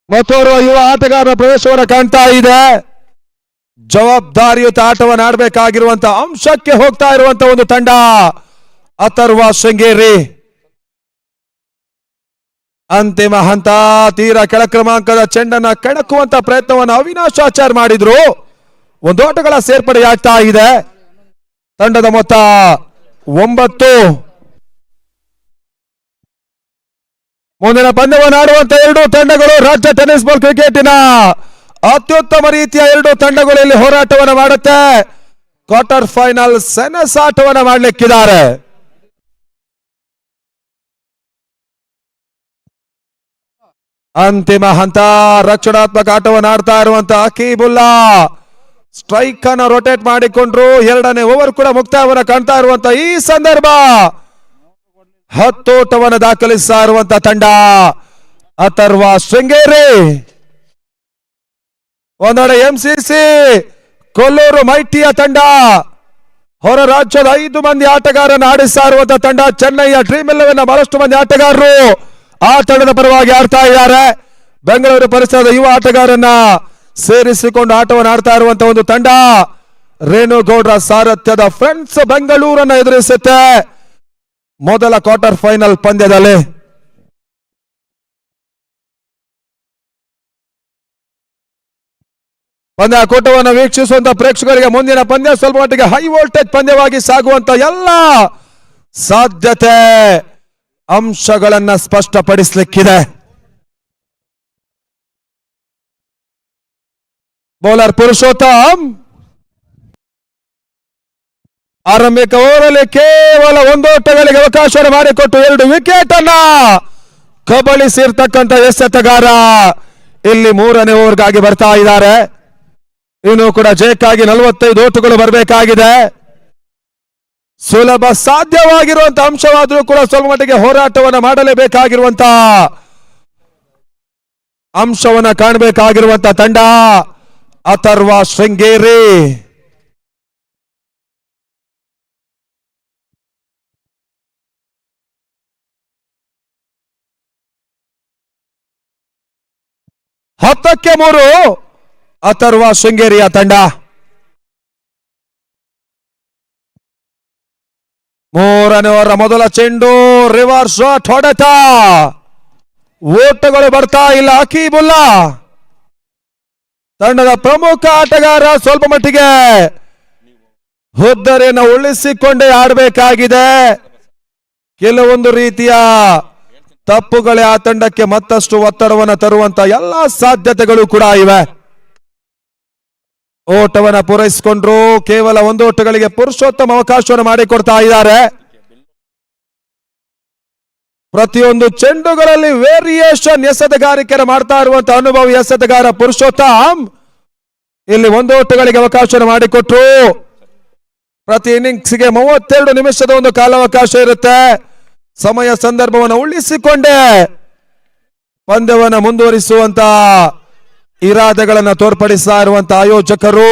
ಮತ್ತೋರ್ವ ಯುವ ಆಟಗಾರರ ಪ್ರವೇಶವನ್ನು ಕಾಣ್ತಾ ಇದೆ. ಜವಾಬ್ದಾರಿಯುತ ಆಟವನ್ನು ಆಡಬೇಕಾಗಿರುವಂತ ಅಂಶಕ್ಕೆ ಹೋಗ್ತಾ ಇರುವಂತ ಒಂದು ತಂಡ ಅಥರ್ವ ಶೃಂಗೇರಿ. ಅಂತಿಮ ಹಂತ ತೀರಾ ಕೆಳ ಕ್ರಮಾಂಕದ ಚೆಂಡನ್ನ ಕೆಣಕುವಂತ ಪ್ರಯತ್ನವನ್ನು ಅವಿನಾಶ್ ಆಚಾರ್ ಮಾಡಿದ್ರು. ಒಂದು ಆಟಗಳ ಸೇರ್ಪಡೆಯಾಗ್ತಾ ಇದೆ. ತಂಡದ ಮೊತ್ತ 9. ಮುಂದಿನ ಪಂದ್ಯವನ್ನು ಆಡುವಂತ ಎರಡೂ ತಂಡಗಳು ರಾಜ್ಯ ಟೆನ್ನಿಸ್ ಬಾಲ್ ಕ್ರಿಕೆಟಿನ ಅತ್ಯುತ್ತಮ ರೀತಿಯ ಎರಡೂ ತಂಡಗಳು ಇಲ್ಲಿ ಹೋರಾಟವನ್ನು ಮಾಡುತ್ತೆ. ಕ್ವಾರ್ಟರ್ ಫೈನಲ್ ಸೆನೆಸ್ ಆಟವನ್ನು ಮಾಡಲಿಕ್ಕಿದ್ದಾರೆ. ಅಂತಿಮ ಹಂತ ರಕ್ಷಣಾತ್ಮಕ ಆಟವನ್ನು ಆಡ್ತಾ ಇರುವಂತ ಅಕೀಬುಲ್ಲಾ ಸ್ಟ್ರೈಕ್ ಅನ್ನು ರೊಟೇಟ್ ಮಾಡಿಕೊಂಡ್ರು. ಎರಡನೇ ಓವರ್ ಕೂಡ ಮುಕ್ತಾಯವನ್ನು ಕಾಣ್ತಾ ಇರುವಂತ ಈ ಸಂದರ್ಭ 10 ಓಟವನ್ನು ದಾಖಲಿಸ್ತಾ ಇರುವಂತ ತಂಡ ಅಥರ್ವ ಶೃಂಗೇರಿ. ಒಂದೆಡೆ ಎಂಸಿಸಿ ಕೊಲ್ಲೂರು ಮೈಟಿಯ ತಂಡ, ಹೊರ ರಾಜ್ಯದ 5 ಮಂದಿ ಆಟಗಾರರನ್ನು ಆಡಿಸ್ತಾ ಇರುವಂತ ತಂಡ ಚೆನ್ನೈಯ ಡ್ರೀಮ್ 11 ಬಹಳಷ್ಟು ಮಂದಿ ಆಟಗಾರರು ಆ ತಂಡದ ಪರವಾಗಿ ಆಡ್ತಾ ಇದ್ದಾರೆ. ಬೆಂಗಳೂರು ಪರಿಸರದ ಯುವ ಆಟಗಾರರನ್ನ ಸೇರಿಸಿಕೊಂಡು ಆಟವನ್ನು ಆಡ್ತಾ ಇರುವಂತ ಒಂದು ತಂಡ ರೇಣುಗೌಡರ ಸಾರಥ್ಯದ ಫ್ರೆಂಡ್ಸ್ ಬೆಂಗಳೂರನ್ನು ಎದುರಿಸುತ್ತೆ ಮೊದಲ ಕ್ವಾರ್ಟರ್ ಫೈನಲ್ ಪಂದ್ಯದಲ್ಲಿ. ಪಂದ್ಯ ಕೂಟವನ್ನು ವೀಕ್ಷಿಸುವಂತ ಪ್ರೇಕ್ಷಕರಿಗೆ ಮುಂದಿನ ಪಂದ್ಯ ಸ್ವಲ್ಪ ಮಟ್ಟಿಗೆ ಹೈ ವೋಲ್ಟೇಜ್ ಪಂದ್ಯವಾಗಿ ಸಾಗುವಂತ ಎಲ್ಲ ಸಾಧ್ಯತೆ ಅಂಶಗಳನ್ನ ಸ್ಪಷ್ಟಪಡಿಸಲಿಕ್ಕಿದೆ. ಬೌಲರ್ ಪುರುಷೋತ್ತಮ್ ಆರಂಭಿಕ ಓವರಲ್ಲಿ ಕೇವಲ 1 ಓಟಗಳಿಗೆ ಅವಕಾಶ ಮಾಡಿಕೊಟ್ಟು 2 ವಿಕೆಟ್ ಅನ್ನ ಕಬಳಿಸಿರ್ತಕ್ಕಂಥ ಎಸೆತಗಾರ ಇಲ್ಲಿ 3ನೇ ಓವರ್ಗಾಗಿ ಬರ್ತಾ ಇದ್ದಾರೆ. ಇನ್ನು ಕೂಡ ಜಯಕ್ಕಾಗಿ 45 ಓಟಗಳು ಬರಬೇಕಾಗಿದೆ. ಸುಲಭ ಸಾಧ್ಯವಾಗಿರುವಂತ ಅಂಶವಾದರೂ ಕೂಡ ಸ್ವಲ್ಪ ಮಟ್ಟಿಗೆ ಹೋರಾಟವನ್ನು ಮಾಡಲೇಬೇಕಾಗಿರುವಂತ ಅಂಶವನ್ನ ಕಾಣಬೇಕಾಗಿರುವಂತ ತಂಡ ಅಥರ್ವ ಶೃಂಗೇರಿ. 10-3 ಅಥರ್ವ ಶೃಂಗೇರಿಯ ತಂಡ. ಮೂರನೇ ಓವರ್ ಮೊದಲ ಚೆಂಡು, ರಿವರ್ಸ್ ಶಾಟ್ ಹೊಡೆತ, ಓಟಗಳು ಬರ್ತಾ ಇಲ್ಲ. ಅಕೀಬುಲ್ಲಾ ತಂಡದ ಪ್ರಮುಖ ಆಟಗಾರ ಸ್ವಲ್ಪ ಮಟ್ಟಿಗೆ ಹುದ್ದರಿಯನ್ನು ಉಳಿಸಿಕೊಂಡೇ ಆಡಬೇಕಾಗಿದೆ. ಕೆಲವೊಂದು ರೀತಿಯ ತಪ್ಪುಗಳೇ ಆ ತಂಡಕ್ಕೆ ಮತ್ತಷ್ಟು ಒತ್ತಡವನ್ನು ತರುವಂತ ಎಲ್ಲಾ ಸಾಧ್ಯತೆಗಳು ಕೂಡ ಇವೆ. ಓಟವನ್ನು ಪೂರೈಸಿಕೊಂಡ್ರು. ಕೇವಲ 1 ಓಟಗಳಿಗೆ ಪುರುಷೋತ್ತಮ ಅವಕಾಶವನ್ನು ಮಾಡಿಕೊಡ್ತಾ ಇದ್ದಾರೆ. ಪ್ರತಿಯೊಂದು ಚೆಂಡುಗಳಲ್ಲಿ ವೇರಿಯೇಷನ್ ಎಸೆತಗಾರಿಕೆಯನ್ನು ಮಾಡ್ತಾ ಇರುವಂತಹ ಅನುಭವಿ ಎಸೆತಗಾರ ಪುರುಷೋತ್ತಮ್ ಇಲ್ಲಿ 1 ಓಟಗಳಿಗೆ ಅವಕಾಶವನ್ನು ಮಾಡಿಕೊಟ್ರು. ಪ್ರತಿ ಇನ್ನಿಂಗ್ಸ್ಗೆ 32 ನಿಮಿಷದ ಒಂದು ಕಾಲಾವಕಾಶ ಇರುತ್ತೆ. ಸಮಯ ಸಂದರ್ಭವನ್ನು ಉಳಿಸಿಕೊಂಡೇ ಪಂದ್ಯವನ್ನು ಮುಂದುವರಿಸುವಂತ ಇರಾದೆಗಳನ್ನು ತೋರ್ಪಡಿಸ್ತಾ ಇರುವಂತಹ ಆಯೋಜಕರು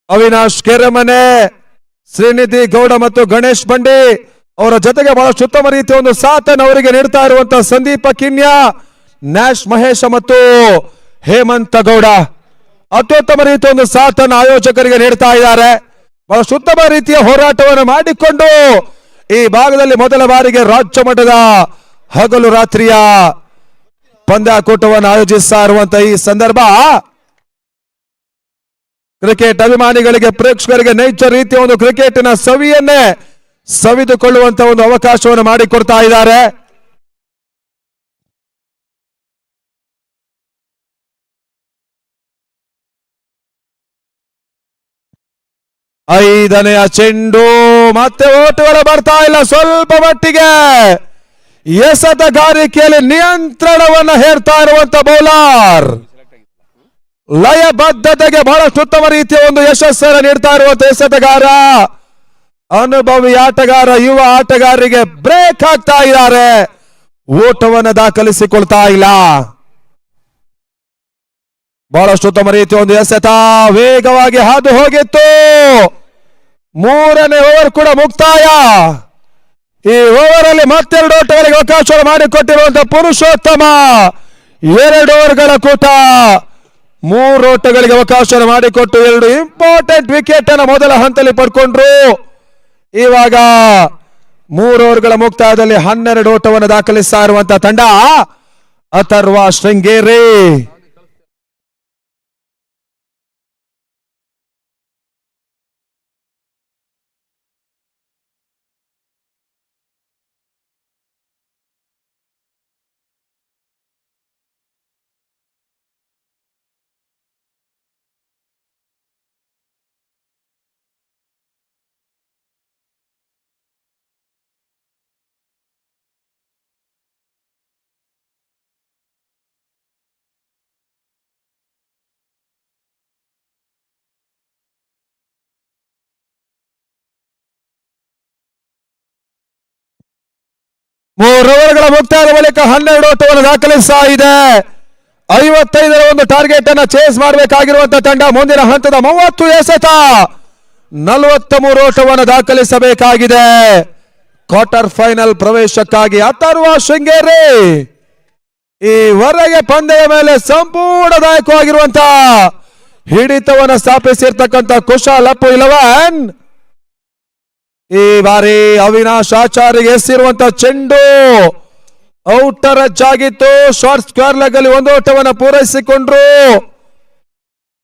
ಅವಿನಾಶ್ ಕೆರೆಮನೆ, ಶ್ರೀನಿಧಿ ಗೌಡ ಮತ್ತು ಗಣೇಶ್ ಬಂಡಿ ಅವರ ಜೊತೆಗೆ ಬಹಳಷ್ಟು ಉತ್ತಮ ರೀತಿಯ ಒಂದು ಸಾಥನ್ನು ಅವರಿಗೆ ನೀಡ್ತಾ ಇರುವಂತಹ ಸಂದೀಪ ಕಿನ್ಯ, ನ್ಯಾಶ್ ಮಹೇಶ ಮತ್ತು ಹೇಮಂತ ಗೌಡ ಅತ್ಯುತ್ತಮ ರೀತಿಯ ಒಂದು ಸಾಥನ್ನು ಆಯೋಜಕರಿಗೆ ನೀಡ್ತಾ ಇದ್ದಾರೆ. ಬಹಳಷ್ಟು ಉತ್ತಮ ರೀತಿಯ ಹೋರಾಟವನ್ನು ಮಾಡಿಕೊಂಡು ಈ ಭಾಗದಲ್ಲಿ ಮೊದಲ ಬಾರಿಗೆ ರಾಜ್ಯ ಮಟ್ಟದ ಹಗಲು ರಾತ್ರಿಯ ಪಂದ್ಯಾಕೂಟವನ್ನು ಆಯೋಜಿಸ್ತಾ ಇರುವಂತಹ ಈ ಸಂದರ್ಭ ಕ್ರಿಕೆಟ್ ಅಭಿಮಾನಿಗಳಿಗೆ, ಪ್ರೇಕ್ಷಕರಿಗೆ ನೈಜ ರೀತಿಯ ಒಂದು ಕ್ರಿಕೆಟಿನ ಸವಿಯನ್ನೇ ಸವಿದುಕೊಳ್ಳುವಂತ ಒಂದು ಅವಕಾಶವನ್ನು ಮಾಡಿಕೊಡ್ತಾ ಇದ್ದಾರೆ. ಐದನೆಯ ಚೆಂಡು, ಮತ್ತೆ ಓಟುಗಳು ಬರ್ತಾ ಇಲ್ಲ. ಸ್ವಲ್ಪ ಮಟ್ಟಿಗೆ ಎಸೆತಗಾರಿಕೆಯಲ್ಲಿ ನಿಯಂತ್ರಣವನ್ನು ಹೇರ್ತಾ ಇರುವಂತ ಬೌಲರ್, ಲಯಬದ್ಧತೆಗೆ ಬಹಳಷ್ಟು ಉತ್ತಮ ರೀತಿಯ ಒಂದು ಯಶಸ್ಸನ್ನು ನೀಡ್ತಾ ಇರುವಂತ ಎಸೆತಗಾರ, ಅನುಭವಿ ಆಟಗಾರ, ಯುವ ಆಟಗಾರರಿಗೆ ಬ್ರೇಕ್ ಹಾಕ್ತಾ ಇದ್ದಾರೆ. ಓಟವನ್ನು ದಾಖಲಿಸಿಕೊಳ್ತಾ ಇಲ್ಲ. ಬಹಳಷ್ಟು ಉತ್ತಮ ರೀತಿಯ ಒಂದು ಎಸೆತ ವೇಗವಾಗಿ ಹಾದು ಹೋಗಿತ್ತು. 3ನೇ ಓವರ್ ಕೂಡ ಮುಕ್ತಾಯ. ಈ ಓವರ್ ಅಲ್ಲಿ 2 ಓಟಗಳಿಗೆ ಅವಕಾಶ ಮಾಡಿಕೊಟ್ಟಿರುವಂತಹ ಪುರುಷೋತ್ತಮ 2 ಓವರ್ಗಳ ಕೂಟ 3 ಓಟಗಳಿಗೆ ಅವಕಾಶ ಮಾಡಿಕೊಟ್ಟು 2 ಇಂಪಾರ್ಟೆಂಟ್ ವಿಕೆಟ್ ಅನ್ನು ಮೊದಲ ಹಂತದಲ್ಲಿ ಪಡ್ಕೊಂಡ್ರು. ಇವಾಗ 3 ಓವರ್ಗಳ ಮುಕ್ತಾಯದಲ್ಲಿ 12 ಓಟವನ್ನು ದಾಖಲಿಸ್ತಾ ಇರುವಂತಹ ತಂಡ ಅಥರ್ವ ಶೃಂಗೇರಿ. ಮೂರು ಓವರ್ಗಳ ಮುಕ್ತಾಯದ ಬಳಿಕ 12 ಓಟವನ್ನು ದಾಖಲಿಸ್ತಾ ಇದೆ. 55ರ ಒಂದು ಟಾರ್ಗೆಟ್ ಅನ್ನು ಚೇಸ್ ಮಾಡಬೇಕಾಗಿರುವಂತಹ ತಂಡ ಮುಂದಿನ ಹಂತದ 30 ಎಸೆತ 43 ಓಟವನ್ನು ದಾಖಲಿಸಬೇಕಾಗಿದೆ. ಕ್ವಾರ್ಟರ್ ಫೈನಲ್ ಪ್ರವೇಶಕ್ಕಾಗಿ ಅಥರ್ವ ಶೃಂಗೇರಿ ಈವರೆಗೆ ಪಂದ್ಯದ ಮೇಲೆ ಸಂಪೂರ್ಣದಾಯಕವಾಗಿರುವಂತಹ ಹಿಡಿತವನ್ನು ಸ್ಥಾಪಿಸಿರ್ತಕ್ಕಂಥ ಕುಶಾಲ್ ಅಪ್ಪು 11 ಈ ಬಾರಿ ಅವಿನಾಶ್ ಆಚಾರ್ಯ ಎಸೆದಿರುವಂತಹ ಚೆಂಡು ಔಟರ್ ಟಚ್ ಆಗಿತ್ತು. ಶಾರ್ಟ್ ಸ್ಕ್ವೇರ್ ಲೆಗ್ ಅಲ್ಲಿ 1 ಓಟವನ್ನು ಪೂರೈಸಿಕೊಂಡ್ರು.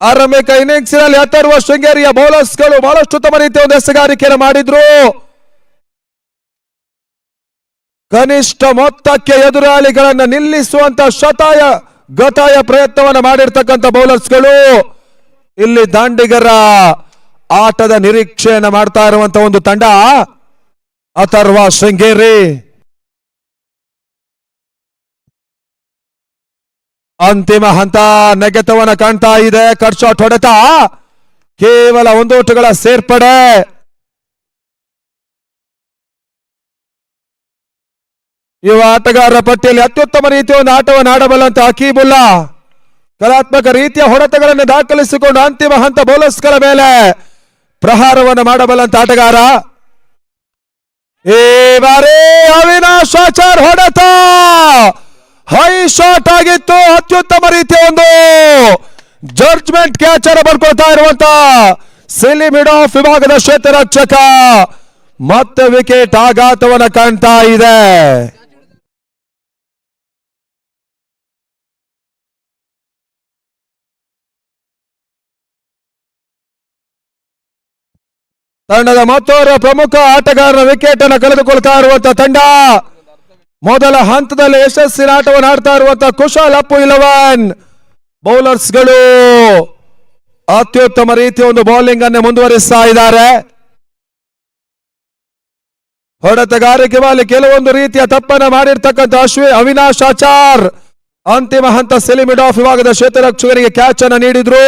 ಆರಂಭಿಕ ಇನ್ನಿಂಗ್ಸ್ ನಲ್ಲಿ ಅಥರ್ವ ಶೃಂಗೇರಿಯ ಬೌಲರ್ಸ್ ಗಳು ಬಹಳಷ್ಟು ಉತ್ತಮ ರೀತಿಯ ಒಂದು ಎಸೆಗಾರಿಕೆಯನ್ನು ಮಾಡಿದ್ರು. ಕನಿಷ್ಠ ಮೊತ್ತಕ್ಕೆ ಎದುರಾಳಿಗಳನ್ನು ನಿಲ್ಲಿಸುವಂತ ಶತಾಯ ಗತಾಯ ಪ್ರಯತ್ನವನ್ನು ಮಾಡಿರ್ತಕ್ಕಂಥ ಬೌಲರ್ಸ್ ಗಳು ಇಲ್ಲಿ ದಾಂಡಿಗರ ಆಟದ ನಿರೀಕ್ಷೆಯನ್ನು ಮಾಡ್ತಾ ಇರುವಂತಹ ಒಂದು ತಂಡ ಅಥರ್ವ ಶೃಂಗೇರಿ. ಅಂತಿಮ ಹಂತ ನೆಗೆತವನ್ನು ಕಾಣ್ತಾ ಇದೆ. ಕಟ್ ಶಾಟ್ ಹೊಡೆತ ಕೇವಲ 1 ಓಟಗಳ ಸೇರ್ಪಡೆ. ಯುವ ಆಟಗಾರರ ಪಟ್ಟಿಯಲ್ಲಿ ಅತ್ಯುತ್ತಮ ರೀತಿಯ ಒಂದು ಆಟವನ್ನು ಆಡಬಲ್ಲಂತ ಅಕೀಬುಲ್ಲಾ ಕಲಾತ್ಮಕ ರೀತಿಯ ಹೊಡೆತಗಳನ್ನು ದಾಖಲಿಸಿಕೊಂಡು ಅಂತಿಮ ಹಂತ ಬೌಲರ್ಸ್ಗಳ ಮೇಲೆ ಪ್ರಹಾರವನ್ನು ಮಾಡಬಲ್ಲಂತ ಆಟಗಾರ. ಈ ಬಾರಿ ಅವಿನಾಶ್ ಆಚಾರ್ ಹೊಡೆತ ಹೈ ಶಾಟ್ ಆಟ ಆಗಿತ್ತು. ಅತ್ಯುತ್ತಮ ರೀತಿಯ ಒಂದು ಜಡ್ಜ್ಮೆಂಟ್ ಕ್ಯಾಚ್ ಅನ್ನು ಬರ್ಕೊಳ್ತಾ ಇರುವಂತ ಸಿಲಿ ಮಿಡ್ ಆಫ್ ವಿಭಾಗದ ಕ್ಷೇತ್ರರಕ್ಷಕ ಮತ್ತೆ ವಿಕೆಟ್ ಆಘಾತವನ್ನ ಕಾಣ್ತಾ ಇದೆ. ತಂಡದ ಮತ್ತೋರ್ವ ಪ್ರಮುಖ ಆಟಗಾರರ ವಿಕೆಟ್ ಅನ್ನು ಕಳೆದುಕೊಳ್ತಾ ಇರುವಂತಹ ತಂಡ. ಮೊದಲ ಹಂತದಲ್ಲಿ ಯಶಸ್ಸಿನ ಆಟವನ್ನು ಆಡ್ತಾ ಇರುವಂತಹ ಕುಶಾಲ್ ಅಪ್ಪು 11 ಬೌಲರ್ಸ್ ಗಳು ಅತ್ಯುತ್ತಮ ರೀತಿಯ ಒಂದು ಬೌಲಿಂಗ್ ಅನ್ನು ಮುಂದುವರಿಸ್ತಾ ಇದ್ದಾರೆ. ಹೊಡೆತಗಾರಿಕೆ ಮೇಲೆ ಕೆಲವೊಂದು ರೀತಿಯ ತಪ್ಪನ್ನು ಮಾಡಿರ್ತಕ್ಕಂಥ ಅವಿನಾಶ್ ಆಚಾರ್ ಅಂತಿಮ ಹಂತ ಸಿಲಿ ಮಿಡ್ ಆಫ್ ವಿಭಾಗದ ಕ್ಷೇತ್ರರಕ್ಷಕರಿಗೆ ಕ್ಯಾಚ್ ಅನ್ನು ನೀಡಿದ್ರು.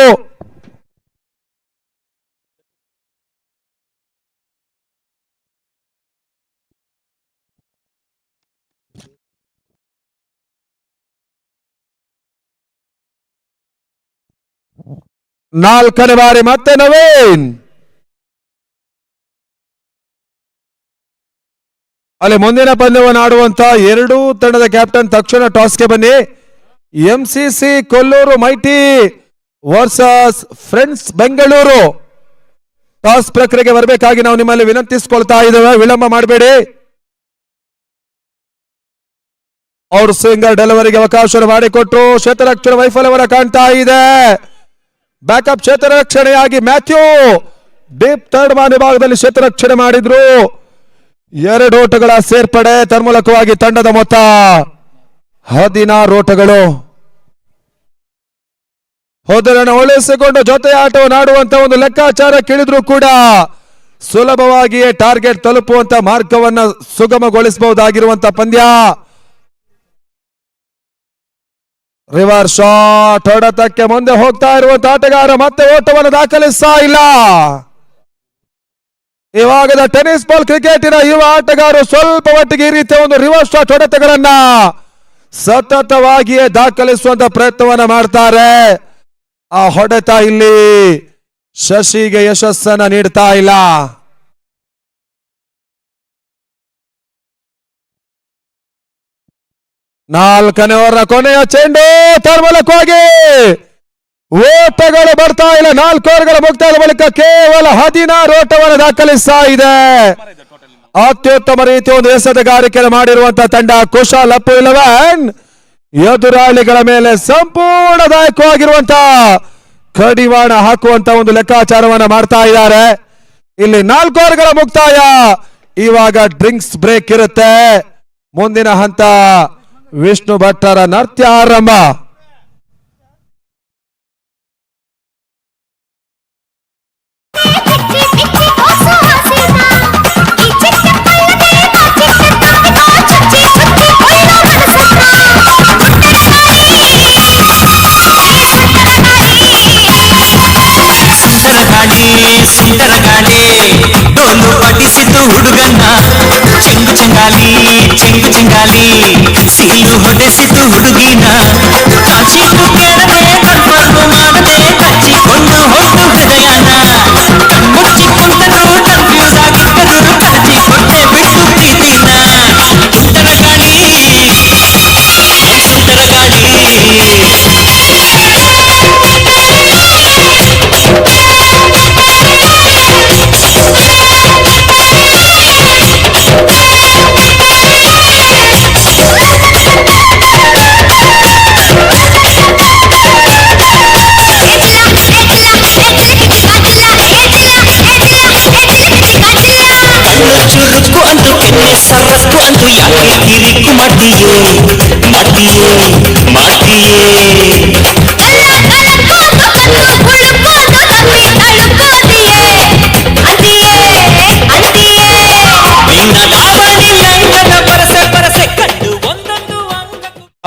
ನಾಲ್ಕನೇ ಬಾರಿ ಮತ್ತೆ ನವೀನ್. ಅಲ್ಲಿ ಮುಂದಿನ ಪಂದ್ಯವನ್ನು ಆಡುವಂತ ಎರಡೂ ತಂಡದ ಕ್ಯಾಪ್ಟನ್ ತಕ್ಷಣ ಟಾಸ್ಗೆ ಬನ್ನಿ. MCC Kollur mighty versus friends Bengaluru toss ಪ್ರಕ್ರಿಯೆಗೆ ಬರಬೇಕಾಗಿ ನಾವು ನಿಮ್ಮಲ್ಲಿ ವಿನಂತಿಸಿಕೊಳ್ತಾ ಇದ್ದೇವೆ. ವಿಳಂಬ ಮಾಡಬೇಡಿ. ಅವರು ಸಿಂಗಲ್ ಡೆಲಿವರಿಗೆ ಅವಕಾಶ ಮಾಡಿಕೊಟ್ರು. ಕ್ಷೇತ್ರರಕ್ಷಣೆ ವೈಫಲ್ಯವನ್ನ ಕಾಣ್ತಾ ಇದೆ. ಬ್ಯಾಕಪ್ ಕ್ಷೇತ್ರರಕ್ಷಣೆಯಾಗಿ ಮ್ಯಾಥ್ಯೂ ಡೀಪ್ ಥರ್ಡ್ ಮಾನ್ ವಿಭಾಗದಲ್ಲಿ ಕ್ಷೇತ್ರರಕ್ಷಣೆ ಮಾಡಿದ್ರು. 2 ಓಟಗಳ ಸೇರ್ಪಡೆ ತನ್ಮೂಲಕವಾಗಿ ತಂಡದ ಮೊತ್ತ 16 ಓಟಗಳು. ಹೋದರನ್ನು ಉಳಿಸಿಕೊಂಡು ಜೊತೆ ಆಟವನ್ನು ಆಡುವಂತ ಒಂದು ಲೆಕ್ಕಾಚಾರ ಕೇಳಿದ್ರು ಕೂಡ ಸುಲಭವಾಗಿಯೇ ಟಾರ್ಗೆಟ್ ತಲುಪುವಂತ ಮಾರ್ಗವನ್ನು ಸುಗಮಗೊಳಿಸಬಹುದಾಗಿರುವಂತ ಪಂದ್ಯ. ರಿವರ್ಸ್ ಶಾಟ್ ಹೊಡೆತಕ್ಕೆ ಮುಂದೆ ಹೋಗ್ತಾ ಇರುವಂತ ಆಟಗಾರ ಮತ್ತೆ ಓಟವನ್ನು ದಾಖಲಿಸ್ತಾ ಇಲ್ಲ. ಇವಾಗದ ಟೆನ್ನಿಸ್ ಬಾಲ್ ಕ್ರಿಕೆಟಿನ ಯುವ ಆಟಗಾರರು ಸ್ವಲ್ಪ ಮಟ್ಟಿಗೆ ಈ ರೀತಿಯ ಒಂದು ರಿವರ್ಸ್ ಶಾಟ್ ಹೊಡೆತಗಳನ್ನ ಸತತವಾಗಿಯೇ ದಾಖಲಿಸುವಂತ ಪ್ರಯತ್ನವನ್ನ ಮಾಡ್ತಾರೆ. ಆ ಹೊಡೆತ ಇಲ್ಲಿ ಶಶಿಗೆ ಯಶಸ್ಸನ್ನ ನೀಡ್ತಾ ಇಲ್ಲ. ನಾಲ್ಕನೇ ಓವರ್ನ ಕೊನೆಯ ಚೆಂಡು ತನ್ಮೂಲಕವಾಗಿ ಓಟಗಳು ಬರ್ತಾ ಇಲ್ಲ. 4 ಓವರ್ಗಳ ಮುಕ್ತಾಯದ ಬಳಿಕ ಕೇವಲ 16 ಓಟವನ್ನು ದಾಖಲಿಸ್ತಾ ಇದೆ. ಅತ್ಯುತ್ತಮ ರೀತಿಯ ಒಂದು ಎಸೆತಗಾರಿಕೆಯನ್ನು ಮಾಡಿರುವಂತಹ ತಂಡ ಕುಶಾಲ್ ಅಪ್ಪು 11 ಎದುರಾಳಿಗಳ ಮೇಲೆ ಸಂಪೂರ್ಣದಾಯಕವಾಗಿರುವಂತಹ ಕಡಿವಾಣ ಹಾಕುವಂತ ಒಂದು ಲೆಕ್ಕಾಚಾರವನ್ನ ಮಾಡ್ತಾ ಇದ್ದಾರೆ. ಇಲ್ಲಿ 4 ಓವರ್ಗಳ ಮುಕ್ತಾಯ. ಇವಾಗ ಡ್ರಿಂಕ್ಸ್ ಬ್ರೇಕ್ ಇರುತ್ತೆ. ಮುಂದಿನ ಹಂತ ವಿಷ್ಣು ಭಟ್ಟರ ನೃತ್ಯ ಆರಂಭ. ಸುಂದರ ಗಾಳಿ ಡೋಲು ಪಡಿಸಿತು ಹುಡುಗನ್ನ ಚೆಂಗು ಚೆಂಗಾಲಿ ಚೆಂಗು ಚೆಂಗಾಲಿ ಸಿಹಿಲು ಹೊಡೆಸಿತು ಹುಡುಗಿನ ಕಾಚಿತು ಕೇಳದೆ ಕನ್ಫರ್ಮ್ ಮಾಡದೆ ಕಚ್ಚಿಕೊಂಡು ಹೊತ್ತು ಹೃದಯನ ಮುಚ್ಚಿ ಕುಂತರು ಕನ್ಫ್ಯೂಸ್ ಆಗಿದ್ದರು ಕಚ್ಚಿಕೊಂಡೆ ಬಿಟ್ಟು ಪ್ರೀತಿನ ಸುಂದರ ಗಾಳಿ ಸುಂದರ ಗಾಳಿ ಚುರುಕು ಅಂದು ಕೆನ್ನೆ ಸರಸ್ಕು ಅಂದು ಯಾಕೆ ಕಿರಿಕು ಮಾಡ್ತೀಯೇ ಮಾಡ್ತೀಯೇ ಮಾಡ್ತೀಯೇ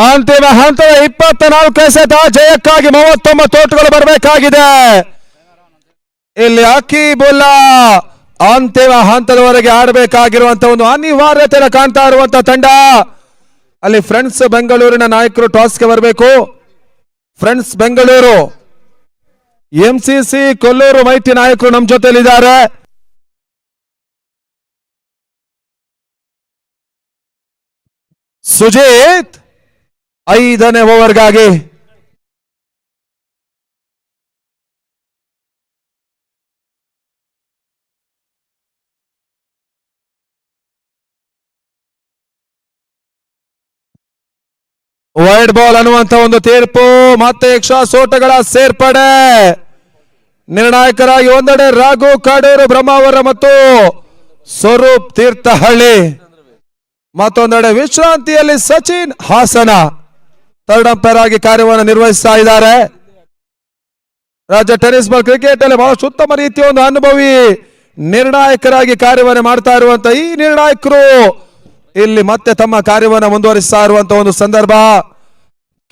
ಅಂತಿಮ ಹಂತದ 24 ಎಸೆತ ಜಯಕ್ಕಾಗಿ 39 ಓಟಗಳು ಬರಬೇಕಾಗಿದೆ. ಇಲ್ಲಿ ಅಕೀಬುಲ್ಲಾ ಅಂತಿಮ ಹಂತದವರೆಗೆ ಆಡಬೇಕಾಗಿರುವಂತಹ ಒಂದು ಅನಿವಾರ್ಯತೆಯನ್ನು ಕಾಣ್ತಾ ಇರುವಂತಹ ತಂಡ. ಅಲ್ಲಿ ಫ್ರೆಂಡ್ಸ್ ಬೆಂಗಳೂರಿನ ನಾಯಕರು ಟಾಸ್ಗೆ ಬರಬೇಕು. Friends Bengaluru MCC Kollur mighty ನಾಯಕರು ನಮ್ಮ ಜೊತೆಲಿದ್ದಾರೆ. ಸುಜಿತ್ 5ನೇ ಓವರ್ಗಾಗಿ ವೈಡ್ ಬಾಲ್ ಅನ್ನುವಂತ ಒಂದು ತೀರ್ಪು, ಮತ್ತೆ ಎಕ್ಸ್ಟ್ರಾ ಸೋಟಗಳ ಸೇರ್ಪಡೆ. ನಿರ್ಣಾಯಕರಾಗಿ ಒಂದೆಡೆ ರಾಘು ಕಾಡೂರು ಬ್ರಹ್ಮಾವರ ಮತ್ತು ಸ್ವರೂಪ್ ತೀರ್ಥಹಳ್ಳಿ, ಮತ್ತೊಂದೆಡೆ ವಿಶ್ರಾಂತಿಯಲ್ಲಿ ಸಚಿನ್ ಹಾಸನ ಥರ್ಡ್ ಅಂಪೈರ್ ಆಗಿ ಕಾರ್ಯವನ್ನು ನಿರ್ವಹಿಸ್ತಾ ಇದ್ದಾರೆ. ರಾಜ್ಯ ಟೆನ್ನಿಸ್ ಬಾಲ್ ಕ್ರಿಕೆಟ್ ಅಲ್ಲಿ ಬಹಳಷ್ಟು ಉತ್ತಮ ರೀತಿಯ ಒಂದು ಅನುಭವಿ ನಿರ್ಣಾಯಕರಾಗಿ ಕಾರ್ಯವನ್ನು ಮಾಡ್ತಾ ಇರುವಂತ ಈ ನಿರ್ಣಾಯಕರು ಇಲ್ಲಿ ಮತ್ತೆ ತಮ್ಮ ಕಾರ್ಯವನ್ನು ಮುಂದುವರಿಸ್ತಾ ಇರುವಂತಹ ಒಂದು ಸಂದರ್ಭ.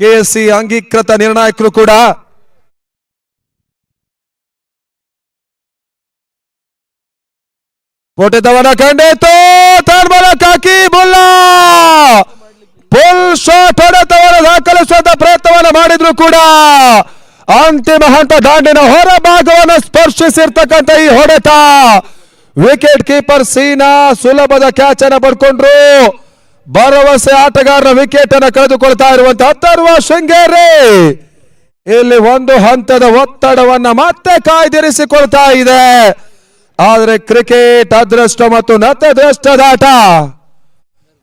ಕೆಎಸ್ಸಿ ಅಂಗೀಕೃತ ನಿರ್ಣಾಯಕರು ಕೂಡ ಪೋಟಿದವನ ಕಂಡಿತು, ಕಾಕಿ ಬುಲ್ಲ ಫುಲ್ ಶಾಟ್ ಹೊಡೆತವನ್ನು ದಾಖಲಿಸುವಂತ ಪ್ರಯತ್ನವನ್ನು ಮಾಡಿದ್ರು ಕೂಡ ಅಂತಿಮ ಹಂತ ದಾಂಡಿನ ಹೊರಭಾಗವನ್ನು ಸ್ಪರ್ಶಿಸಿರ್ತಕ್ಕಂಥ ಈ ಹೊಡೆತ ವಿಕೆಟ್ ಕೀಪರ್ ಸೀನಾ ಸುಲಭದ ಕ್ಯಾಚ್ ಅನ್ನು ಪಡ್ಕೊಂಡ್ರು. ಭರವಸೆ ಆಟಗಾರರ ವಿಕೆಟ್ ಅನ್ನು ಕಳೆದುಕೊಳ್ತಾ ಇರುವಂತಹ ಅಥರ್ವ ಶೃಂಗೇರಿ ಇಲ್ಲಿ ಒಂದು ಹಂತದ ಒತ್ತಡವನ್ನ ಮತ್ತೆ ಕಾಯ್ದಿರಿಸಿಕೊಳ್ತಾ ಇದೆ. ಆದರೆ ಕ್ರಿಕೆಟ್ ಅದೃಷ್ಟ ಮತ್ತು ನತದೃಷ್ಟದ ಆಟ.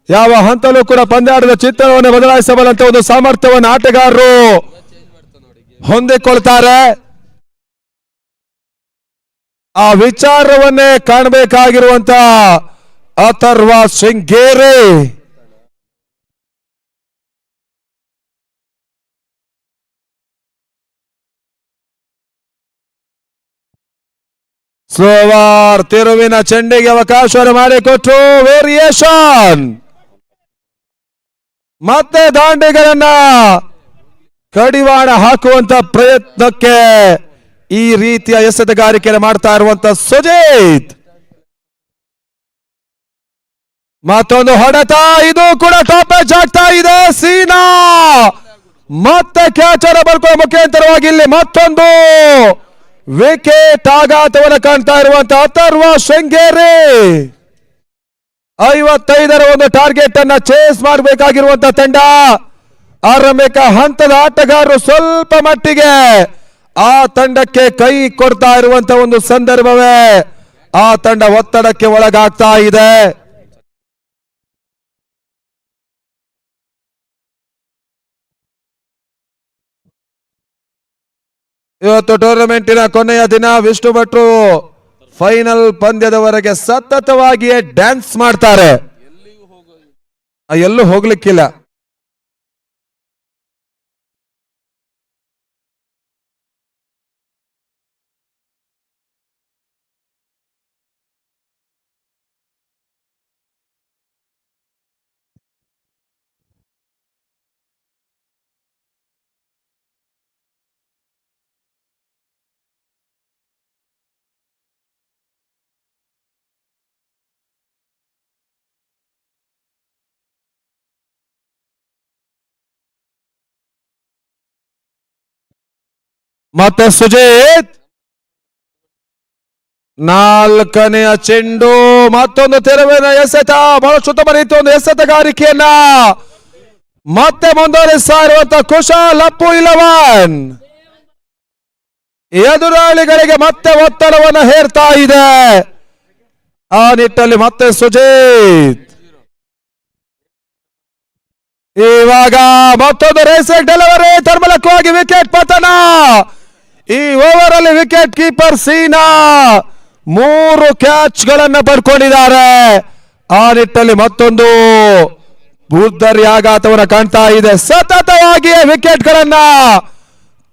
ಯಾವ ಹಂತಲೂ ಕೂಡ ಪಂದ್ಯಾಟದ ಚಿತ್ರವನ್ನು ಬದಲಾಯಿಸಬಲ್ಲಂತ ಒಂದು ಸಾಮರ್ಥ್ಯವನ್ನು ಆಟಗಾರರು ಹೊಂದಿಕೊಳ್ತಾರೆ. ಆ ವಿಚಾರವನ್ನೇ ಕಾಣಬೇಕಾಗಿರುವಂತ ಅಥರ್ವ ಶೃಂಗೇರಿ ಸ್ಲೋವರ್ ತಿರುವಿನ ಚೆಂಡಿಗೆ ಅವಕಾಶವನ್ನು ಮಾಡಿಕೊಟ್ರು. ವೇರಿಯೇಷನ್ ಮತ್ತೆ ದಾಂಡಿಗರನ್ನ ಕಡಿವಾಣ ಹಾಕುವಂತ ಪ್ರಯತ್ನಕ್ಕೆ ಈ ರೀತಿಯ ಎಸೆತಗಾರಿಕೆಯನ್ನು ಮಾಡ್ತಾ ಇರುವಂತ ಸುಜಿತ್. ಮತ್ತೊಂದು ಹೊಡೆತ, ಇದು ಕೂಡ ಟಾಪ್ ಎಡ್ಜ್ ಆಗ್ತಾ ಇದೆ. ಸೀನಾ ಮತ್ತೆ ಕ್ಯಾಚ್ ಅನ್ನು ಬರ್ಕೊಳ್ಳೋ ಮುಖಾಂತರವಾಗಿ ಇಲ್ಲಿ ಮತ್ತೊಂದು ವಿಕೆಟ್ ಆಘಾತವನ್ನು ಕಾಣ್ತಾ ಇರುವಂತಹ ಅಥರ್ವ ಶೃಂಗೇರಿ 55ರ ಒಂದು ಟಾರ್ಗೆಟ್ ಅನ್ನ ಚೇಸ್ ಮಾಡಬೇಕಾಗಿರುವಂತಹ ತಂಡ. ಆರಂಭಿಕ ಹಂತದ ಆಟಗಾರರು ಸ್ವಲ್ಪ ಮಟ್ಟಿಗೆ ಆ ತಂಡಕ್ಕೆ ಕೈ ಕೊಡ್ತಾ ಇರುವಂತಹ ಒಂದು ಸಂದರ್ಭವೇ ಆ ತಂಡ ಒತ್ತಡಕ್ಕೆ ಒಳಗಾಗ್ತಾ ಇದೆ. ಇವತ್ತು ಟೂರ್ನಮೆಂಟಿನ ಕೊನೆಯ ದಿನ. ವಿಷ್ಣು ಭಟ್ರು ಫೈನಲ್ ಪಂದ್ಯದವರೆಗೆ ಸತತವಾಗಿಯೇ ಡ್ಯಾನ್ಸ್ ಮಾಡ್ತಾರೆ, ಎಲ್ಲೂ ಹೋಗ್ಲಿಕ್ಕಿಲ್ಲ. ಮತ್ತೆ ಸುಜಿತ್ ನಾಲ್ಕನೆಯ ಚೆಂಡು, ಮತ್ತೊಂದು ತೆರವಿನ ಎಸೆತ, ಬಹಳಷ್ಟು ಉತ್ತಮ ರೀತಿಯ ಒಂದು ಎಸೆತಗಾರಿಕೆಯನ್ನ ಮತ್ತೆ ಮುಂದುವರಿಸ್ತಾ ಇರುವಂತಹ ಕುಶಾಲ್ ಅಪ್ಪು 11 ಎದುರಾಳಿಗಳಿಗೆ ಮತ್ತೆ ಒತ್ತಡವನ್ನು ಹೇರ್ತಾ ಇದೆ. ಆ ನಿಟ್ಟಲ್ಲಿ ಮತ್ತೆ ಸುಜಿತ್ ಇವಾಗ ಮತ್ತೊಂದು ರೇಸಿಂಗ್ ಡೆಲಿವರಿ, ತರ್ಮಲಕವಾಗಿ ವಿಕೆಟ್ ಪತನ. ಈ ಓವರ್ ಅಲ್ಲಿ ವಿಕೆಟ್ ಕೀಪರ್ ಸೀನಾ 3 ಕ್ಯಾಚ್ ಗಳನ್ನ ಪಡ್ಕೊಂಡಿದ್ದಾರೆ. ಆ ನಿಟ್ಟಲ್ಲಿ ಮತ್ತೊಂದು ಭೂರ್ಧರಿ ಆಘಾತವನ್ನು ಕಾಣ್ತಾ ಇದೆ. ಸತತವಾಗಿಯೇ ವಿಕೆಟ್ ಗಳನ್ನ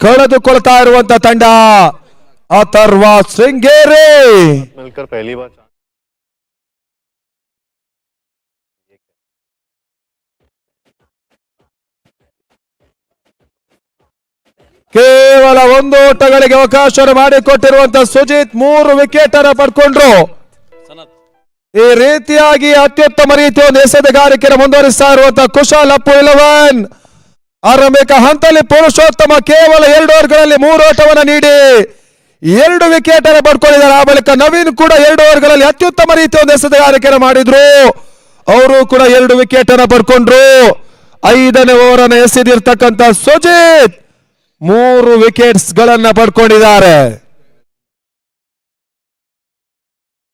ಕಳೆದುಕೊಳ್ತಾ ಇರುವಂತ ತಂಡ ಅಥರ್ವ ಶೃಂಗೇರಿ. ಕೇವಲ 1 ಓಟಗಳಿಗೆ ಅವಕಾಶ ಮಾಡಿಕೊಟ್ಟಿರುವಂತಹ ಸುಜಿತ್ 3 ವಿಕೆಟ್ ಅನ್ನು ಪಡ್ಕೊಂಡ್ರು. ಈ ರೀತಿಯಾಗಿ ಅತ್ಯುತ್ತಮ ರೀತಿಯ ಒಂದು ಎಸೆತಗಾರಿಕೆಯನ್ನು ಮುಂದುವರಿಸ್ತಾ ಇರುವಂತಹ ಕುಶಾಲ್ ಅಪ್ಪು 11 ಆರಂಭಿಕ ಹಂತದಲ್ಲಿ ಪುರುಷೋತ್ತಮ ಕೇವಲ 2 ಓವರ್ಗಳಲ್ಲಿ 3 ಓಟವನ್ನು ನೀಡಿ 2 ವಿಕೆಟ್ ಅನ್ನು ಪಡ್ಕೊಂಡಿದ್ದಾರೆ. ಆ ಬಳಿಕ ನವೀನ್ ಕೂಡ 2 ಓವರ್ಗಳಲ್ಲಿ ಅತ್ಯುತ್ತಮ ರೀತಿಯ ಒಂದು ಎಸೆತಗಾರಿಕೆಯನ್ನು ಮಾಡಿದ್ರು, ಅವರು ಕೂಡ 2 ವಿಕೆಟ್ ಅನ್ನು ಪಡ್ಕೊಂಡ್ರು. 5ನೇ ಓವರ್ ಅನ್ನು ಎಸೆದಿರ್ತಕ್ಕಂಥ ಸುಜಿತ್ 3 ವಿಕೆಟ್ಸ್ ಗಳನ್ನ ಪಡ್ಕೊಂಡಿದ್ದಾರೆ.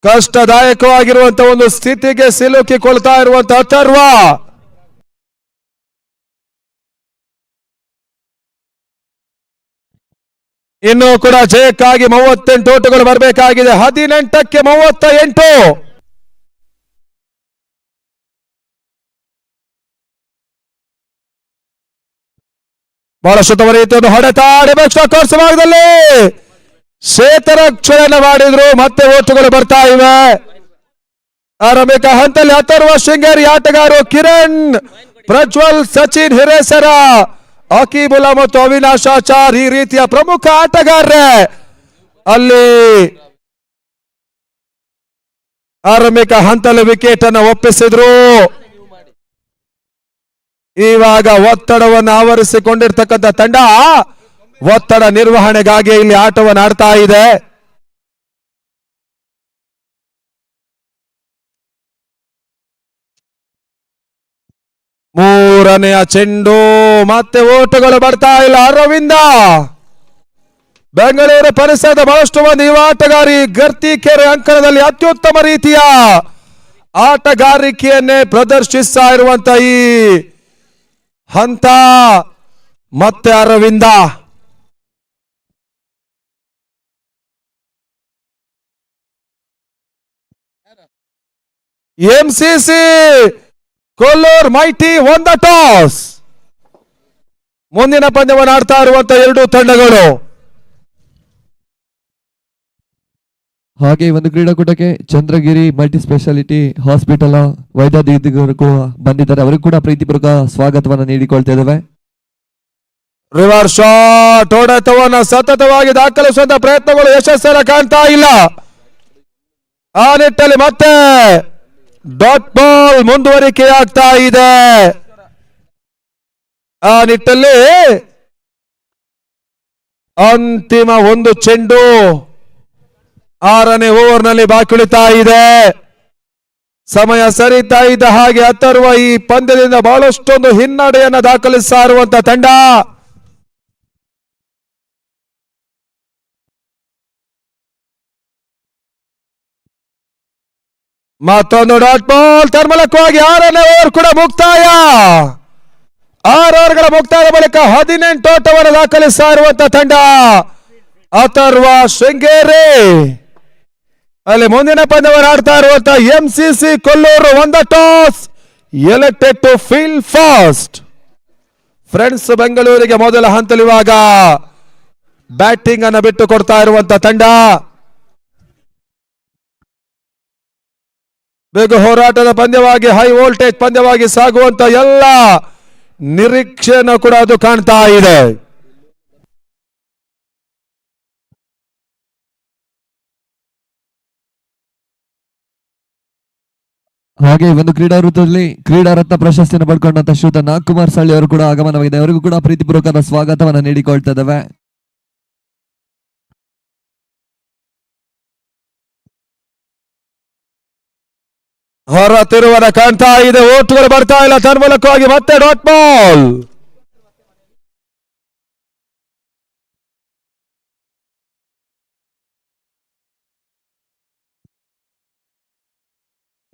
ಕಷ್ಟದಾಯಕವಾಗಿರುವಂತಹ ಒಂದು ಸ್ಥಿತಿಗೆ ಸಿಲುಕಿಕೊಳ್ತಾ ಇರುವಂತಹ ಅಥರ್ವ ಇನ್ನು ಕೂಡ ಜಯಕ್ಕಾಗಿ 38 ಓಟಗಳು ಬರಬೇಕಾಗಿದೆ. 18ಕ್ಕೆ 38. ಬಹಳ ಶುದ್ಧವಾದ ರೀತಿಯನ್ನು ಹೊಡೆತ ಕೋರ್ಸ್ ಭಾಗದಲ್ಲಿ ಕ್ಷೇತ್ರಕ್ಷಣೆ ಮಾಡಿದ್ರು. ಮತ್ತೆ ಓಟುಗಳು ಬರ್ತಾ ಇವೆ. ಆರಂಭಿಕ ಹಂತದಲ್ಲಿ ಅಥರ್ವ ಶೃಂಗೇರಿ ಆಟಗಾರರು ಕಿರಣ್, ಪ್ರಜ್ವಲ್, ಸಚಿನ್ ಹಿರೇಸರ, ಅಕೀಬುಲ್ಲಾ ಮತ್ತು ಅವಿನಾಶ್ ಆಚಾರ್ ಈ ರೀತಿಯ ಪ್ರಮುಖ ಆಟಗಾರರೇ ಅಲ್ಲಿ ಆರಂಭಿಕ ಹಂತದಲ್ಲಿ ವಿಕೆಟ್ ಅನ್ನು ಒಪ್ಪಿಸಿದ್ರು. ಇವಾಗ ಒತ್ತಡವನ್ನು ಆವರಿಸಿಕೊಂಡಿರ್ತಕ್ಕಂಥ ತಂಡ ಒತ್ತಡ ನಿರ್ವಹಣೆಗಾಗಿ ಇಲ್ಲಿ ಆಟವನ್ನು ಆಡ್ತಾ ಇದೆ. ಮೂರನೆಯ ಚೆಂಡು ಮತ್ತೆ ಓಟಗಳು ಬರ್ತಾ ಇಲ್ಲ. ಅರವಿಂದ ಬೆಂಗಳೂರು ಪರಿಸರದ ಬಹಳಷ್ಟು ಮಂದಿ ಯುವ ಆಟಗಾರಿ ಗರ್ತಿಕೆರೆ ಅಂಕಣದಲ್ಲಿ ಅತ್ಯುತ್ತಮ ರೀತಿಯ ಆಟಗಾರಿಕೆಯನ್ನೇ ಪ್ರದರ್ಶಿಸ್ತಾ ಇರುವಂತ ಈ ಹಂತ. ಮತ್ತೆ Aravinda MCC Kollur mighty won the toss. ಮುಂದಿನ ಪಂದ್ಯವನ್ನು ಆಡ್ತಾ ಇರುವಂತಹ ಎರಡೂ ತಂಡಗಳು. ಹಾಗೆ ಒಂದು ಕ್ರೀಡಾಕೂಟಕ್ಕೆ ಚಂದ್ರಗಿರಿ ಮಲ್ಟಿ ಸ್ಪೆಷಾಲಿಟಿ ಹಾಸ್ಪಿಟಲ್ ವೈದ್ಯಾಧಿಕಾರಿಗಳು ಕೂಡ ಬಂದಿದ್ದಾರೆ. ಅವರಿಗೂ ಕೂಡ ಪ್ರೀತಿಪೂರ್ವಕ ಸ್ವಾಗತವನ್ನು ನೀಡಿಕೊಳ್ತಾ ಇದ್ದೇವೆ. ರಿವರ್ಸ್ ಶಾಟ್ ಹೊಡೆತವನ್ನು ಸತತವಾಗಿ ದಾಖಲಿಸುವಂತ ಪ್ರಯತ್ನಗಳು ಯಶಸ್ಸನ್ನು ಕಾಣ್ತಾ ಇಲ್ಲ. ಆ ನಿಟ್ಟಲ್ಲಿ ಮತ್ತೆ ಡಾಟ್ ಬಾಲ್ ಮುಂದುವರಿಕೆಯಾಗ್ತಾ ಇದೆ. ಆ ನಿಟ್ಟಲ್ಲಿ ಅಂತಿಮ ಒಂದು ಚೆಂಡು 6ನೇ ಓವರ್ನಲ್ಲಿ ಬಾಕಿ ಉಳಿತಾ ಇದೆ. ಸಮಯ ಸರಿತಾ ಇದ್ದ ಹಾಗೆ ಅಥರ್ವ ಈ ಪಂದ್ಯದಿಂದ ಬಹಳಷ್ಟೊಂದು ಹಿನ್ನಡೆಯನ್ನು ದಾಖಲಿಸ್ತಾ ಇರುವಂತ ತಂಡ. ಮತ್ತೊಂದು ಡಾಟ್ ಬಾಲ್ ತನ್ಮೂಲಕವಾಗಿ 6ನೇ ಓವರ್ ಕೂಡ ಮುಕ್ತಾಯ. 6 ಓವರ್ಗಳ ಮುಕ್ತಾಯದ ಬಳಿಕ 18 ಓಟವನ್ನು ದಾಖಲಿಸ್ತಾ ಇರುವಂತ ತಂಡ ಅಥರ್ವ ಶೃಂಗೇರಿ. ಅಲ್ಲಿ ಮುಂದಿನ ಪಂದ್ಯವನ್ನು ಆಡ್ತಾ ಇರುವಂತ MCC Kolluru won the toss elected to field first. Friends ಬೆಂಗಳೂರಿಗೆ ಮೊದಲ ಹಂತದಲ್ಲಿ ಇವಾಗ ಬ್ಯಾಟಿಂಗ್ ಅನ್ನು ಬಿಟ್ಟು ಕೊಡ್ತಾ ಇರುವಂತ ತಂಡ. ಬೇಗ ಹೋರಾಟದ ಪಂದ್ಯವಾಗಿ ಹೈ ವೋಲ್ಟೇಜ್ ಪಂದ್ಯವಾಗಿ ಸಾಗುವಂತ ಎಲ್ಲ ನಿರೀಕ್ಷೆಯನ್ನು ಕೂಡ ಅದು ಕಾಣ್ತಾ ಇದೆ. ಹಾಗೆ ಒಂದು ಕ್ರೀಡಾ ಋತುವಿನಲ್ಲಿ ಕ್ರೀಡಾ ರತ್ನ ಪ್ರಶಸ್ತಿಯನ್ನು ಪಡ್ಕೊಂಡಂತ ಶ್ರೀಯುತ ನಾಗಕುಮಾರ್ ಸಳ್ಳಿ ಅವರು ಕೂಡ ಆಗಮನವಾಗಿದೆ. ಅವರಿಗೂ ಕೂಡ ಪ್ರೀತಿಪೂರ್ವಕದ ಸ್ವಾಗತವನ್ನು ನೀಡಿಕೊಳ್ತಾ ಇದ್ದೇವೆ. ಹೊರ ತಿರುವನ್ನ ಕಾಣ್ತಾ ಇದೆ. ಓಟುಗಳು ಬರ್ತಾ ಇಲ್ಲ. ತನ್ಮೂಲಕವಾಗಿ ಮತ್ತೆ ಡಾಟ್ ಬಾಲ್.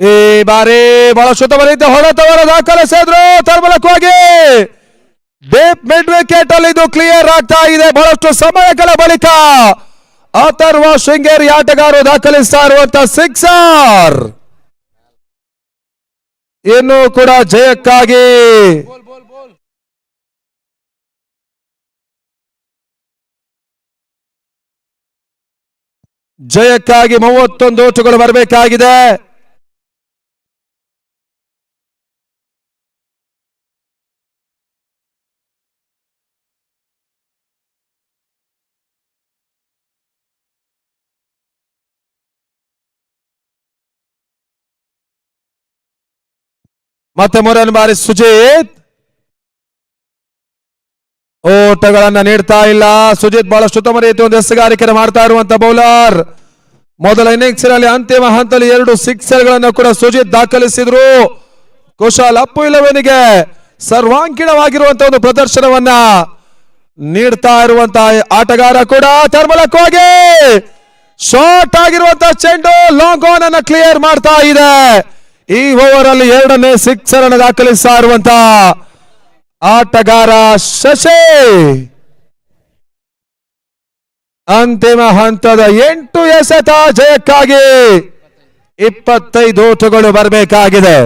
ಈ ಬಾರಿ ಬಹಳ ಶುದ್ಧವಾದ ಹೊಡೆತವನ್ನು ದಾಖಲಿಸಿದ್ರು. ತನ್ಮೂಲಕವಾಗಿ ಡೀಪ್ ಮಿಡ್ ವಿಕೆಟ್ ಅಲ್ಲಿ ಇದು ಕ್ಲಿಯರ್ ಆಗ್ತಾ ಇದೆ. ಬಹಳಷ್ಟು ಸಮಯಗಳ ಬಳಿಕ ಅಥರ್ವ ಶೃಂಗೇರಿ ಆಟಗಾರರು ದಾಖಲಿಸ್ತಾ ಇರುವಂತ ಸಿಕ್ಸರ್. ಇನ್ನು ಕೂಡ ಜಯಕ್ಕಾಗಿ ಜಯಕ್ಕಾಗಿ 31 ಓಟುಗಳು ಬರಬೇಕಾಗಿದೆ. ಮತ್ತೆ ಮೂರನೇ ಬಾರಿ ಸುಜಿತ್ ಓಟಗಳನ್ನ ನೀಡ್ತಾ ಇಲ್ಲ. ಸುಜಿತ್ ಬಹಳಷ್ಟು ಉತ್ತಮ ರೀತಿ ಒಂದು ಎಸೆಗಾರಿಕೆ ಮಾಡ್ತಾ ಇರುವಂತ ಬೌಲರ್. ಮೊದಲ ಇನ್ನಿಂಗ್ಸ್ ನಲ್ಲಿ ಅಂತಿಮ ಹಂತದಲ್ಲಿ 2 ಸಿಕ್ಸರ್ ಗಳನ್ನು ಕೂಡ ಸುಜಿತ್ ದಾಖಲಿಸಿದ್ರು. ಕುಶಾಲ್ ಅಪ್ಪು ಇಲ್ಲವನಿಗೆ ಸರ್ವಾಂಗೀಣವಾಗಿರುವಂತಹ ಒಂದು ಪ್ರದರ್ಶನವನ್ನ ನೀಡ್ತಾ ಇರುವಂತಹ ಆಟಗಾರ ಕೂಡ ತರ್ಮಲಕ್ಕೆ ಹೋಗಿ ಶಾರ್ಟ್ ಆಗಿರುವಂತಹ ಚೆಂಡು ಲಾಂಗ್ ಆನ್ ಅನ್ನ ಕ್ಲಿಯರ್ ಮಾಡ್ತಾ ಇದೆ. ಈ ಓವರ್ ಅಲ್ಲಿ 2ನೇ ಸಿಕ್ಸರ್ ಅನ್ನು ದಾಖಲಿಸ್ತಾ ಇರುವಂತಹ ಆಟಗಾರ ಶಶಿ ಅಂತಿಮ ಹಂತದ 8 ಎಸೆತ ಜಯಕ್ಕಾಗಿ 25 ಓಟಗಳು ಬರಬೇಕಾಗಿದೆ.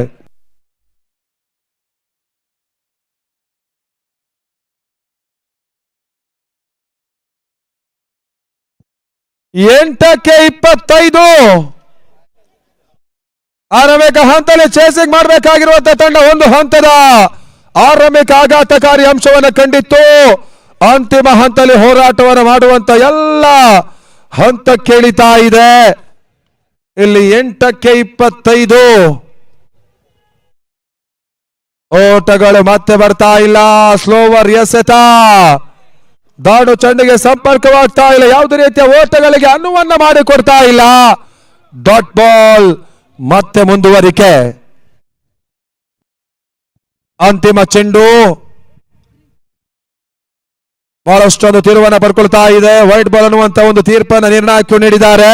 ಎಂಟಕ್ಕೆ 25 ಆರಂಭಿಕ ಹಂತದಲ್ಲಿ ಚೇಸಿಂಗ್ ಮಾಡಬೇಕಾಗಿರುವಂತಹ ತಂಡ ಒಂದು ಹಂತದ ಆರಂಭಿಕ ಆಘಾತಕಾರಿ ಅಂಶವನ್ನು ಕಂಡಿತ್ತು. ಅಂತಿಮ ಹಂತದಲ್ಲಿ ಹೋರಾಟವನ್ನು ಮಾಡುವಂತ ಎಲ್ಲ ಹಂತಕ್ಕೆ ಇಳಿತಾ ಇದೆ. ಇಲ್ಲಿ 8ಕ್ಕೆ 25 ಓಟಗಳು ಮತ್ತೆ ಬರ್ತಾ ಇಲ್ಲ. ಸ್ಲೋವರ್ ಎಸೆತ ದಾಡು ಚೆಂಡಿಗೆ ಸಂಪರ್ಕವಾಗ್ತಾ ಇಲ್ಲ. ಯಾವುದೇ ರೀತಿಯ ಓಟಗಳಿಗೆ ಅನುವನ್ನ ಮಾಡಿಕೊಡ್ತಾ ಇಲ್ಲ. ಡಾಟ್ ಬಾಲ್ ಮತ್ತೆ ಮುಂದುವರಿಕೆ. ಅಂತಿಮ ಚೆಂಡು ಬಹಳಷ್ಟೊಂದು ತಿರುವನ್ನ ಪಡ್ಕೊಳ್ತಾ ಇದೆ. ವೈಟ್ ಬಾಲ್ ಅನ್ನುವಂತ ಒಂದು ತೀರ್ಪನ್ನು ನಿರ್ಣಾಯಕರು ನೀಡಿದ್ದಾರೆ.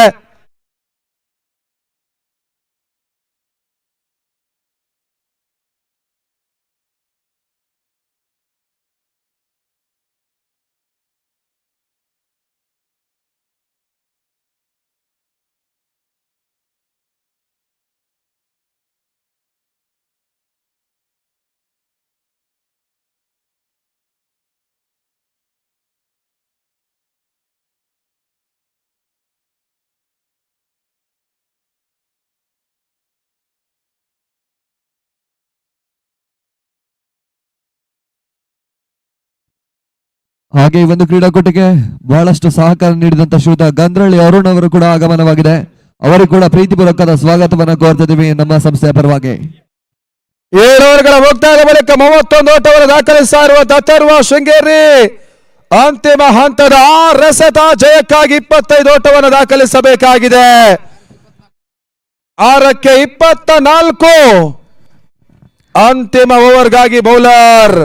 ಹಾಗೆ ಈ ಒಂದು ಕ್ರೀಡಾಕೂಟಕ್ಕೆ ಬಹಳಷ್ಟು ಸಹಕಾರ ನೀಡಿದಂತ ಶ್ರೀಯುತ ಗಂದ್ರಳ್ಳಿ ಅರುಣ್ ಅವರು ಕೂಡ ಆಗಮನವಾಗಿದೆ. ಅವರಿಗೆ ಕೂಡ ಪ್ರೀತಿಪೂರ್ವಕದ ಸ್ವಾಗತವನ್ನ ಕೋರ್ತಿದ್ದೀವಿ ನಮ್ಮ ಸಂಸ್ಥೆಯ ಪರವಾಗಿ. 7 ಓವರ್ಗಳ ಮುಕ್ತಾಯದ ಬಳಿಕ 31 ಓಟವನ್ನು ದಾಖಲಿಸ್ತಾ ಇರುವಂತಹ ಅಥರ್ವ ಶೃಂಗೇರಿ ಅಂತಿಮ ಹಂತದ 6 ಎಸೆತ ಜಯಕ್ಕಾಗಿ 25 ಓಟವನ್ನು ದಾಖಲಿಸಬೇಕಾಗಿದೆ. 6ಕ್ಕೆ 24 ಅಂತಿಮ ಓವರ್ಗಾಗಿ ಬೌಲರ್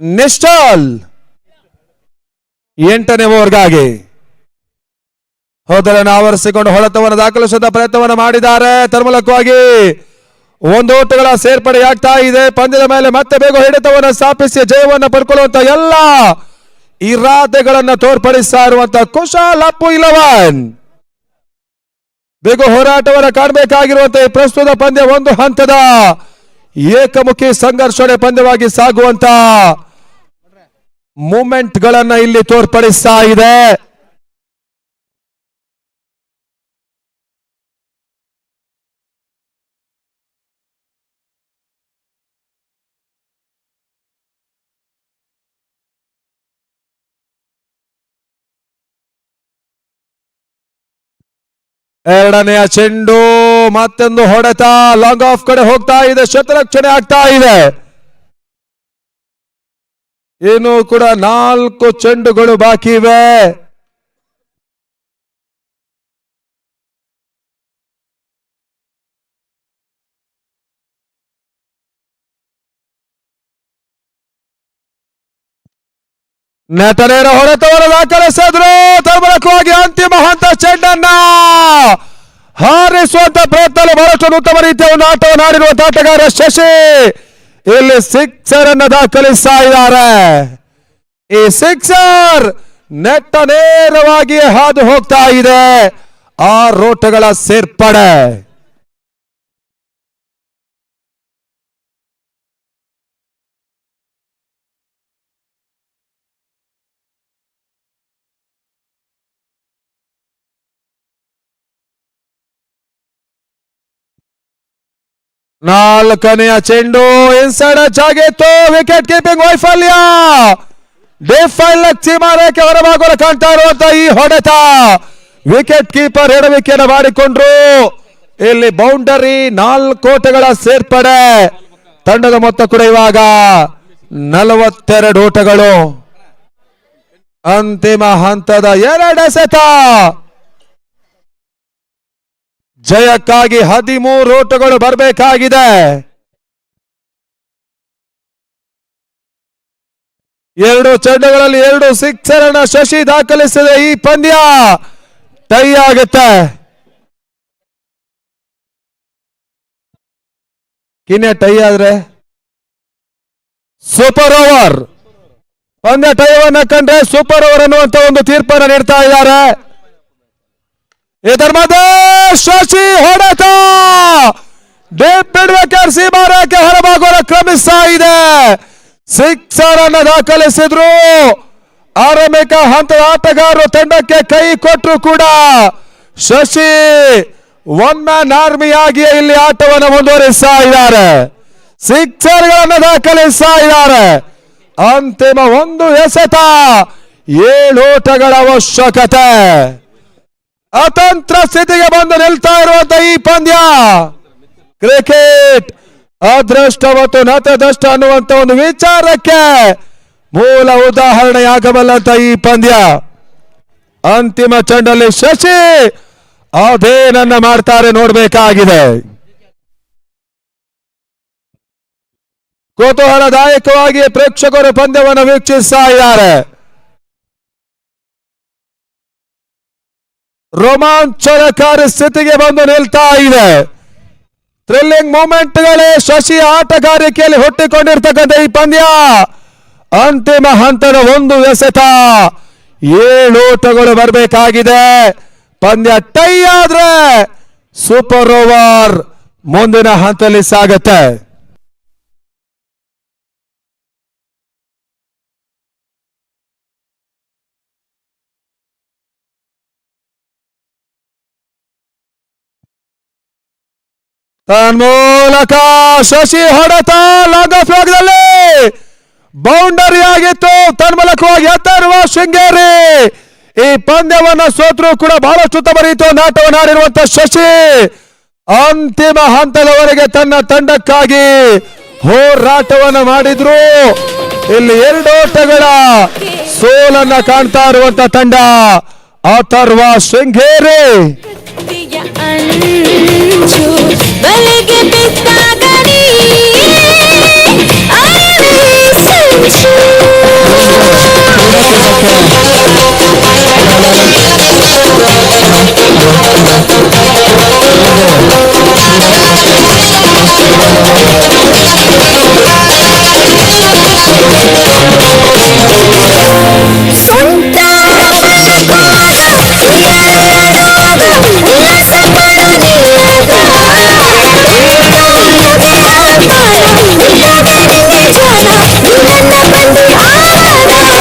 ನಿಶ್ಚಲ್ 8ನೇ ಓವರ್ಗಾಗಿ ಹೋದರನ್ನು ಆವರಿಸಿಕೊಂಡು ಹೊಡೆತವನ್ನು ದಾಖಲಿಸುವ ಪ್ರಯತ್ನವನ್ನು ಮಾಡಿದ್ದಾರೆ. ತರ್ಮಲಕ್ಕಾಗಿ 1 ಓಟಗಳ ಸೇರ್ಪಡೆಯಾಗ್ತಾ ಇದೆ. ಪಂದ್ಯದ ಮೇಲೆ ಮತ್ತೆ ಬೇಗ ಹಿಡಿತವನ್ನು ಸ್ಥಾಪಿಸಿ ಜಯವನ್ನು ಪಡ್ಕೊಳ್ಳುವಂತ ಎಲ್ಲ ಇರಾದೆಗಳನ್ನು ತೋರ್ಪಡಿಸ್ತಾ ಇರುವಂತಹ ಕುಶಾಲ್ ಅಪ್ಪು 11 ಬೇಗ ಹೋರಾಟವನ್ನು ಕಾಣಬೇಕಾಗಿರುವಂತಹ ಪ್ರಸ್ತುತ ಪಂದ್ಯ ಒಂದು ಹಂತದ ಏಕಮುಖಿ ಸಂಘರ್ಷಣೆ ಪಂದ್ಯವಾಗಿ ಸಾಗುವಂತ ಮೂಮೆಂಟ್ ಗಳನ್ನ ಇಲ್ಲಿ ತೋರ್ಪಡಿಸ್ತಾ ಇದೆ. ಎರಡನೆಯ ಚೆಂಡು ಮತ್ತೊಂದು ಹೊಡೆತ ಲಾಂಗ್ ಆಫ್ ಕಡೆ ಹೋಗ್ತಾ ಇದೆ. ಶತರಕ್ಷಣೆ ಆಗ್ತಾ ಇದೆ. ಇನ್ನು ಕೂಡ 4 ಚೆಂಡುಗಳು ಬಾಕಿ ಇವೆ. ನೆಟನೇರ ಹೊಡೆತವನ್ನು ದಾಖಲಿಸಿದ್ರು. ತರ್ಮಲಕ್ಕಾಗಿ ಅಂತಿಮ ಹಂತ ಚೆಂಡನ್ನ ಹಾರಿಸುವಂತ ಪ್ರಯತ್ನ ಬಹಳಷ್ಟು ಉತ್ತಮ ರೀತಿಯ ಒಂದು ಆಟವನ್ನು ಆಡಿರುವಂತಹ ಆಟಗಾರ ಶಶಿ ಇಲ್ಲಿ ಸಿಕ್ಸರ್ ಅನ್ನು ದಾಖಲಿಸ್ತಾ ಇದ್ದಾರೆ. ಈ ಸಿಕ್ಸರ್ ನೆಟ್ಟ ನೇರವಾಗಿ ಹಾದು ಹೋಗ್ತಾ ಇದೆ. 6 ಓಟಗಳ ಸೇರ್ಪಡೆ. ನಾಲ್ಕನೆಯ ಚೆಂಡು ಇನ್ಸೈಡ್ ಜಾಗಿತ್ತು. ವಿಕೆಟ್ ಕೀಪಿಂಗ್ ವೈಫಲ್ಯ. ಡಿಫೈಲ್ ಸೀಮಾರೇಖೆ ಹೊರಭಾಗವನ್ನು ಕಾಣ್ತಾ ಇರುವಂತಹ ಈ ಹೊಡೆತ ವಿಕೆಟ್ ಕೀಪರ್ ಎಡವಿಕೆಯನ್ನು ಮಾಡಿಕೊಂಡ್ರು. ಇಲ್ಲಿ ಬೌಂಡರಿ 4 ಓಟಗಳ ಸೇರ್ಪಡೆ. ತಂಡದ ಮೊತ್ತ ಕೂಡ ಇವಾಗ 42 ಓಟಗಳು. ಅಂತಿಮ ಹಂತದ 2 ಎಸೆತ. ಜಯಕ್ಕಾಗಿ 13 ಓಟಗಳು ಬರಬೇಕಾಗಿದೆ. 2 ಚೆಂಡುಗಳಲ್ಲಿ 2 ಸಿಕ್ಸರ್ ಅನ್ನ ಶಶಿ ದಾಖಲಿಸಿದೆ. ಈ ಪಂದ್ಯ ಟೈ ಆಗುತ್ತೆ. ಕಿನ್ನೆ ಟೈ ಆದ್ರೆ ಸೂಪರ್ ಓವರ್. ಪಂದ್ಯ ಟೈವನ್ನ ಕಂಡ್ರೆ ಸೂಪರ್ ಓವರ್ ಅನ್ನುವಂತ ಒಂದು ತೀರ್ಪನ್ನು ನೀಡ್ತಾ ಇದ್ದಾರೆ. ಇದರ ಮಧ್ಯೆ ಶಶಿ ಹೊಡೆತ ಬಿಡ್ಬೇಕಾದ್ರೆ ಸೀಮಾರೇಖೆ ಹೊರಭಾಗವನ್ನು ಕ್ರಮಿಸ್ತಾ ಇದೆ. ಸಿಕ್ಸರ್ ಅನ್ನು ದಾಖಲಿಸಿದ್ರು. ಆರಂಭಿಕ ಹಂತದ ಆಟಗಾರರು ತಂಡಕ್ಕೆ ಕೈ ಕೊಟ್ಟರು ಕೂಡ ಶಶಿ 1 ಮ್ಯಾನ್ ಆರ್ಮಿಯಾಗಿ ಇಲ್ಲಿ ಆಟವನ್ನು ಮುಂದುವರಿಸ್ತಾ ಇದ್ದಾರೆ. ಸಿಕ್ಸರ್ಗಳನ್ನು ದಾಖಲಿಸ್ತಾ ಇದ್ದಾರೆ. ಅಂತಿಮ 1 ಎಸೆತ, 7 ಓಟಗಳ ಅವಶ್ಯಕತೆ. ಅತಂತ್ರ ಸ್ಥಿತಿಗೆ ಬಂದು ನಿಲ್ತಾ ಇರುವಂತ ಈ ಪಂದ್ಯ. ಕ್ರಿಕೆಟ್ ಅದೃಷ್ಟ ಮತ್ತು ನತದೃಷ್ಟ ಅನ್ನುವಂತ ಒಂದು ವಿಚಾರಕ್ಕೆ ಮೂಲ ಉದಾಹರಣೆಯಾಗಬಲ್ಲಂತ ಈ ಪಂದ್ಯ. ಅಂತಿಮ ಚೆಂಡಲ್ಲಿ ಶಶಿ ಅದೇನನ್ನ ಮಾಡ್ತಾರೆ ನೋಡ್ಬೇಕಾಗಿದೆ. ಕುತೂಹಲದಾಯಕವಾಗಿ ಪ್ರೇಕ್ಷಕರು ಪಂದ್ಯವನ್ನು ವೀಕ್ಷಿಸ್ತಾ ಇದ್ದಾರೆ. ರೋಮಾಂಚನಕಾರಿ ಸ್ಥಿತಿಗೆ ಬಂದು ನಿಲ್ತಾ ಇದೆ. ಥ್ರಿಲ್ಲಿಂಗ್ ಮೂಮೆಂಟ್ಗಳೇ ಶಶಿ ಆಟಗಾರಿಕೆಯಲ್ಲಿ ಹುಟ್ಟಿಕೊಂಡಿರ್ತಕ್ಕಂಥ ಈ ಪಂದ್ಯ. ಅಂತಿಮ ಹಂತದ 1 ಎಸೆತ, 7 ಓಟಗಳು ಬರಬೇಕಾಗಿದೆ. ಪಂದ್ಯ ಟೈ ಆದ್ರೆ ಸೂಪರ್ ಓವರ್ ಮುಂದಿನ ಹಂತದಲ್ಲಿ ಸಾಗುತ್ತೆ. ತನ್ಮೂಲಕ ಶಶಿ ಹೊಡೆತ ಲಾಂಗ್ ಆಫ್ ಭಾಗದಲ್ಲಿ ಬೌಂಡರಿ ಆಗಿತ್ತು. ತನ್ಮೂಲಕವಾಗಿ ಎತ್ತರುವ ಶೃಂಗೇರಿ ಈ ಪಂದ್ಯವನ್ನು ಸೋತರು ಕೂಡ ಬಹಳಷ್ಟು ಉತ್ತಮ ರೀತಿಯ ಆಟವನ್ನು ಆಡಿರುವಂತಹ ಶಶಿ ಅಂತಿಮ ಹಂತದವರೆಗೆ ತನ್ನ ತಂಡಕ್ಕಾಗಿ ಹೋರಾಟವನ್ನು ಮಾಡಿದ್ರು. ಇಲ್ಲಿ 2 ಓಟಗಳ ಸೋಲನ್ನ ಕಾಣ್ತಾ ಇರುವಂತ ತಂಡ ಅಥರ್ವ ಶೃಂಗೇರಿ. ಬಲೆಗೆ ಬಿದ್ದಾಗಡಿ ಸ್ವಂತ ಉಲ್ಲಾಸ